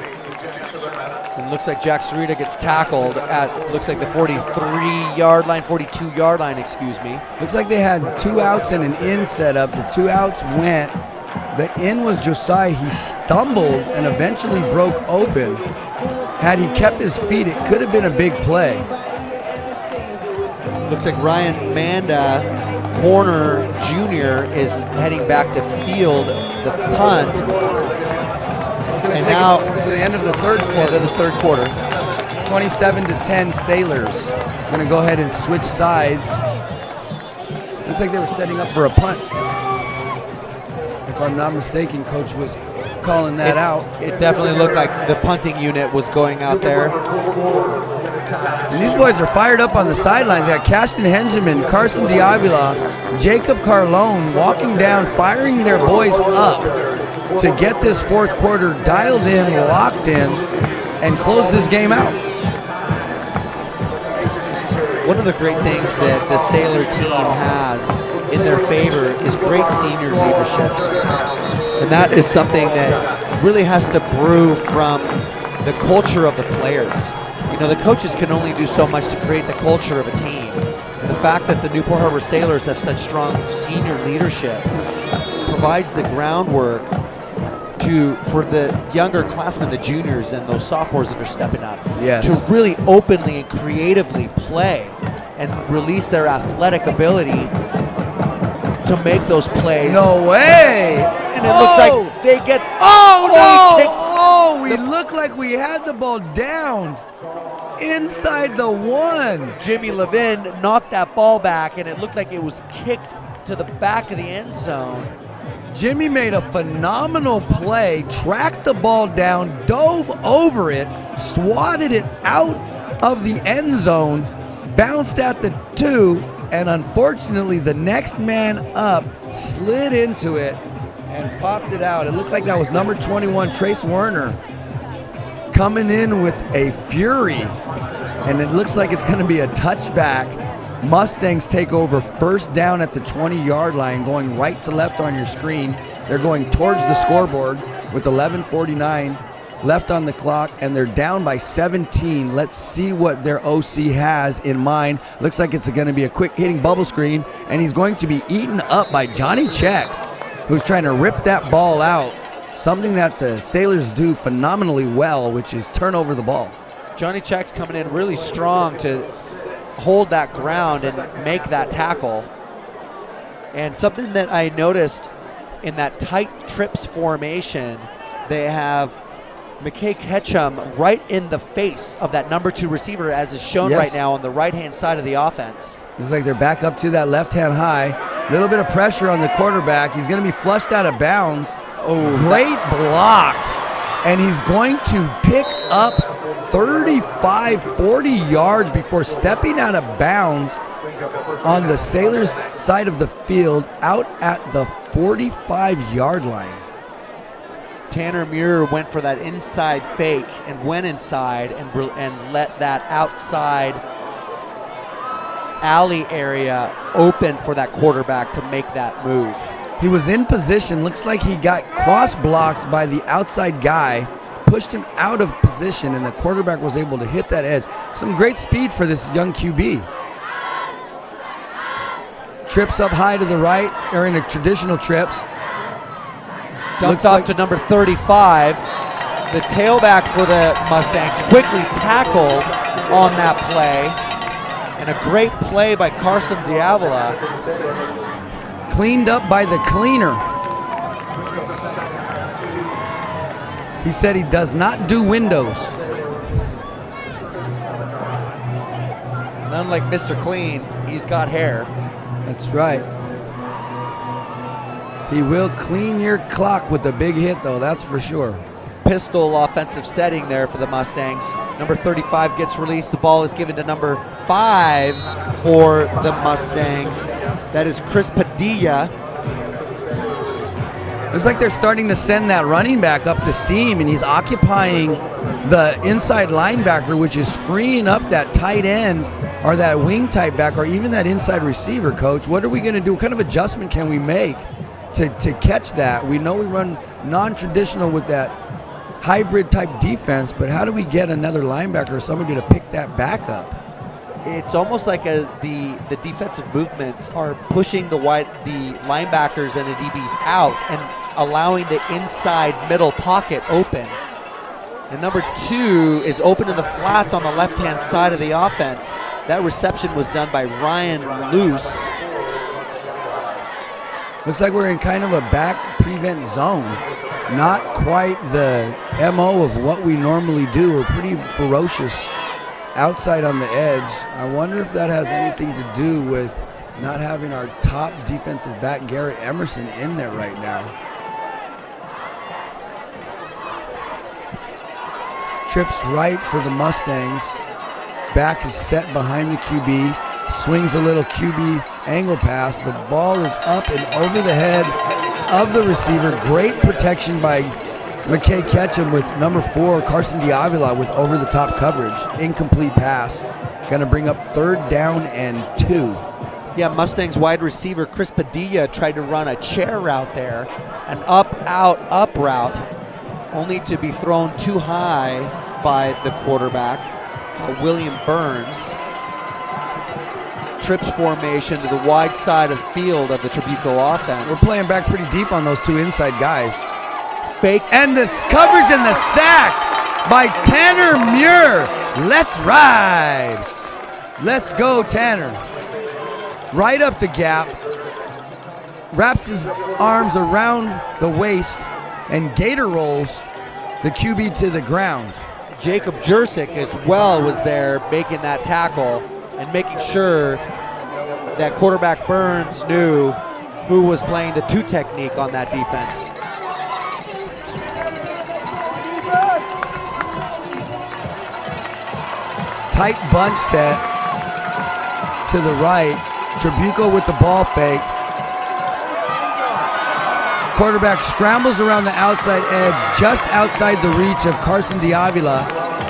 It looks like Jack Sarita gets tackled at, looks like the 43-yard line, 42-yard line, excuse me. Looks like they had 2 outs and an in set up. The 2 outs went. The in was Josiah. He stumbled and eventually broke open. Had he kept his feet, it could have been a big play. Looks like Ryan Manda, corner junior, is heading back to field the punt. And now to the end of the third quarter. 27-10 Sailors. Going to go ahead and switch sides. Looks like they were setting up for a punt. If I'm not mistaken, Coach was calling that out. It definitely looked like the punting unit was going out there. And these boys are fired up on the sidelines. They got Cashton Hengeman, Carson Diavila, Jacob Carlone walking down, firing their boys up to get this fourth quarter dialed in, locked in, and close this game out. One of the great things that the Sailor team has in their favor is great senior leadership. And that is something that really has to brew from the culture of the players. You know, the coaches can only do so much to create the culture of a team. And the fact that the Newport Harbor Sailors have such strong senior leadership provides the groundwork for the younger classmen, the juniors and those sophomores that are stepping up, to really openly and creatively play and release their athletic ability to make those plays. No way! And it looks like they get... We look like we had the ball downed inside the 1. Jimmy Levin knocked that ball back, and it looked like it was kicked to the back of the end zone. Jimmy made a phenomenal play, tracked the ball down, dove over it, swatted it out of the end zone, bounced at the 2, and unfortunately the next man up slid into it and popped it out. It looked like that was number 21, Trace Werner, coming in with a fury, and it looks like it's going to be a touchback. Mustangs take over first down at the 20-yard line, going right to left on your screen. They're going towards the scoreboard with 11:49 left on the clock, and they're down by 17. Let's see what their OC has in mind. Looks like it's going to be a quick hitting bubble screen, and he's going to be eaten up by Johnny Checks, who's trying to rip that ball out. something that the Sailors do phenomenally well, which is turn over the ball. Johnny Check's coming in really strong to hold that ground and make that tackle. And something that I noticed in that tight trips formation, they have McKay Ketchum right in the face of that number 2 receiver, as is shown right now on the right-hand side of the offense. Looks like they're back up to that left-hand high. Little bit of pressure on the quarterback. He's going to be flushed out of bounds. Oh, great block. And he's going to pick up 35, 40 yards before stepping out of bounds on the Sailors side of the field out at the 45-yard line. Tanner Muir went for that inside fake and went inside and let that outside alley area open for that quarterback to make that move. He was in position. Looks like he got cross-blocked by the outside guy, pushed him out of position, and the quarterback was able to hit that edge. Some great speed for this young QB. Trips up high to the right, or in a traditional trips. Dumped off to number 35. The tailback for the Mustangs quickly tackled on that play. And a great play by Carson Diavola. Cleaned up by the cleaner. He said he does not do windows. And unlike Mr. Clean, he's got hair. That's right. He will clean your clock with a big hit, though, that's for sure. Pistol offensive setting there for the Mustangs. Number 35 gets released. The ball is given to number 5 for the Mustangs. That is Chris Padilla. Looks like they're starting to send that running back up the seam, and he's occupying the inside linebacker, which is freeing up that tight end or that wing tight back or even that inside receiver, Coach. What are we going to do? What kind of adjustment can we make to catch that? We know we run non-traditional with that hybrid type defense, but how do we get another linebacker or somebody to pick that back up? It's almost like the defensive movements are pushing the linebackers and the DBs out and allowing the inside middle pocket open. And number 2 is open in the flats on the left-hand side of the offense. That reception was done by Ryan Luce. Looks like we're in kind of a back prevent zone. Not quite the MO of what we normally do. We're pretty ferocious outside on the edge. I wonder if that has anything to do with not having our top defensive back, Garrett Emerson, in there right now. Trips right for the Mustangs. Back is set behind the QB. Swings a little QB angle pass. The ball is up and over the head of the receiver. Great protection by McKay Ketchum with number 4, Carson Diavola, with over-the-top coverage. Incomplete pass. Going to bring up 3rd down and 2. Yeah, Mustangs wide receiver Chris Padilla tried to run a chair route there, an up route, only to be thrown too high by the quarterback, William Burns. Trips formation to the wide side of field of the Trabuco offense. We're playing back pretty deep on those 2 inside guys. Fake. And this coverage and the sack by Tanner Muir. Let's ride. Let's go, Tanner. Right up the gap. Wraps his arms around the waist and gator rolls the QB to the ground. Jacob Jursic as well was there making that tackle and making sure that quarterback Burns knew who was playing the 2 technique on that defense. Tight bunch set to the right. Trabuco with the ball fake. Quarterback scrambles around the outside edge, just outside the reach of Carson Diavola.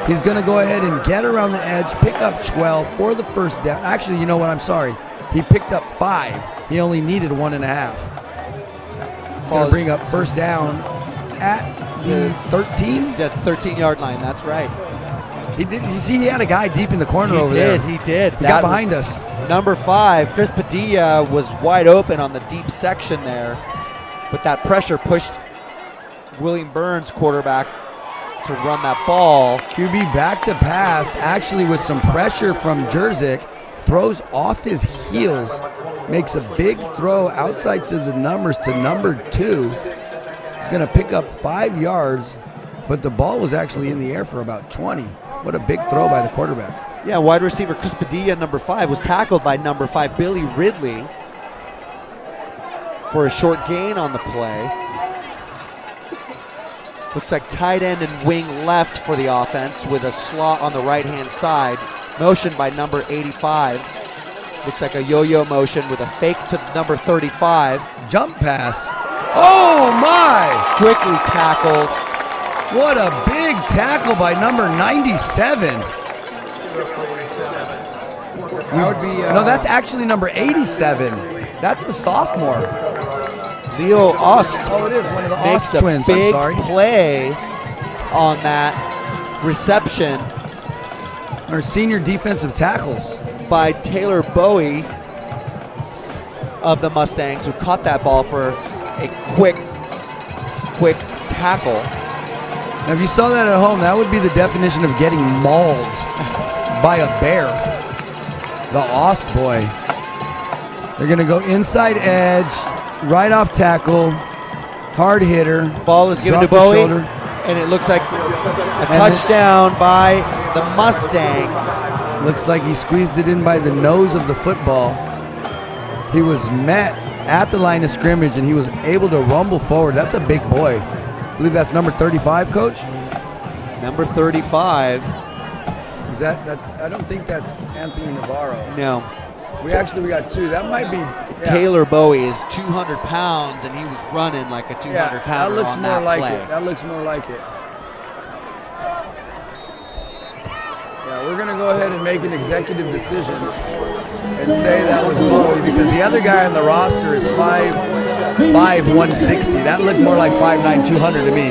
He's going to go ahead and get around the edge, pick up 12 for the 1st down. Actually, you know what? I'm sorry. He picked up 5. He only needed 1.5. It's going to bring up 1st down at the 13? The 13-yard line, that's right. He did. You see, he had a guy deep in the corner over there. He did. He got behind us. Number 5, Chris Padilla, was wide open on the deep section there, but that pressure pushed William Burns, quarterback, to run that ball. QB back to pass, actually with some pressure from Jerzik, throws off his heels, makes a big throw outside to the numbers to number 2. He's going to pick up 5 yards, but the ball was actually in the air for about 20. What a big throw by the quarterback. Yeah, wide receiver Chris Padilla, number 5, was tackled by number 5, Billy Ridley, for a short gain on the play. Looks like tight end and wing left for the offense with a slot on the right-hand side. Motion by number 85. Looks like a yo-yo motion with a fake to number 35. Jump pass. Oh, my! Quickly tackled. What a big tackle by number 97. That would be. No, that's actually number 87. That's the sophomore. Leo Ost. Oh, it is one of the makes Ost twins. Big I'm sorry. play on that reception. Our senior defensive tackles. By Taylor Bowie of the Mustangs, who caught that ball for a quick tackle. Now, if you saw that at home, that would be the definition of getting mauled by a bear. The Ost boy. They're going to go inside edge, right off tackle, hard hitter. Ball is given to Bowie, shoulder. And it looks like a touchdown by the Mustangs. Looks like he squeezed it in by the nose of the football. He was met at the line of scrimmage, and he was able to rumble forward. That's a big boy. I believe that's number 35, Coach? Number 35. Is that's? I don't think that's Anthony Navarro. No. We got 2. That might be. Yeah. Taylor Bowie is 200 pounds, and he was running like a 200 pounder. That looks on more that like play. it. That looks more like it. Yeah, we're going to go ahead and make an executive decision and say that was Bowie, because the other guy on the roster is 5'5", 160. That looked more like 5'9", 200 to me.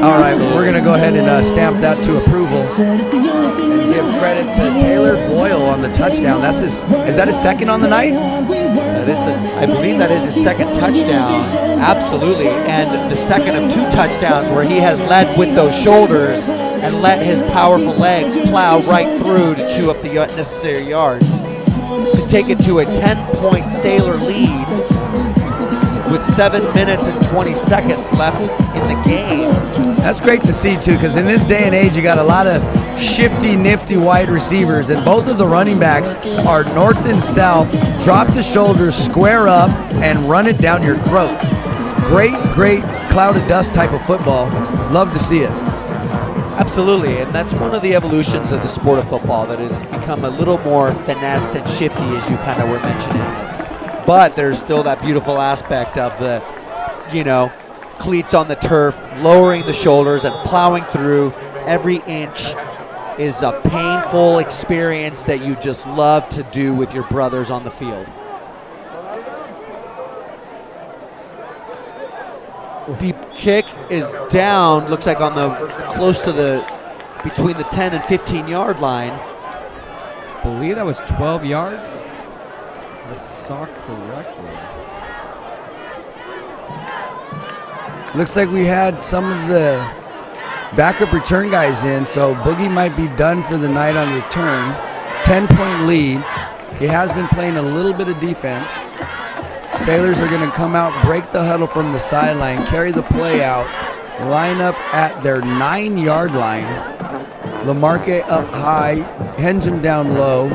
All right, we're going to go ahead and stamp that to approval and give credit to Taylor Boyle on the touchdown. Is that his second on the night? I believe that is his second touchdown. Absolutely, and the second of 2 touchdowns where he has led with those shoulders and let his powerful legs plow right through to chew up the necessary yards to take it to a 10-point Sailor lead with 7 minutes and 20 seconds left in the game. That's great to see, too, because in this day and age, you got a lot of shifty, nifty wide receivers, and both of the running backs are north and south, drop the shoulders, square up, and run it down your throat. Great cloud of dust type of football. Love to see it. Absolutely, and that's one of the evolutions of the sport of football that has become a little more finesse and shifty, as you kind of were mentioning. But there's still that beautiful aspect of the, cleats on the turf, lowering the shoulders and plowing through. Every inch is a painful experience that you just love to do with your brothers on the field. Deep kick is down, looks like on the close to between the 10 and 15-yard line. I believe that was 12 yards. I saw correctly. Looks like we had some of the backup return guys in, so Boogie might be done for the night on return. 10-point lead. He has been playing a little bit of defense. Sailors are going to come out, break the huddle from the sideline, carry the play out, line up at their 9-yard line. Lamarque up high, Hengen down low,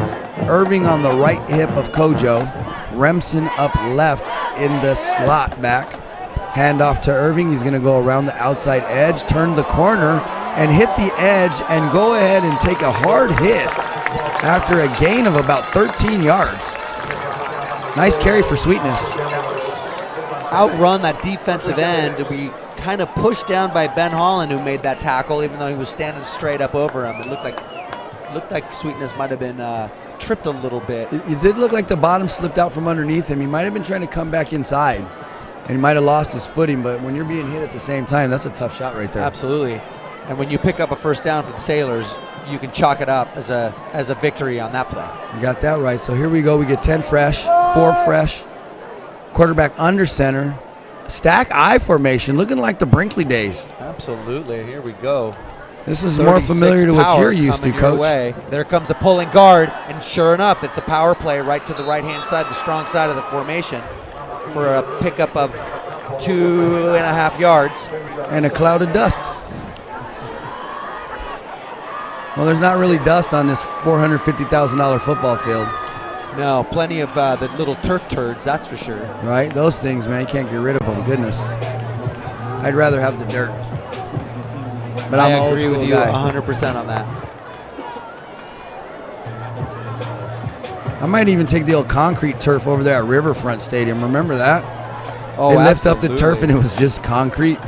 Irving on the right hip of Kojo, Remsen up left in the slot back. Handoff to Irving. He's going to go around the outside edge, turn the corner, and hit the edge and go ahead and take a hard hit after a gain of about 13 yards. Nice carry for Sweetness. Outrun that defensive end. We kind of pushed down by Ben Holland, who made that tackle, even though he was standing straight up over him. It looked like Sweetness might have been tripped a little bit. It did look like the bottom slipped out from underneath him. He might have been trying to come back inside, and he might have lost his footing, but when you're being hit at the same time, that's a tough shot right there. Absolutely. And when you pick up a first down for the Sailors, you can chalk it up as a victory on that play. You got that right. So here we go. We get 10 fresh, 4 fresh. Quarterback under center. Stack I formation, looking like the Brinkley days. Absolutely. Here we go. This is more familiar to what you're used to, Coach. Way. There comes the pulling guard, and sure enough, it's a power play right to the right-hand side, the strong side of the formation, for a pickup of 2.5 yards. And a cloud of dust. Well, there's not really dust on this $450,000 football field. No, plenty of the little turf turds, that's for sure. Right? Those things, man, you can't get rid of them. Goodness. I'd rather have the dirt. But I'm an old agree school with you guy. 100% on that. I might even take the old concrete turf over there at Riverfront Stadium. Remember that? Oh, they lift up the turf and it was just concrete.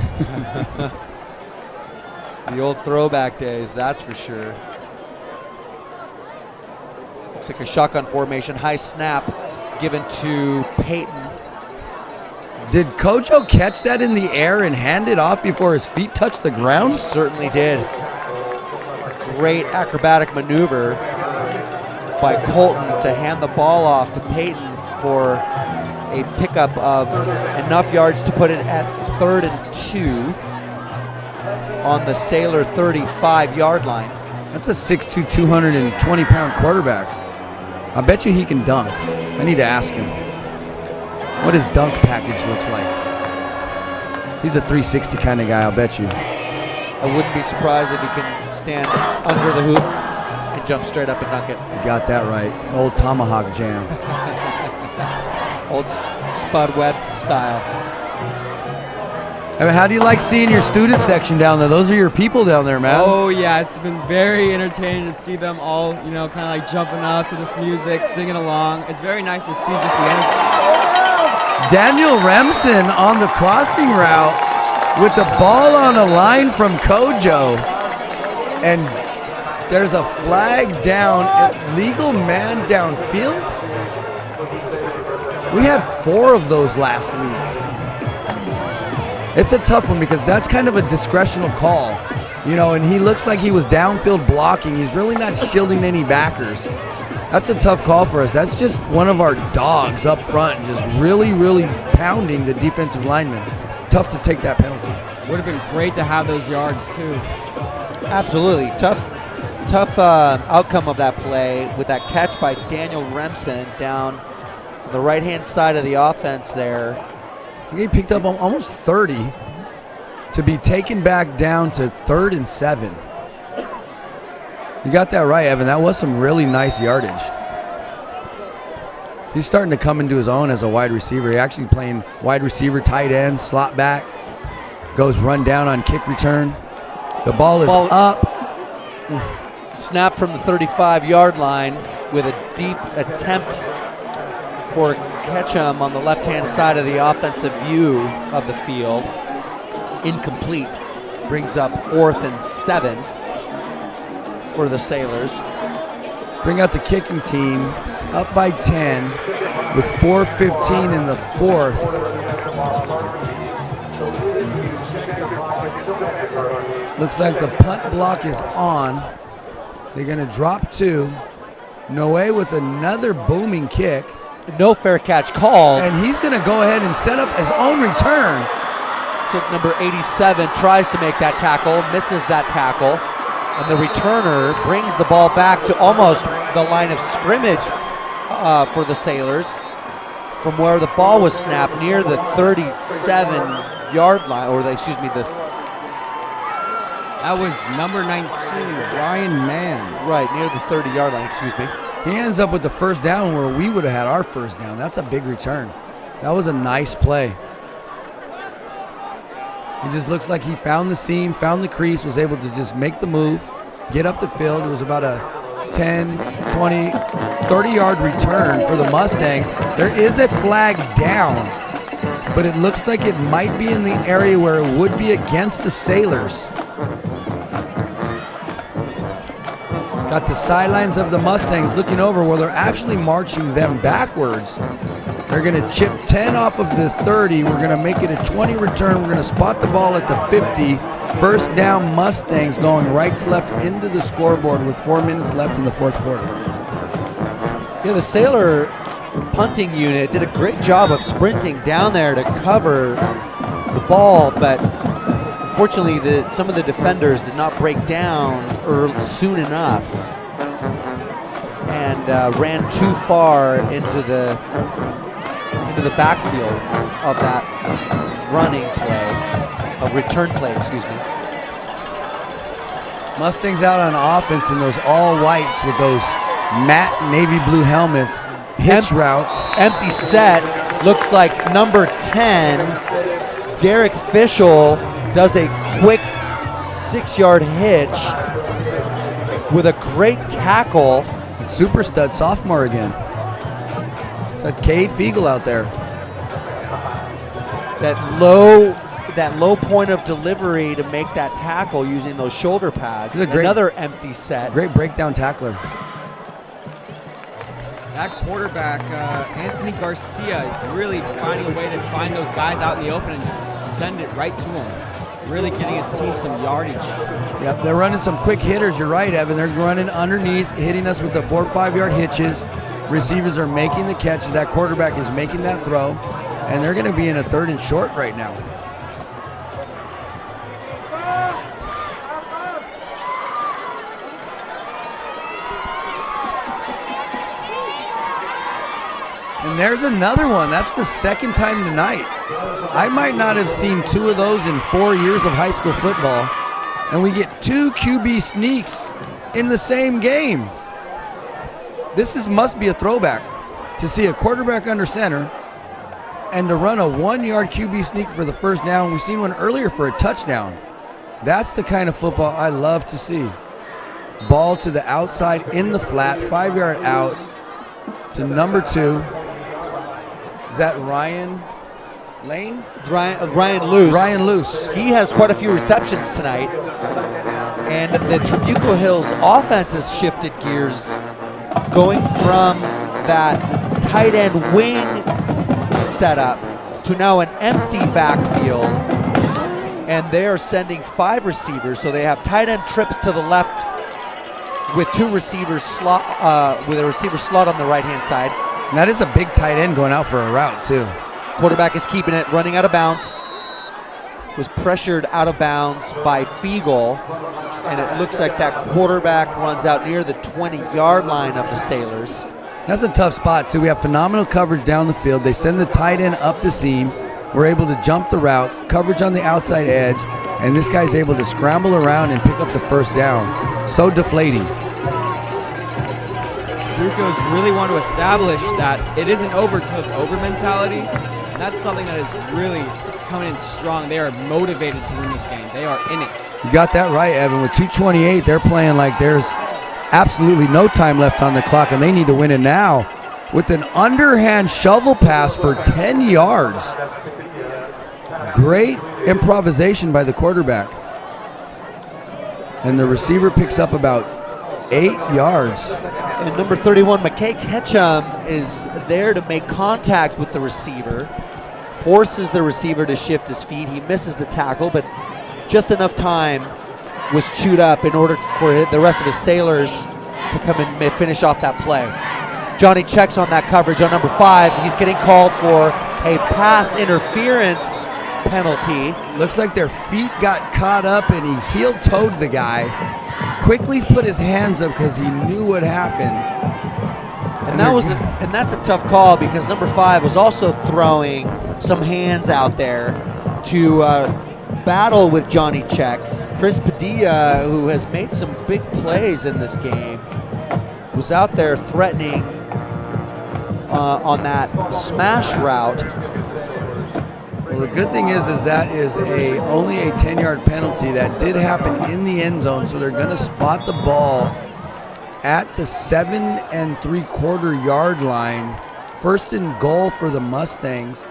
The old throwback days, that's for sure. Looks like a shotgun formation, high snap given to Peyton. Did Kojo catch that in the air and hand it off before his feet touched the ground? Certainly did. Great acrobatic maneuver by Colton to hand the ball off to Peyton for a pickup of enough yards to put it at 3rd and 2 on the Sailor 35-yard line. That's a 6'2", 220-pound quarterback. I bet you he can dunk. I need to ask him what his dunk package looks like. He's a 360 kind of guy, I'll bet you. I wouldn't be surprised if he can stand under the hoop and jump straight up and dunk it. You got that right. Old tomahawk jam. Old Spud Webb style. I mean, how do you like seeing your student section down there? Those are your people down there, man. Oh yeah, it's been very entertaining to see them all, you know, kind of like jumping up to this music, singing along. It's very nice to see just the energy. Daniel Remsen on the crossing route with the ball on a line from Kojo. And there's a flag down, illegal man downfield. We had 4 of those last week. It's a tough one because that's kind of a discretional call, you know, and he looks like he was downfield blocking. He's really not shielding any backers. That's a tough call for us. That's just one of our dogs up front, just really, really pounding the defensive lineman. Tough to take that penalty. Would have been great to have those yards too. Absolutely. Tough outcome of that play with that catch by Daniel Remsen down the right-hand side of the offense there. He picked up almost 30 to be taken back down to 3rd and 7. You got that right, Evan. That was some really nice yardage. He's starting to come into his own as a wide receiver. He actually playing wide receiver, tight end, slot back. Goes run down on kick return. The ball is up. Snap from the 35-yard line with a deep attempt for Ketchum on the left-hand side of the offensive view of the field. Incomplete. Brings up 4th and 7 for the Sailors. Bring out the kicking team, up by 10 with 4:15 in the 4th. Looks like the punt block is on. They're gonna drop 2. Noe with another booming kick. No fair catch called. And he's gonna go ahead and set up his own return. So number 87 tries to make that tackle, misses that tackle, and the returner brings the ball back to almost the line of scrimmage for the Sailors from where the ball was snapped near the 37-yard line, That was number 19, Ryan Manns. Right, near the 30-yard line, excuse me. He ends up with the first down where we would have had our first down. That's a big return. That was a nice play. He just looks like he found the seam, found the crease, was able to just make the move, get up the field. It was about a 10, 20, 30-yard return for the Mustangs. There is a flag down, but it looks like it might be in the area where it would be against the Sailors. Got the sidelines of the Mustangs looking over where they're actually marching them backwards. They're going to chip 10 off of the 30. We're going to make it a 20 return. We're going to spot the ball at the 50. First down, Mustangs going right to left into the scoreboard with 4 minutes left in the 4th quarter. Yeah, the Sailor punting unit did a great job of sprinting down there to cover the ball, but unfortunately some of the defenders did not break down soon enough and ran too far into the backfield of that return play, excuse me. Mustangs out on offense in those all whites with those matte navy blue helmets. Hitch route. Empty set. Looks like number 10, Derek Fischel, does a quick 6-yard hitch with a great tackle. And super stud sophomore again. It's like Cade Fiegel out there. That low point of delivery to make that tackle using those shoulder pads. Another empty set. Great breakdown tackler. That quarterback, Anthony Garcia, is really finding a way to find those guys out in the open and just send it right to them. Really getting his team some yardage. Yep, they're running some quick hitters. You're right, Evan. They're running underneath, hitting us with the 4 or 5 yard hitches. Receivers are making the catches. That quarterback is making that throw. And they're going to be in a 3rd and short right now. And there's another one. That's the 2nd time tonight. I might not have seen 2 of those in 4 years of high school football. And we get 2 QB sneaks in the same game. This must be a throwback to see a quarterback under center and to run a 1-yard QB sneak for the first down. We've seen one earlier for a touchdown. That's the kind of football I love to see. Ball to the outside in the flat, 5-yard out to number 2. Is that Ryan Lane? Ryan Luce. Ryan Luce. He has quite a few receptions tonight. And the Trabuco Hills offense has shifted gears, going from that tight end wing setup to now an empty backfield. And they are sending 5 receivers, so they have tight end trips to the left with 2 receivers slot, with a receiver slot on the right-hand side. And that is a big tight end going out for a route too. Quarterback is keeping it, running out of bounds. Was pressured out of bounds by Fiegel, and it looks like that quarterback runs out near the 20-yard line of the Sailors. That's a tough spot too. We have phenomenal coverage down the field. They send the tight end up the seam. We're able to jump the route, coverage on the outside edge, and this guy's able to scramble around and pick up the first down. So deflating. Trabuco's really want to establish that it isn't over till it's over mentality, and that's something that is really coming in strong. They are motivated to win this game. They are in it. You got that right, Evan. With 2:28, they're playing like there's absolutely no time left on the clock, and they need to win it now with an underhand shovel pass for 10 yards. Great improvisation by the quarterback. And the receiver picks up about 8 yards. And number 31, McKay Ketchum, is there to make contact with the receiver, forces the receiver to shift his feet. He misses the tackle, but just enough time was chewed up in order for the rest of his Sailors to come and finish off that play. Johnny checks on that coverage on number 5. He's getting called for a pass interference penalty. Looks like their feet got caught up and he heel-toed the guy. Quickly put his hands up because he knew what happened. And that's a tough call because number 5 was also throwing some hands out there to battle with Johnny Checks. Chris Padilla, who has made some big plays in this game, was out there threatening on that smash route. Well, the good thing is that is only a 10-yard penalty that did happen in the end zone, so they're going to spot the ball at the 7 3/4 yard line. First and goal for the Mustangs.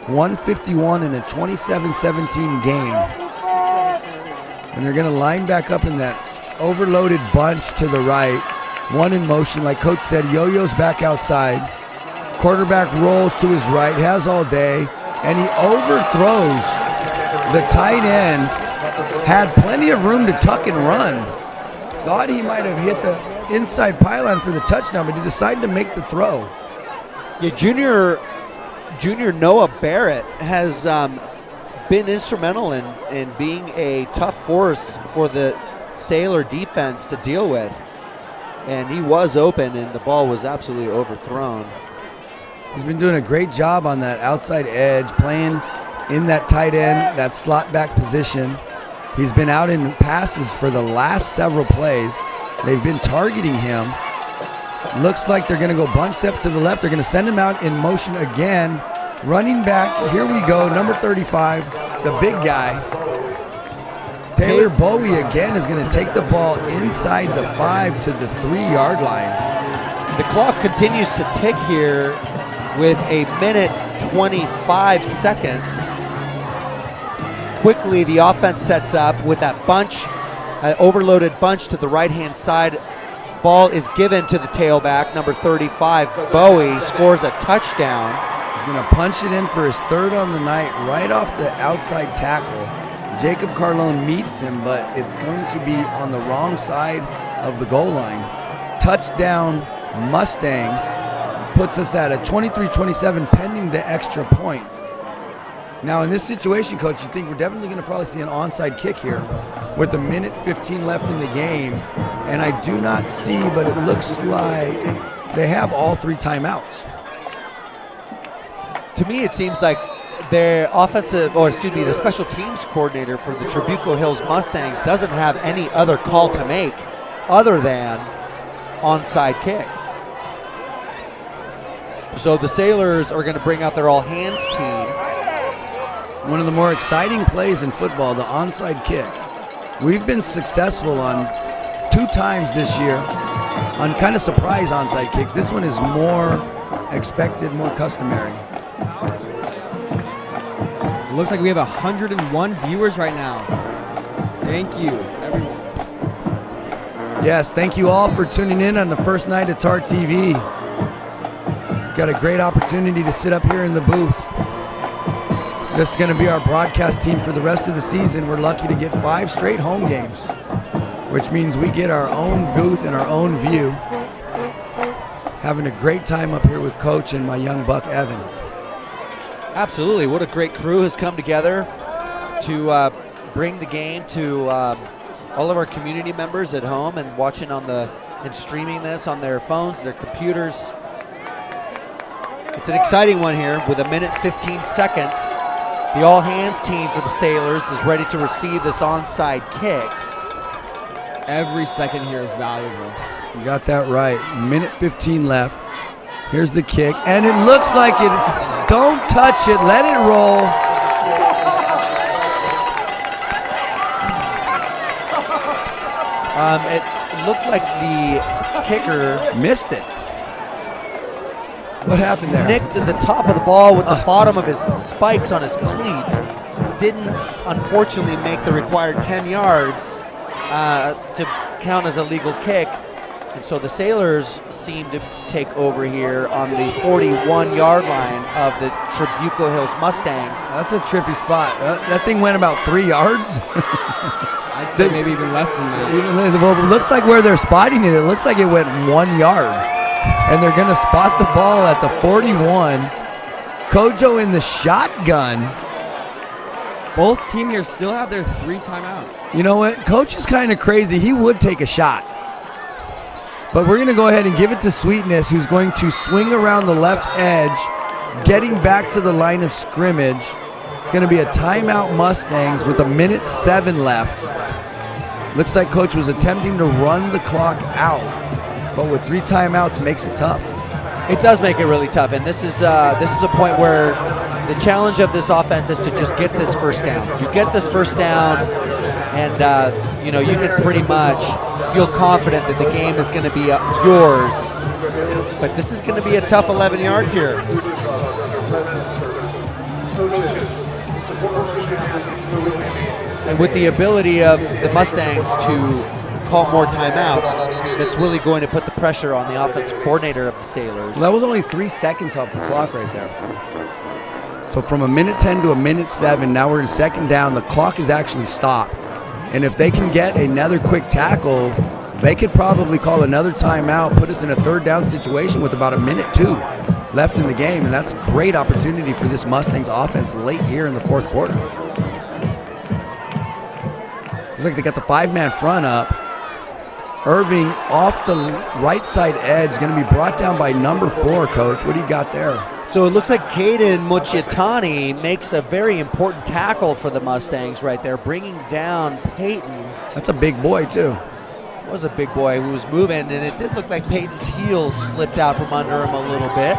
1:51 in a 27-17 game. And they're going to line back up in that overloaded bunch to the right. One in motion, like Coach said, Yo-Yo's back outside. Quarterback rolls to his right, has all day, and he overthrows the tight end. Had plenty of room to tuck and run. Thought he might have hit the inside pylon for the touchdown, but he decided to make the throw. Yeah, junior Noah Barrett has been instrumental in being a tough force for the Sailor defense to deal with. And he was open, and the ball was absolutely overthrown. He's been doing a great job on that outside edge, playing in that tight end, that slot back position. He's been out in passes for the last several plays. They've been targeting him. Looks like they're going to go bunch step to the left. They're going to send him out in motion again. Running back, here we go, number 35, the big guy. Taylor Bowie again is going to take the ball inside the 5 to the 3-yard line. The clock continues to tick here with a minute 25 seconds. Quickly, the offense sets up with that bunch, overloaded bunch to the right-hand side. Ball is given to the tailback, number 35. Bowie scores a touchdown. He's going to punch it in for his third on the night, right off the outside tackle. Jacob Carlone meets him, but it's going to be on the wrong side of the goal line. Touchdown, Mustangs. Puts us at a 23-27 pending the extra point. Now in this situation, Coach, you think we're definitely going to probably see an onside kick here with a minute 15 left in the game. And I do not see, but it looks like they have all 3 timeouts. To me, it seems like their the special teams coordinator for the Trabuco Hills Mustangs doesn't have any other call to make other than onside kick. So the Sailors are going to bring out their all-hands team. One of the more exciting plays in football, the onside kick. We've been successful on 2 times this year on kind of surprise onside kicks. This one is more expected, more customary. It looks like we have 101 viewers right now. Thank you, everyone. Yes, thank you all for tuning in on the first night of TarTV. Got a great opportunity to sit up here in the booth. This is going to be our broadcast team for the rest of the season. We're lucky to get 5 straight home games, which means we get our own booth and our own view. Having a great time up here with Coach and my young buck, Evan. Absolutely. What a great crew has come together to bring the game to all of our community members at home and watching and streaming this on their phones, their computers. It's an exciting one here with a minute 15 seconds. The all-hands team for the Sailors is ready to receive this onside kick. Every second here is valuable. You got that right. Minute 15 left. Here's the kick, and it looks like it's, don't touch it, let it roll. It looked like the kicker missed it. What happened there? Nicked at the top of the ball with the bottom of his spikes on his cleat. Didn't, unfortunately, make the required 10 yards to count as a legal kick. And so the Sailors seem to take over here on the 41-yard line of the Trabuco Hills Mustangs. That's a trippy spot. That thing went about 3 yards. I'd say maybe even less than that. Well, it looks like where they're spotting it, it looks like it went 1 yard. And they're going to spot the ball at the 41. Kojo in the shotgun. Both teams here still have their 3 timeouts. You know what? Coach is kind of crazy. He would take a shot. But we're going to go ahead and give it to Sweetness, who's going to swing around the left edge, getting back to the line of scrimmage. It's going to be a timeout Mustangs with a minute 7 left. Looks like Coach was attempting to run the clock out, but with 3 timeouts makes it tough. It does make it really tough, and this is a point where the challenge of this offense is to just get this first down. You get this first down, and you can pretty much feel confident that the game is going to be yours. But this is going to be a tough 11 yards here. And with the ability of the Mustangs to call more timeouts, that's really going to put the pressure on the offensive coordinator of the Sailors. Well, that was only 3 seconds off the clock right there. So from a minute 10 to a minute 7, now we're in second down. The clock is actually stopped. And if they can get another quick tackle, they could probably call another timeout, put us in a 3rd down situation with about a minute 2. left in the game, and that's a great opportunity for this Mustangs offense late here in the fourth quarter. Looks like they got the 5-man front up. Irving off the right side edge, going to be brought down by number 4, Coach. What do you got there? So it looks like Caden Mucciatani makes a very important tackle for the Mustangs right there, bringing down Peyton. That's a big boy, too. Was a big boy who was moving, and it did look like Peyton's heels slipped out from under him a little bit.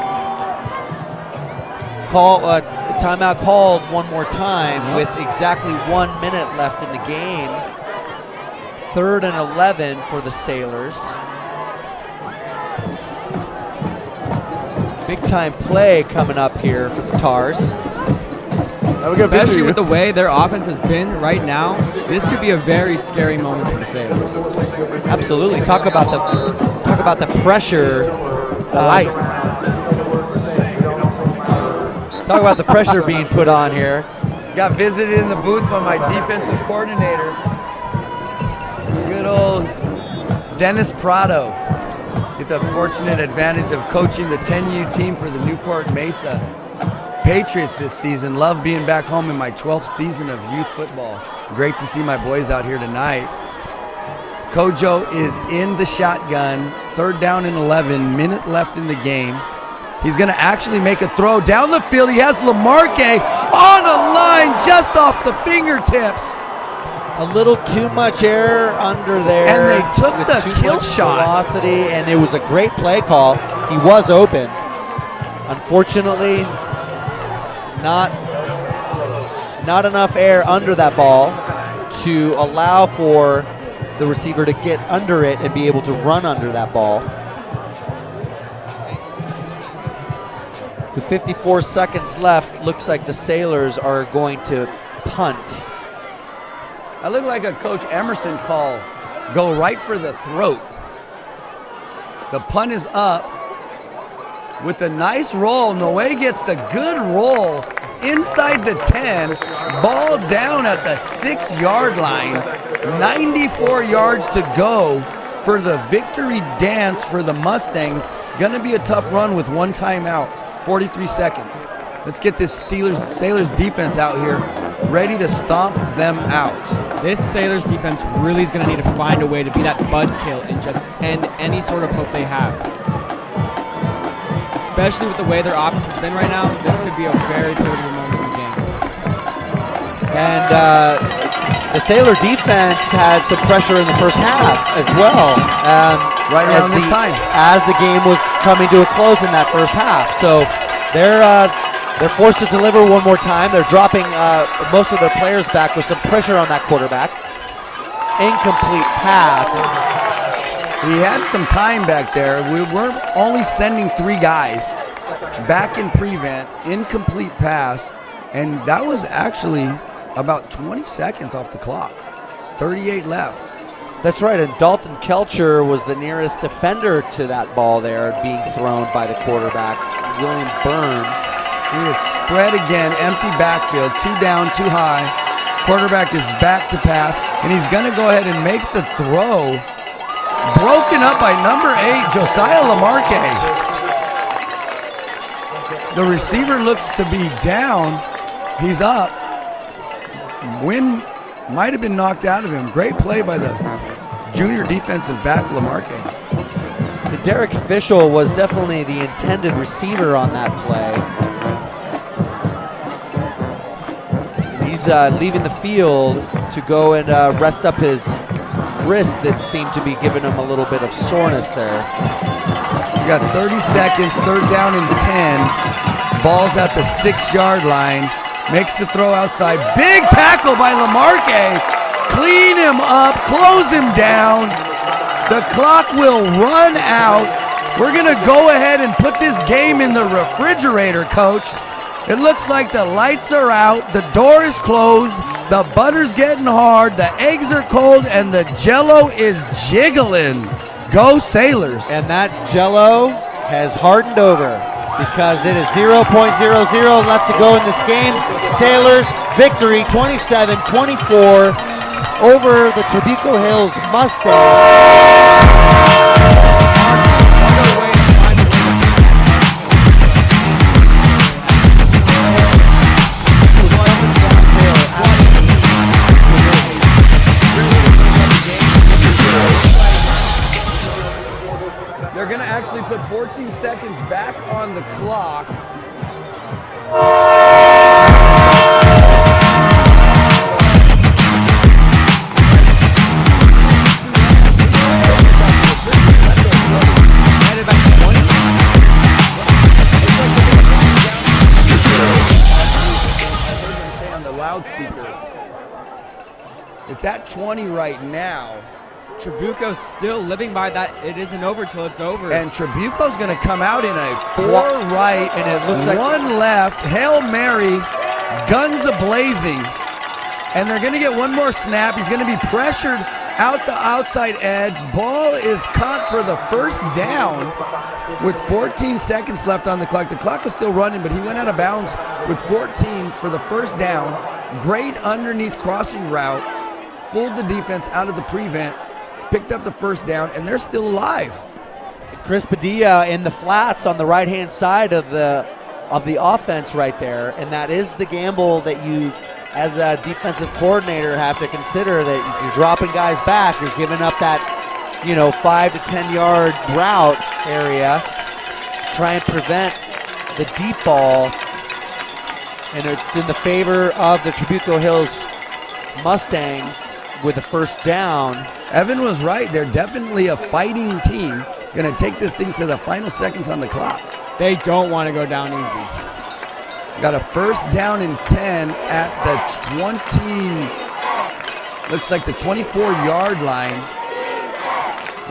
Timeout called one more time with exactly 1 minute left in the game. 3rd and 11 for the Sailors. Big time play coming up here for the Tars. Especially with the way their offense has been right now, this could be a very scary moment for the Sailors. Absolutely. Talk about the pressure. Talk about the pressure being put on here. Got visited in the booth by my defensive coordinator. Good old Dennis Prado. Get the fortunate advantage of coaching the 10U team for the Newport Mesa Patriots this season. Love being back home in my 12th season of youth football. Great to see my boys out here tonight. Kojo is in the shotgun. 3rd down and 11, minute left in the game. He's going to actually make a throw down the field. He has Lamarque on a line just off the fingertips. A little too much air under there. And they took the kill shot. Velocity, and it was a great play call. He was open. Unfortunately, not enough air under that ball to allow for the receiver to get under it and be able to run under that ball. With 54 seconds left, looks like the Sailors are going to punt. I look like a Coach Emerson call. Go right for the throat. The punt is up. With a nice roll, Noe gets the good roll inside the 10. Ball down at the 6-yard line. 94 yards to go for the victory dance for the Mustangs. Gonna be a tough run with 1 timeout. 43 seconds. Let's get this Sailors defense out here ready to stomp them out. This Sailors defense really is going to need to find a way to be that buzzkill and just end any sort of hope they have. Especially with the way their offense has been right now, this could be a very pivotal moment in the game. And the Sailor defense had some pressure in the first half as well. Right around this time. As the game was coming to a close in that first half. So they're forced to deliver one more time. They're dropping most of their players back with some pressure on that quarterback. Incomplete pass. He had some time back there. We were only sending 3 guys back in prevent, incomplete pass, and that was actually about 20 seconds off the clock. 38 left. That's right, and Dalton Kelcher was the nearest defender to that ball there being thrown by the quarterback, William Burns. He was spread again, empty backfield, 2 down, 2 high. Quarterback is back to pass, and he's going to go ahead and make the throw. Broken up by number 8, Josiah Lamarque. The receiver looks to be down. He's up. Wind might have been knocked out of him. Great play by the junior defensive back, Lamarque. Derek Fischel was definitely the intended receiver on that play. He's leaving the field to go and rest up his wrist that seemed to be giving him a little bit of soreness there. You got 30 seconds, 3rd down and 10. Ball's at the 6-yard line. Makes the throw outside. Big tackle by Lamarque. Clean him up, close him down. The clock will run out. We're going to go ahead and put this game in the refrigerator, Coach. It looks like the lights are out, the door is closed, the butter's getting hard, the eggs are cold, and the Jell-O is jiggling. Go Sailors. And that Jell-O has hardened over because it is 0.00 left to go in this game. Sailors victory 27-24 over the Trabuco Hills Mustangs. They're going to actually put 14 seconds back on the clock. On the loudspeaker. It's at 20 right now. Trabuco's still living by that. It isn't over till it's over. And Trabuco's going to come out in a 4 right, and it looks like 1 left. Hail Mary, guns a-blazing. And they're going to get one more snap. He's going to be pressured out the outside edge. Ball is caught for the first down with 14 seconds left on the clock. The clock is still running, but he went out of bounds with 14 for the first down. Great underneath crossing route. Fooled the defense out of the prevent. Picked up the first down, and they're still alive. Chris Padilla in the flats on the right-hand side of the offense right there, and that is the gamble that you, as a defensive coordinator, have to consider, that if you're dropping guys back, you're giving up that, 5 to 10 yard route area, try and prevent the deep ball, and it's in the favor of the Trabuco Hills Mustangs with a first down. Evan was right. They're definitely a fighting team. Going to take this thing to the final seconds on the clock. They don't want to go down easy. Got a first down and 10 at the 20, looks like the 24-yard line.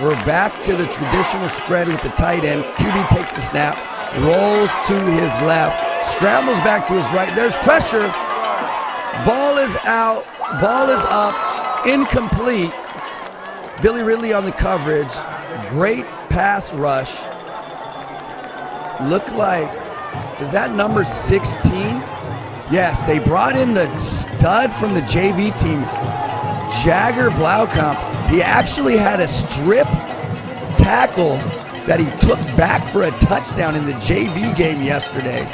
We're back to the traditional spread with the tight end. QB takes the snap, rolls to his left, scrambles back to his right. There's pressure. Ball is out. Ball is up. Incomplete. Billy Ridley on the coverage. Great pass rush. Look like, is that number 16? Yes, they brought in the stud from the JV team, Jagger Blaukamp. He actually had a strip tackle that he took back for a touchdown in the JV game yesterday.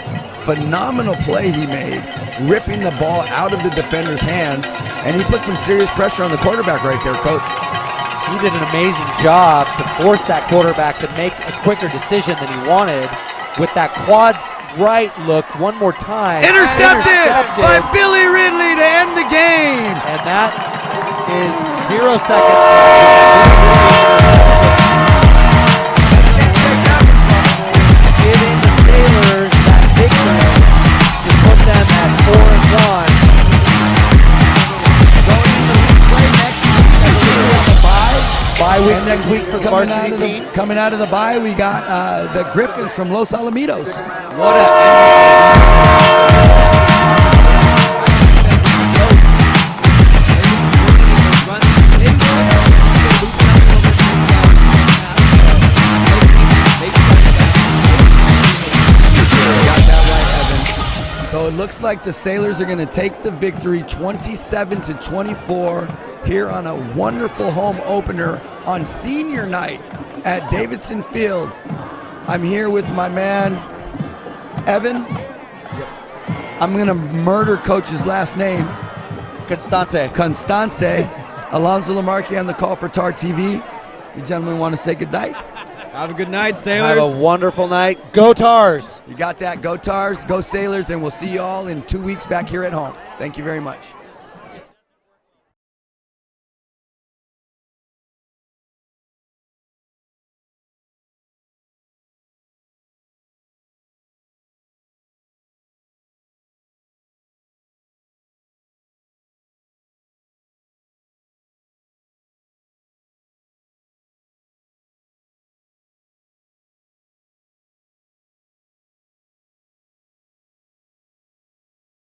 Phenomenal play he made, ripping the ball out of the defender's hands, and he put some serious pressure on the quarterback right there, Coach. He did an amazing job to force that quarterback to make a quicker decision than he wanted with that quads right look one more time. Intercepted by Billy Ridley to end the game. And that is 0 seconds. Giving the Sailors that victory to put them at 4-1. Bye week next week for the varsity team. Coming out of the bye, we got the Griffins from Los Alamitos. What a So it looks like the Sailors are going to take the victory 27-24 here on a wonderful home opener on senior night at Davidson Field. I'm here with my man, Evan. I'm going to murder Coach's last name. Constance. Alonzo Lamarque on the call for TarTV. You gentlemen want to say good night? Have a good night, Sailors. Have a wonderful night. Go Tars. You got that. Go Tars, go Sailors, and we'll see you all in 2 weeks back here at home. Thank you very much.